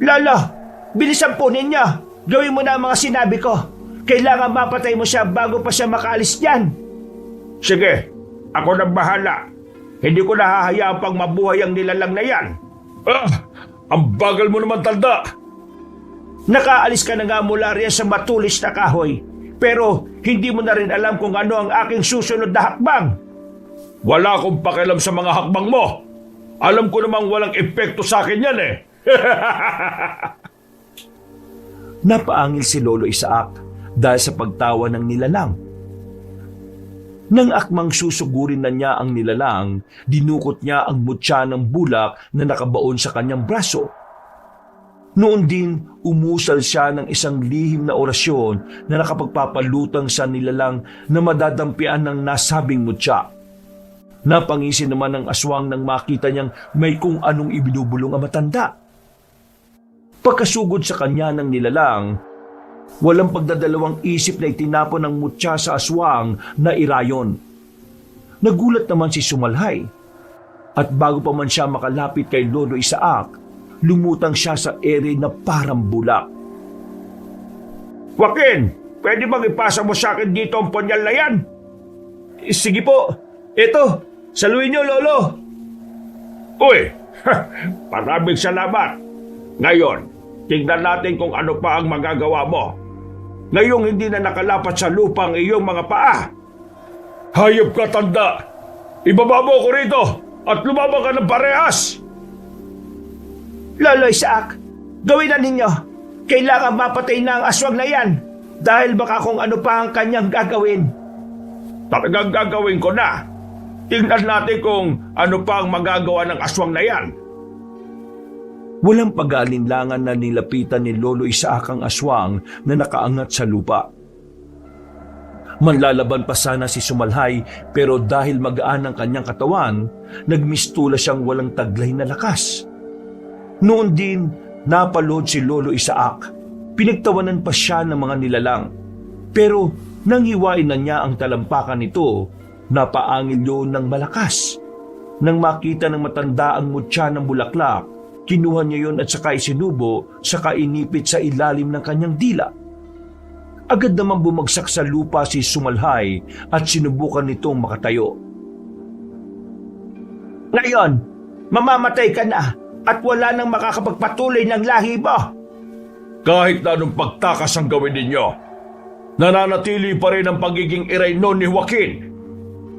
[SPEAKER 1] Lolo, bilisan po ninyo. Gawin mo na ang mga sinabi ko. Kailangan mapatay mo siya bago pa siya makaalis dyan.
[SPEAKER 2] Sige, ako nang bahala. Hindi ko nahahayaan pang mabuhay ang nilalang na yan. Ang bagal mo naman, tanda.
[SPEAKER 1] Nakaalis ka na nga mula riyan sa matulis na kahoy. Pero hindi mo na rin alam kung ano ang aking susunod na hakbang.
[SPEAKER 2] Wala akong pakialam sa mga hakbang mo. Alam ko namang walang epekto sa akin yan
[SPEAKER 3] Napaangil si Lolo Isaac dahil sa pagtawa ng nilalang. Nang akmang susugurin na niya ang nilalang, dinukot niya ang mutya ng bulak na nakabaon sa kanyang braso. Noon din, umusal siya ng isang lihim na orasyon na nakapagpapalutang sa nilalang na madadampian ng nasabing mutya. Napangisi naman ng aswang nang makita niyang may kung anong ibinubulong ang matanda. Pagkasugod sa kanya ng nilalang, walang pagdadalawang isip na itinapon ng mutya sa aswang na irayon. Nagulat naman si Sumalhay at bago pa man siya makalapit kay Lolo Isaac, lumutang siya sa ere na parang bulak.
[SPEAKER 2] Joaquin, pwede bang ipasa mo sa akin dito ang punyal na yan?
[SPEAKER 1] Sige po. Eto, saluhin niyo, Lolo.
[SPEAKER 2] Uy, maraming salamat. Ngayon, tingnan natin kung ano pa ang magagawa mo. Ngayong hindi na nakalapat sa lupa ang iyong mga paa. Hayop ka, tanda! Ibaba mo ko rito at lumabang ka ng parehas!
[SPEAKER 1] Lolo Isaac, gawin na ninyo. Kailangan mapatay na ang aswang na yan dahil baka kung ano pa ang kanyang gagawin.
[SPEAKER 2] Talagang gagawin ko na. Tingnan natin kung ano pa ang magagawa ng aswang na yan.
[SPEAKER 3] Walang pag-aalinlangan na nilapitan ni Lolo Isaac ang aswang na nakaangat sa lupa. Manlalaban pa sana si Sumalhay pero dahil magaan ang kanyang katawan, nagmistula siyang walang taglay na lakas. Noon din, napalood si Lolo Isaac. Pinagtawanan pa siya ng mga nilalang. Pero nang hiwain na niya ang talampakan nito, napaangil yun ng malakas. Nang makita ng matanda ang mutya ng bulaklak, kinuha niya yun at saka isinubo, saka inipit sa ilalim ng kanyang dila. Agad namang bumagsak sa lupa si Sumalhay at sinubukan nitong makatayo.
[SPEAKER 1] Ngayon, mamamatay ka na at wala nang makakapagpatuloy ng lahi mo.
[SPEAKER 2] Kahit na anong pagtakas ang gawin ninyo, nananatili pa rin ang pagiging irayno ni Joaquin.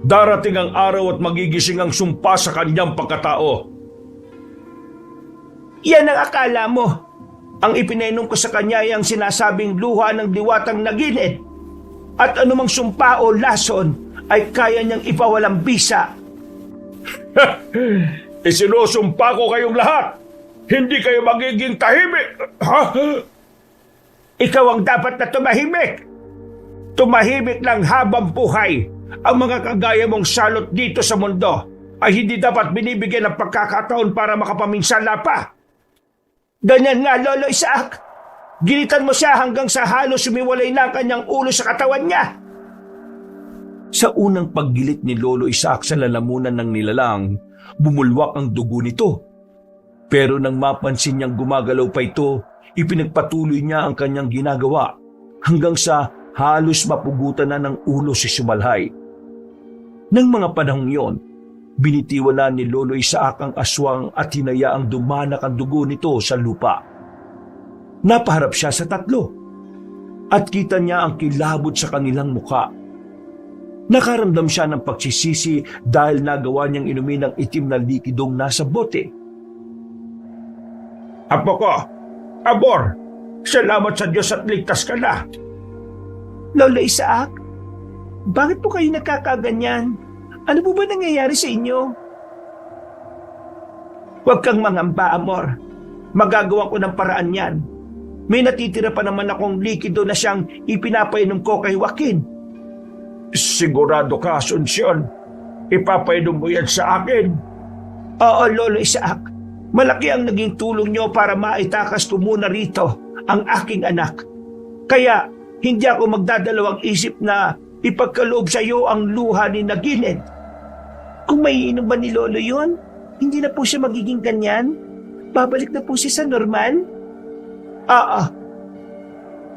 [SPEAKER 2] Darating ang araw at magigising ang sumpa sa kanyang pagkatao.
[SPEAKER 1] Yan ang akala mo. Ang ipinainom ko sa kanya ay ang sinasabing luha ng diwatang naginit. At anumang sumpa o lason ay kaya niyang ipawalang bisa.
[SPEAKER 2] Isinusumpa ko kayong lahat. Hindi kayo magiging tahimik. Ha?
[SPEAKER 1] Ikaw ang dapat na tumahimik. Tumahimik lang habang buhay ang mga kagaya mong salot dito sa mundo.
[SPEAKER 2] ay hindi dapat binibigyan ng pagkakataon para makapaminsala pa.
[SPEAKER 1] Ganyan nga, Lolo Isaac. Gilitan mo siya hanggang sa halos sumiwalay na ang kanyang ulo sa katawan niya.
[SPEAKER 3] Sa unang paggilit ni Lolo Isaac sa lalamunan ng nilalang, bumulwak ang dugo nito. Pero nang mapansin niyang gumagalaw pa ito, ipinagpatuloy niya ang kanyang ginagawa hanggang sa halos mapugutan na ng ulo si Sumalhay. Nang mga panahong iyon, binitiwala ni Lolo Isaac ang aswang at hinayaang dumanak ang dugo nito sa lupa. Napaharap siya sa tatlo at kita niya ang kilabot sa kanilang muka. Nakaramdam siya ng pagsisisi dahil nagawa niyang inumin ang itim na likidong nasa bote.
[SPEAKER 2] Apo ko, Amor, salamat sa Diyos at ligtas ka na.
[SPEAKER 1] Lolo Isaac, bakit po kayo nagkakaganyan? Ano po ba nangyayari sa inyo? Huwag kang mangamba, Amor. Magagawa ko ng paraan yan. May natitira pa naman akong likido na siyang ipinapainom ko kay Joaquin.
[SPEAKER 2] Sigurado ka, Asunsyon. Ipapainom mo yan sa akin.
[SPEAKER 1] Oo, Lolo Isaac. Malaki ang naging tulong niyo para maitakas ko muna rito ang aking anak. Kaya hindi ako magdadalawang isip na ipagkaloob sa iyo ang luha ni Nagined. Kung maiinom ba ni Lolo yon, hindi na po siya magiging ganyan. Babalik na po siya sa normal.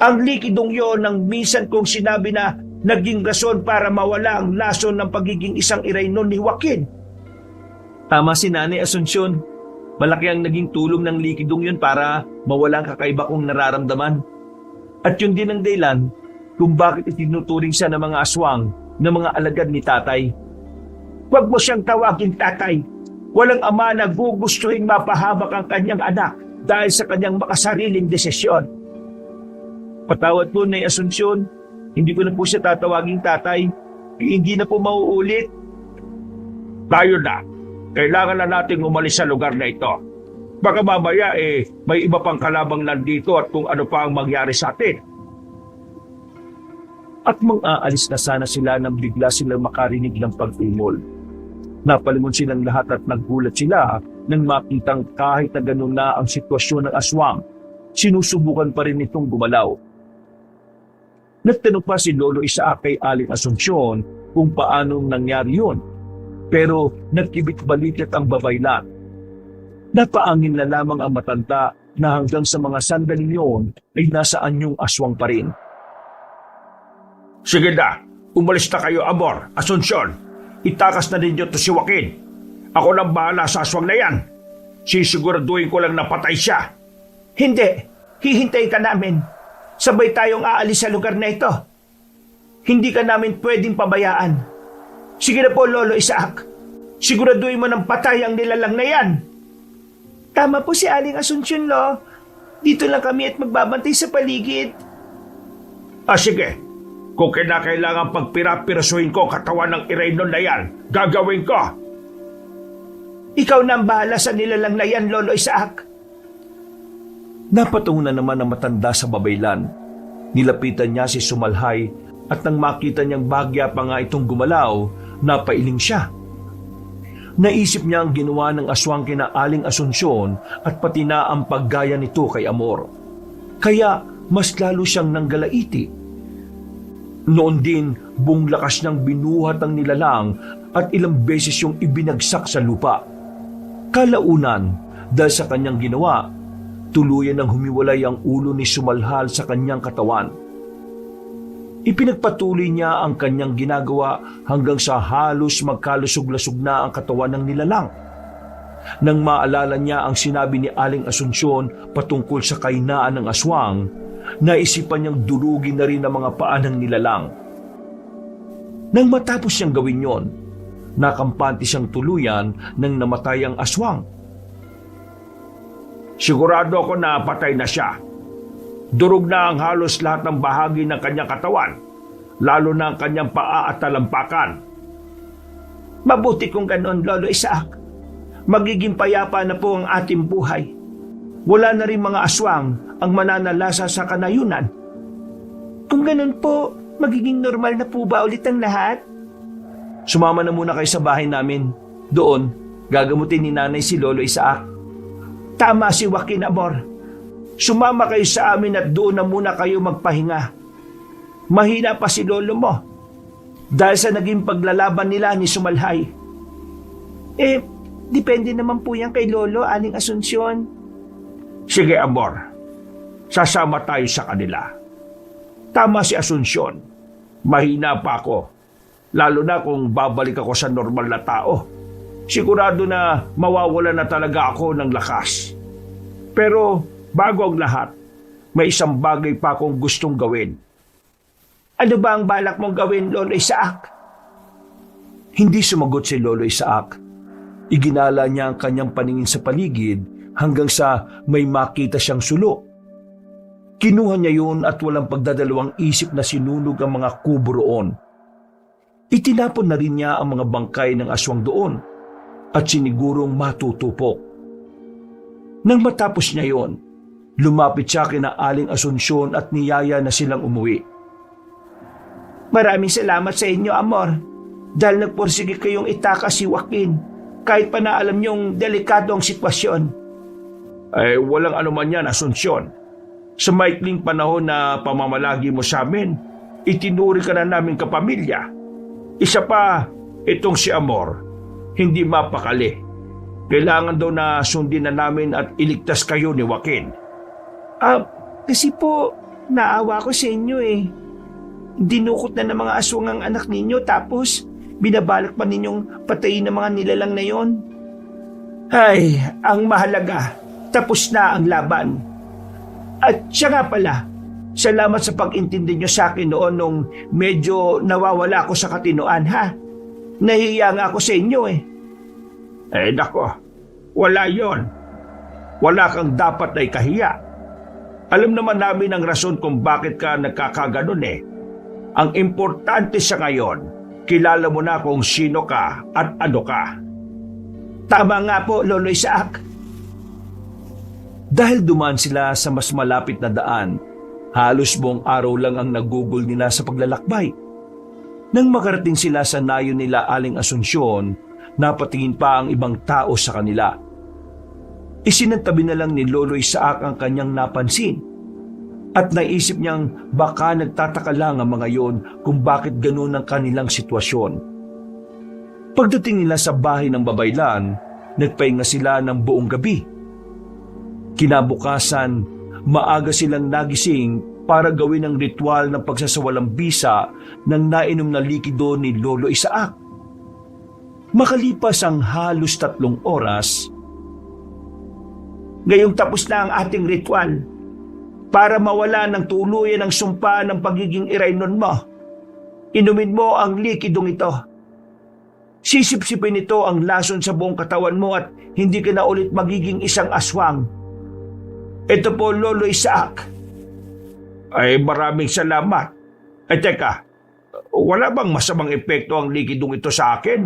[SPEAKER 1] Ang likidong yon ang minsan kong sinabi na naging rason para mawala ang lason ng pagiging isang iraynon ni Joaquin.
[SPEAKER 3] Tama si Nanay Asunsyon. Malaki ang naging tulong ng likidong yun para mawala ang kakaiba kong nararamdaman. At yun din ang dahilan kung bakit itinuturing siya ng mga aswang ng mga alagad ni tatay.
[SPEAKER 1] Huwag mo siyang tawagin tatay. Walang ama na gugustuhin mapahamak ang kanyang anak dahil sa kanyang makasariling desisyon.
[SPEAKER 3] Patawad po, Nay Asunsyon. Hindi ko na po siya tatawaging tatay. Hindi na po mauulit.
[SPEAKER 2] Tayo na. Kailangan na nating umalis sa lugar na ito. Baka mamaya may iba pang kalabang nandito at kung ano pa ang mangyari sa atin.
[SPEAKER 3] At mang-aalis na sana sila nang bigla silang makarinig ng pag-umol. Napalingon silang lahat at naggulat sila nang makitang kahit na ganun na ang sitwasyon ng aswang, sinusubukan pa rin itong gumalaw. Nagtanong pa si Lolo Isaac kay Aling Asunsyon kung paanong nangyari yun. Pero nagkibit-balikat ang babaylan. Napaangin na lamang ang matanda na hanggang sa mga sandali yun ay nasa anyong aswang pa rin.
[SPEAKER 2] Sige na, umalis na kayo, Amor, Asunsyon. Itakas na ninyo to si Joaquin. Ako lang bahala sa aswang na yan. Sisiguraduhin ko lang na patay siya.
[SPEAKER 1] Hindi, hihintayin ka namin. Sabay tayong aalis sa lugar na ito. Hindi ka namin pwedeng pabayaan. Sige na po, Lolo Isaac. Siguraduhin mo ng patay ang nilalang na yan. Tama po si Aling Asunsyon, Lo. Dito lang kami at magbabantay sa paligid.
[SPEAKER 2] Sige. Kung kinakailangan pagpirapirasuhin ko katawan ng iraynon na yan, gagawin ko.
[SPEAKER 1] Ikaw na ang bahala sa nilalang na yan, Lolo Isaac.
[SPEAKER 3] Napatungo na naman ang matanda sa babaylan. Nilapitan niya si Sumalhay at nang makita niyang bagya pa nga itong gumalaw, napailing siya. Naisip niya ang ginawa ng aswang kina Aling Asunsyon at pati na ang paggaya nito kay Amor. Kaya mas lalo siyang nanggalaiti. Noon din, buong lakas niyang binuhat ang nilalang at ilang beses yung ibinagsak sa lupa. Kalaunan, dahil sa kanyang ginawa, tuluyan nang humiwalay ang ulo ni Sumalhal sa kanyang katawan. Ipinagpatuloy niya ang kanyang ginagawa hanggang sa halos magkalusog-lasog na ang katawan ng nilalang. Nang maalala niya ang sinabi ni Aling Asunsyon patungkol sa kahinaan ng aswang, naisipan niyang durugin na rin ang mga paa ng nilalang. Nang matapos siyang gawin yon, nakampante siyang tuluyan nang namatay ang aswang.
[SPEAKER 2] Sigurado ako na patay na siya. Durog na ang halos lahat ng bahagi ng kanyang katawan, lalo na ang kanyang paa at talampakan.
[SPEAKER 1] Mabuti kung ganon, Lolo Isaac. Magiging payapa na po ang ating buhay. Wala na rin mga aswang ang mananalasa sa kanayunan. Kung ganon po, magiging normal na po ba ulit ang lahat?
[SPEAKER 3] Sumama na muna kayo sa bahay namin. Doon, gagamutin ni nanay si Lolo Isaac.
[SPEAKER 1] Tama si Joaquin, Amor. Sumama kayo sa amin at doon na muna kayo magpahinga. Mahina pa si lolo mo dahil sa naging paglalaban nila ni Sumalhay. Depende naman po yan kay Lolo, Aling Asunsyon.
[SPEAKER 2] Sige, Amor. Sasama tayo sa kanila. Tama si Asunsyon. Mahina pa ako. Lalo na kung babalik ako sa normal na tao. Sigurado na mawawala na talaga ako ng lakas. Pero bago ang lahat, may isang bagay pa akong gustong gawin.
[SPEAKER 1] Ano ba ang balak mong gawin, Lolo Isaac?
[SPEAKER 3] Hindi sumagot si Lolo Isaac. Iginala niya ang kanyang paningin sa paligid hanggang sa may makita siyang sulo. Kinuha niya yun at walang pagdadalawang isip na sinunog ang mga kubo roon. Itinapon na rin niya ang mga bangkay ng aswang doon at sinigurong matutupok. Nang matapos niya yon, lumapit siya kina Aling Asunsyon at niyaya na silang umuwi.
[SPEAKER 1] Maraming salamat sa inyo, Amor, dahil nagpursige kayong itakas si Joaquin kahit pa na alam niyong delikado ang sitwasyon.
[SPEAKER 2] Walang anuman yan, Asunsyon. Sa maikling panahon na pamamalagi mo sa amin, itinuri ka na namin kapamilya. Isa pa, itong si Amor, hindi mapakali. Kailangan daw na sundin na namin at iligtas kayo ni Joaquin.
[SPEAKER 1] Kasi po, naawa ko sa inyo eh. Dinukot na ng mga aswang ang anak ninyo tapos binabalak pa ninyong patayin ng mga nilalang na yon. Ay, ang mahalaga, tapos na ang laban. At siya nga pala, salamat sa pag-intindi nyo sa akin noon nung medyo nawawala ako sa katinoan, ha? Nahihiya nga ako sa inyo eh.
[SPEAKER 2] Nako, wala yon. Wala kang dapat ay kahiya. Alam naman namin ang rason kung bakit ka nagkakaganon eh. Ang importante sa ngayon, kilala mo na kung sino ka at ano ka.
[SPEAKER 1] Tama nga po, Lolo Isaac.
[SPEAKER 3] Dahil dumaan sila sa mas malapit na daan, halos buong araw lang ang nagugol nila sa paglalakbay. Nang makarating sila sa nayo nila Aling Asunsyon, napatingin pa ang ibang tao sa kanila. Isinantabi na lang ni Lolo Isaac ang kanyang napansin. At naisip niyang baka nagtataka lang ang mga yon kung bakit ganun ang kanilang sitwasyon. Pagdating nila sa bahay ng babaylan, nagpahinga sila ng buong gabi. Kinabukasan, maaga silang nagising para gawin ang ritual ng pagsasawalang bisa ng nainom na likido ni Lolo Isaac. Makalipas ang halos 3 oras,
[SPEAKER 1] ngayong tapos na ang ating ritual. Para mawala ng tuluyan ang sumpa ng pagiging Iraynon mo, inumin mo ang likidong ito. Sisipsipin ito ang lason sa buong katawan mo at hindi ka na ulit magiging isang aswang. Ito po, Lolo Isaac.
[SPEAKER 2] Maraming salamat. Teka, wala bang masamang epekto ang likidong ito sa akin?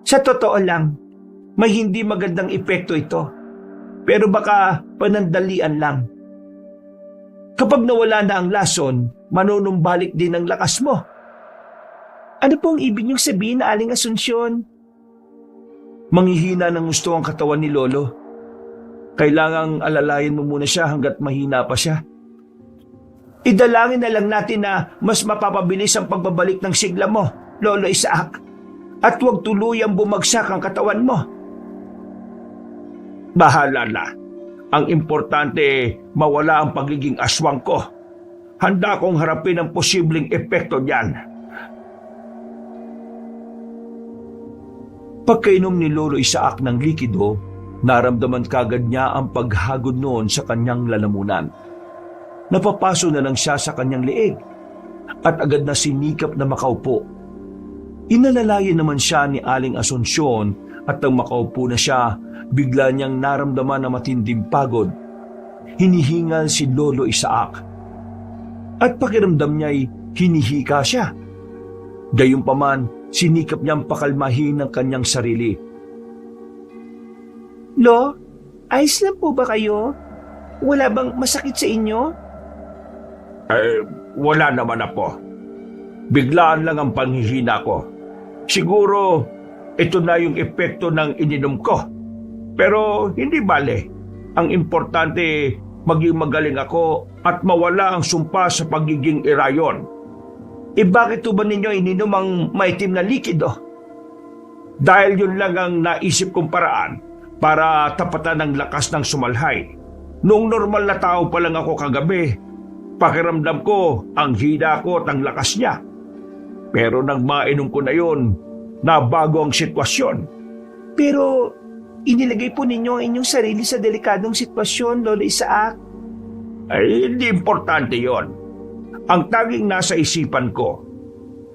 [SPEAKER 1] Sa totoo lang, may hindi magandang epekto ito. Pero baka panandalian lang. Kapag nawala na ang lason, manunumbalik din ang lakas mo. Ano pong ibig niyong sabihin, Aling Asunsyon?
[SPEAKER 3] Manghihina ng gusto ang katawan ni Lolo. Kailangang alalayan mo muna siya hanggat mahina pa siya.
[SPEAKER 1] Idalangin na lang natin na mas mapapabilis ang pagbabalik ng sigla mo, Lolo Isaac. At huwag tuluyang bumagsak ang katawan mo.
[SPEAKER 2] Bahala na. Ang importante, mawala ang pagiging aswang ko. Handa kong harapin ang posibleng epekto niyan.
[SPEAKER 3] Pagkainom ni Lolo Isaac ng likido, naramdaman kagad niya ang paghagod noon sa kanyang lalamunan. Napapaso na lang siya sa kanyang leeg at agad na sinikap na makaupo. Inalalayan naman siya ni Aling Asunsyon at nang makaupo na siya, bigla niyang naramdaman na matinding pagod. Hinihingal si Lolo Isaac. At pakiramdam niya'y hinihika siya. Gayunpaman, sinikap niyang pakalmahin ang kanyang sarili.
[SPEAKER 1] Lo, ayos lang po ba kayo? Wala bang masakit sa inyo?
[SPEAKER 2] Wala naman na po. Biglaan lang ang panghihina ko. Siguro, ito na yung epekto ng ininom ko. Pero hindi bale. Ang importante, maging magaling ako at mawala ang sumpa sa pagiging irayon.
[SPEAKER 1] Bakit ba ninyo ininom ang maitim na likido?
[SPEAKER 2] Dahil yun lang ang naisip kong paraan para tapatan ng lakas ng sumalhay. Noong normal na tao pa lang ako kagabi, pakiramdam ko ang hina ko at ang lakas niya. Pero nang mainom ko na yun, nabago ang sitwasyon.
[SPEAKER 1] Pero inilagay po ninyo ang inyong sarili sa delikadong sitwasyon, Lolo Isaac.
[SPEAKER 2] Ay, hindi importante yon. Ang tanging nasa isipan ko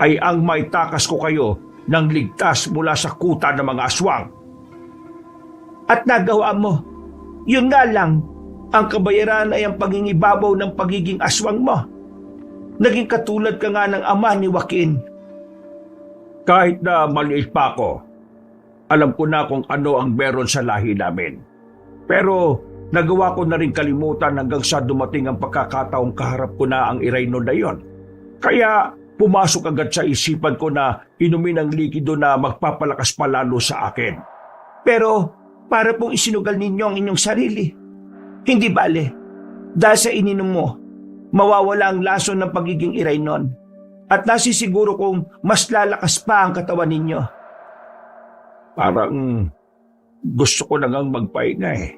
[SPEAKER 2] ay ang maitakas ko kayo ng ligtas mula sa kuta ng mga aswang.
[SPEAKER 1] At nagawa mo. Yun nga lang, ang kabayaran ay ang pagingibabaw ng pagiging aswang mo. Naging katulad ka nga ng ama ni Joaquin.
[SPEAKER 2] Kahit na maliit pa ako, alam ko na kung ano ang meron sa lahi namin. Pero nagawa ko na rin kalimutan hanggang sa dumating ang pagkakataong kaharap ko na ang Iraynon na yon. Kaya pumasok agad sa isipan ko na inumin ang likido na magpapalakas palalo sa akin.
[SPEAKER 1] Pero para pong isinugal ninyo ang inyong sarili. Hindi bale. Dahil sa ininom mo, mawawala ang lason ng pagiging Iraynon. At nasisiguro kong mas lalakas pa ang katawan ninyo.
[SPEAKER 2] Parang gusto ko na ngang magpahinga eh.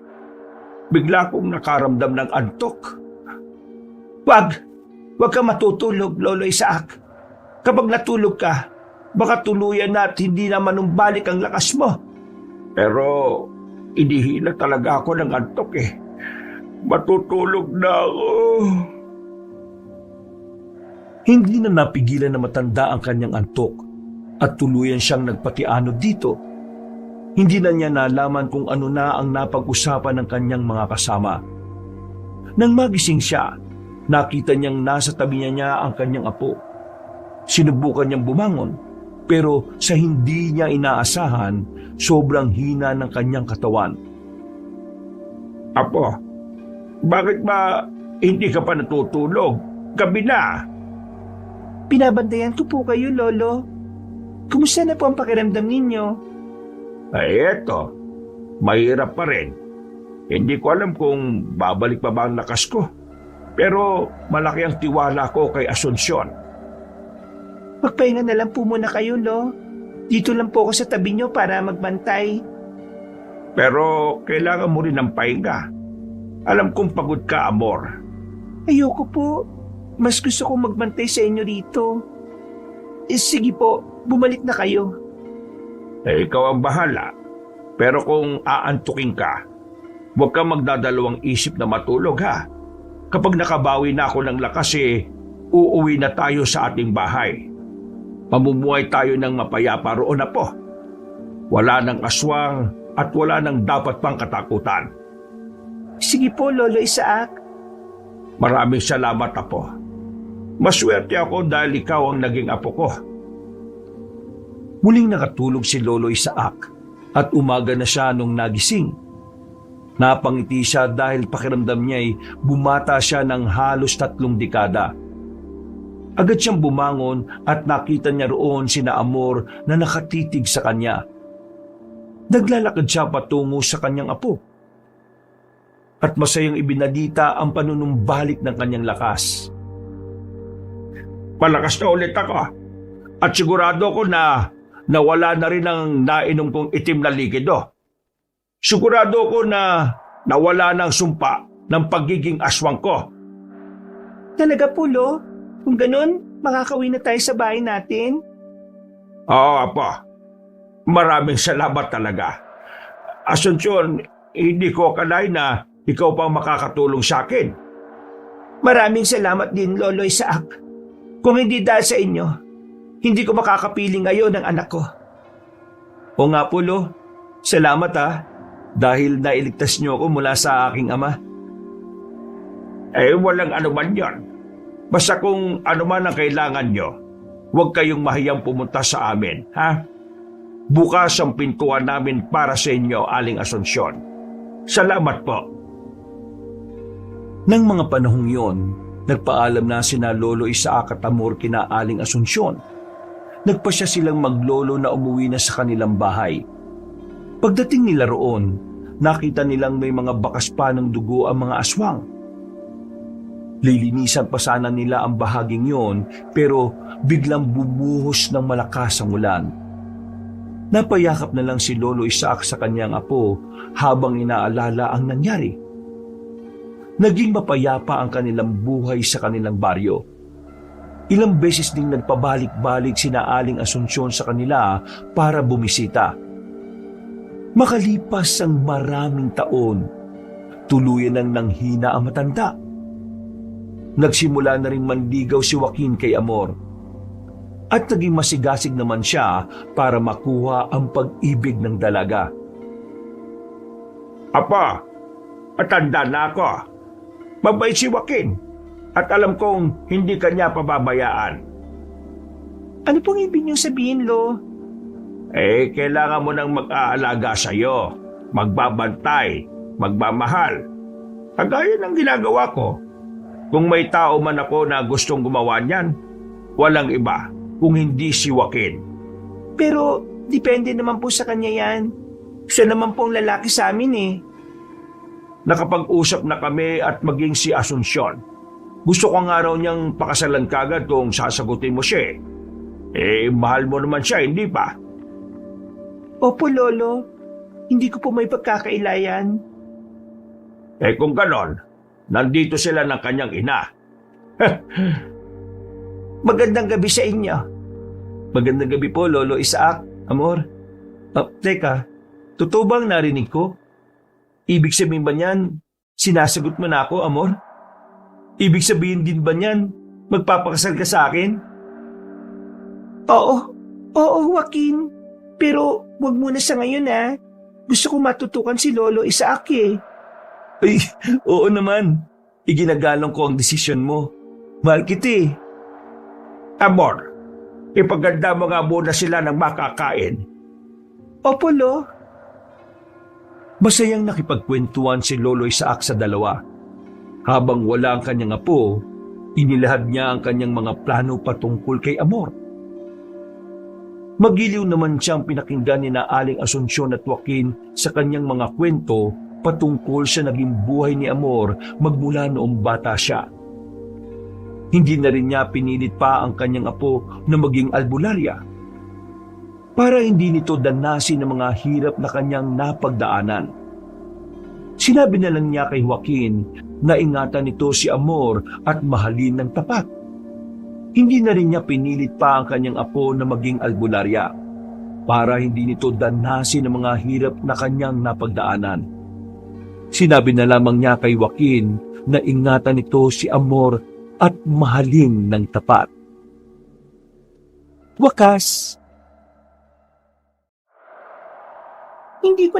[SPEAKER 2] Bigla kong nakaramdam ng antok.
[SPEAKER 1] Wag ka matutulog, Lolo Isaac. Kapag natulog ka, baka tuluyan na at hindi na manumbalik ang lakas mo.
[SPEAKER 2] Pero inihila talaga ako ng antok eh. Matutulog na ako.
[SPEAKER 3] Hindi na napigilan na matanda ang kanyang antok at tuluyan siyang nagpatiano dito. Hindi na niya nalaman kung ano na ang napag-usapan ng kanyang mga kasama. Nang magising siya, nakita niyang nasa tabi niya ang kanyang apo. Sinubukan niyang bumangon, pero sa hindi niya inaasahan, sobrang hina ng kanyang katawan.
[SPEAKER 2] Apo, bakit ba hindi ka pa natutulog? Gabi na.
[SPEAKER 1] Pinabantayan ko po kayo, Lolo. Kumusta na po ang pakiramdam ninyo?
[SPEAKER 2] Ay eto, mahirap pa rin. Hindi ko alam kung babalik pa ba ang lakas ko. Pero malaki ang tiwala ko kay Asuncion.
[SPEAKER 1] Magpahinga na lang po muna kayo, Lo. Dito lang po ako sa tabi nyo para magbantay.
[SPEAKER 2] Pero kailangan mo rin ng pahinga. Alam kong pagod ka, Amor.
[SPEAKER 1] Ayoko po. Mas gusto kong magbantay sa inyo rito. Sige po, bumalik na kayo.
[SPEAKER 2] Ikaw ang bahala. Pero kung aantukin ka, huwag kang magdadalawang isip na matulog ha. Kapag nakabawi na ako ng lakas uuwi na tayo sa ating bahay. Pamumuhay tayo ng mapayapa roon na po. Wala ng aswang at wala ng dapat pang katakutan.
[SPEAKER 1] Sige po, Lolo Isaac.
[SPEAKER 2] Maraming salamat, Apo. Maswerte ako dahil ikaw ang naging apo ko.
[SPEAKER 3] Muling nakatulog si Lolo Isaac at umaga na siya nung nagising. Napangiti siya dahil pakiramdam niya ay bumata siya ng halos 3 dekada. Agad siyang bumangon at nakita niya roon sina Amor na nakatitig sa kanya. Naglalakad siya patungo sa kanyang apo. At masayang ibinalita ang panunumbalik ng kanyang lakas.
[SPEAKER 2] Palakas na ulit ako. At sigurado ko na nawala na rin ang nainom kong itim na likido. Sigurado ko na nawala ng sumpa ng pagiging aswang ko.
[SPEAKER 1] Talaga po, Lo? Kung ganun, makakauwi na tayo sa bahay natin?
[SPEAKER 2] Oo, Apo. Maraming salamat talaga. Asuncion, hindi ko akalain na ikaw pang makakatulong sa akin.
[SPEAKER 1] Maraming salamat din, Lolo Isaac. Kung hindi dahil sa inyo, hindi ko makakapili ngayon ng anak ko.
[SPEAKER 3] O nga po, Lo. Salamat dahil nailigtas niyo ako mula sa aking ama.
[SPEAKER 2] Walang anuman yon. Basta kung anuman ang kailangan nyo, huwag kayong mahiyang pumunta sa amin, ha? Bukas ang pintuan namin para sa inyo, Aling Asuncion. Salamat po.
[SPEAKER 3] Nang mga panahong yon, nagpaalam na sina Lolo Isaac at Amor kina Aling Asuncion. nagpasya silang maglolo na umuwi na sa kanilang bahay. Pagdating nila roon, nakita nilang may mga bakas pa ng dugo ang mga aswang. Lilinisan pa sana nila ang bahaging yon, pero biglang bumuhos ng malakas ang ulan. Napayakap na lang si Lolo Isaac sa kanyang apo habang inaalala ang nangyari. Naging mapayapa ang kanilang buhay sa kanilang baryo. Ilang beses ding nagpabalik-balik sina Aling Asunsyon sa kanila para bumisita. Makalipas ang maraming taon, tuluyan nang nanghina ang matanda. Nagsimula na rin manligaw si Joaquin kay Amor. At naging masigasig naman siya para makuha ang pag-ibig ng dalaga.
[SPEAKER 2] Apa, matanda na ako. Mabait si Joaquin at alam kong hindi kanya pababayaan.
[SPEAKER 1] Ano pong ibig niyong sabihin, Lo?
[SPEAKER 2] Kailangan mo nang mag-aalaga sa'yo, magbabantay, magmamahal. Kagaya ng ginagawa ko. Kung may tao man ako na gustong gumawa niyan, walang iba kung hindi si Joaquin.
[SPEAKER 1] Pero depende naman po sa kanya yan. Siya naman pong lalaki sa amin eh.
[SPEAKER 2] Nakapag-usap na kami at maging si Asunsyon. Gusto ko nga raw niyang pakasalan kagad kung sasagutin mo siya. Mahal mo naman siya, hindi pa?
[SPEAKER 1] Opo, Lolo. Hindi ko po may pagkakailayan.
[SPEAKER 2] Kung ganon, nandito sila ng kanyang ina.
[SPEAKER 1] Magandang gabi sa inyo.
[SPEAKER 3] Magandang gabi po, Lolo Isaac, Amor. Teka, totoo bang narinig ko? Ibig sabihin ba niyan, sinasagot mo na ako, Amor? Ibig sabihin din ba niyan, magpapakasal ka sa akin?
[SPEAKER 1] Oo, Joaquin. Pero wag muna sa ngayon Gusto ko matutukan si Lolo Isaac eh.
[SPEAKER 3] Ay, oo naman. Iginagalang ko ang desisyon mo. Mahal kita eh.
[SPEAKER 2] Amor, ipaganda mo nga muna sila ng makakain.
[SPEAKER 1] Opo, Lo.
[SPEAKER 3] Masayang nakipagkwentuhan si Lolo Isaac sa dalawa. Habang wala ang kanyang apo, inilahad niya ang kanyang mga plano patungkol kay Amor. Magiliw naman siyang pinakinggan ni na Aling Asunsyon at Joaquin sa kanyang mga kwento patungkol sa naging buhay ni Amor magmula noong bata siya. Hindi na rin niya pinilit pa ang kanyang apo na maging albularya para hindi nito danasin ang mga hirap na kanyang napagdaanan. Sinabi na lang niya kay Joaquin na ingatan nito si Amor at mahalin ng tapat. Hindi na rin niya pinilit pa ang kanyang apo na maging albularya para hindi nito danasin ang mga hirap na kanyang napagdaanan. Sinabi na lamang niya kay Joaquin na ingatan nito si Amor at mahalin ng tapat.
[SPEAKER 1] Wakas. Hindi ko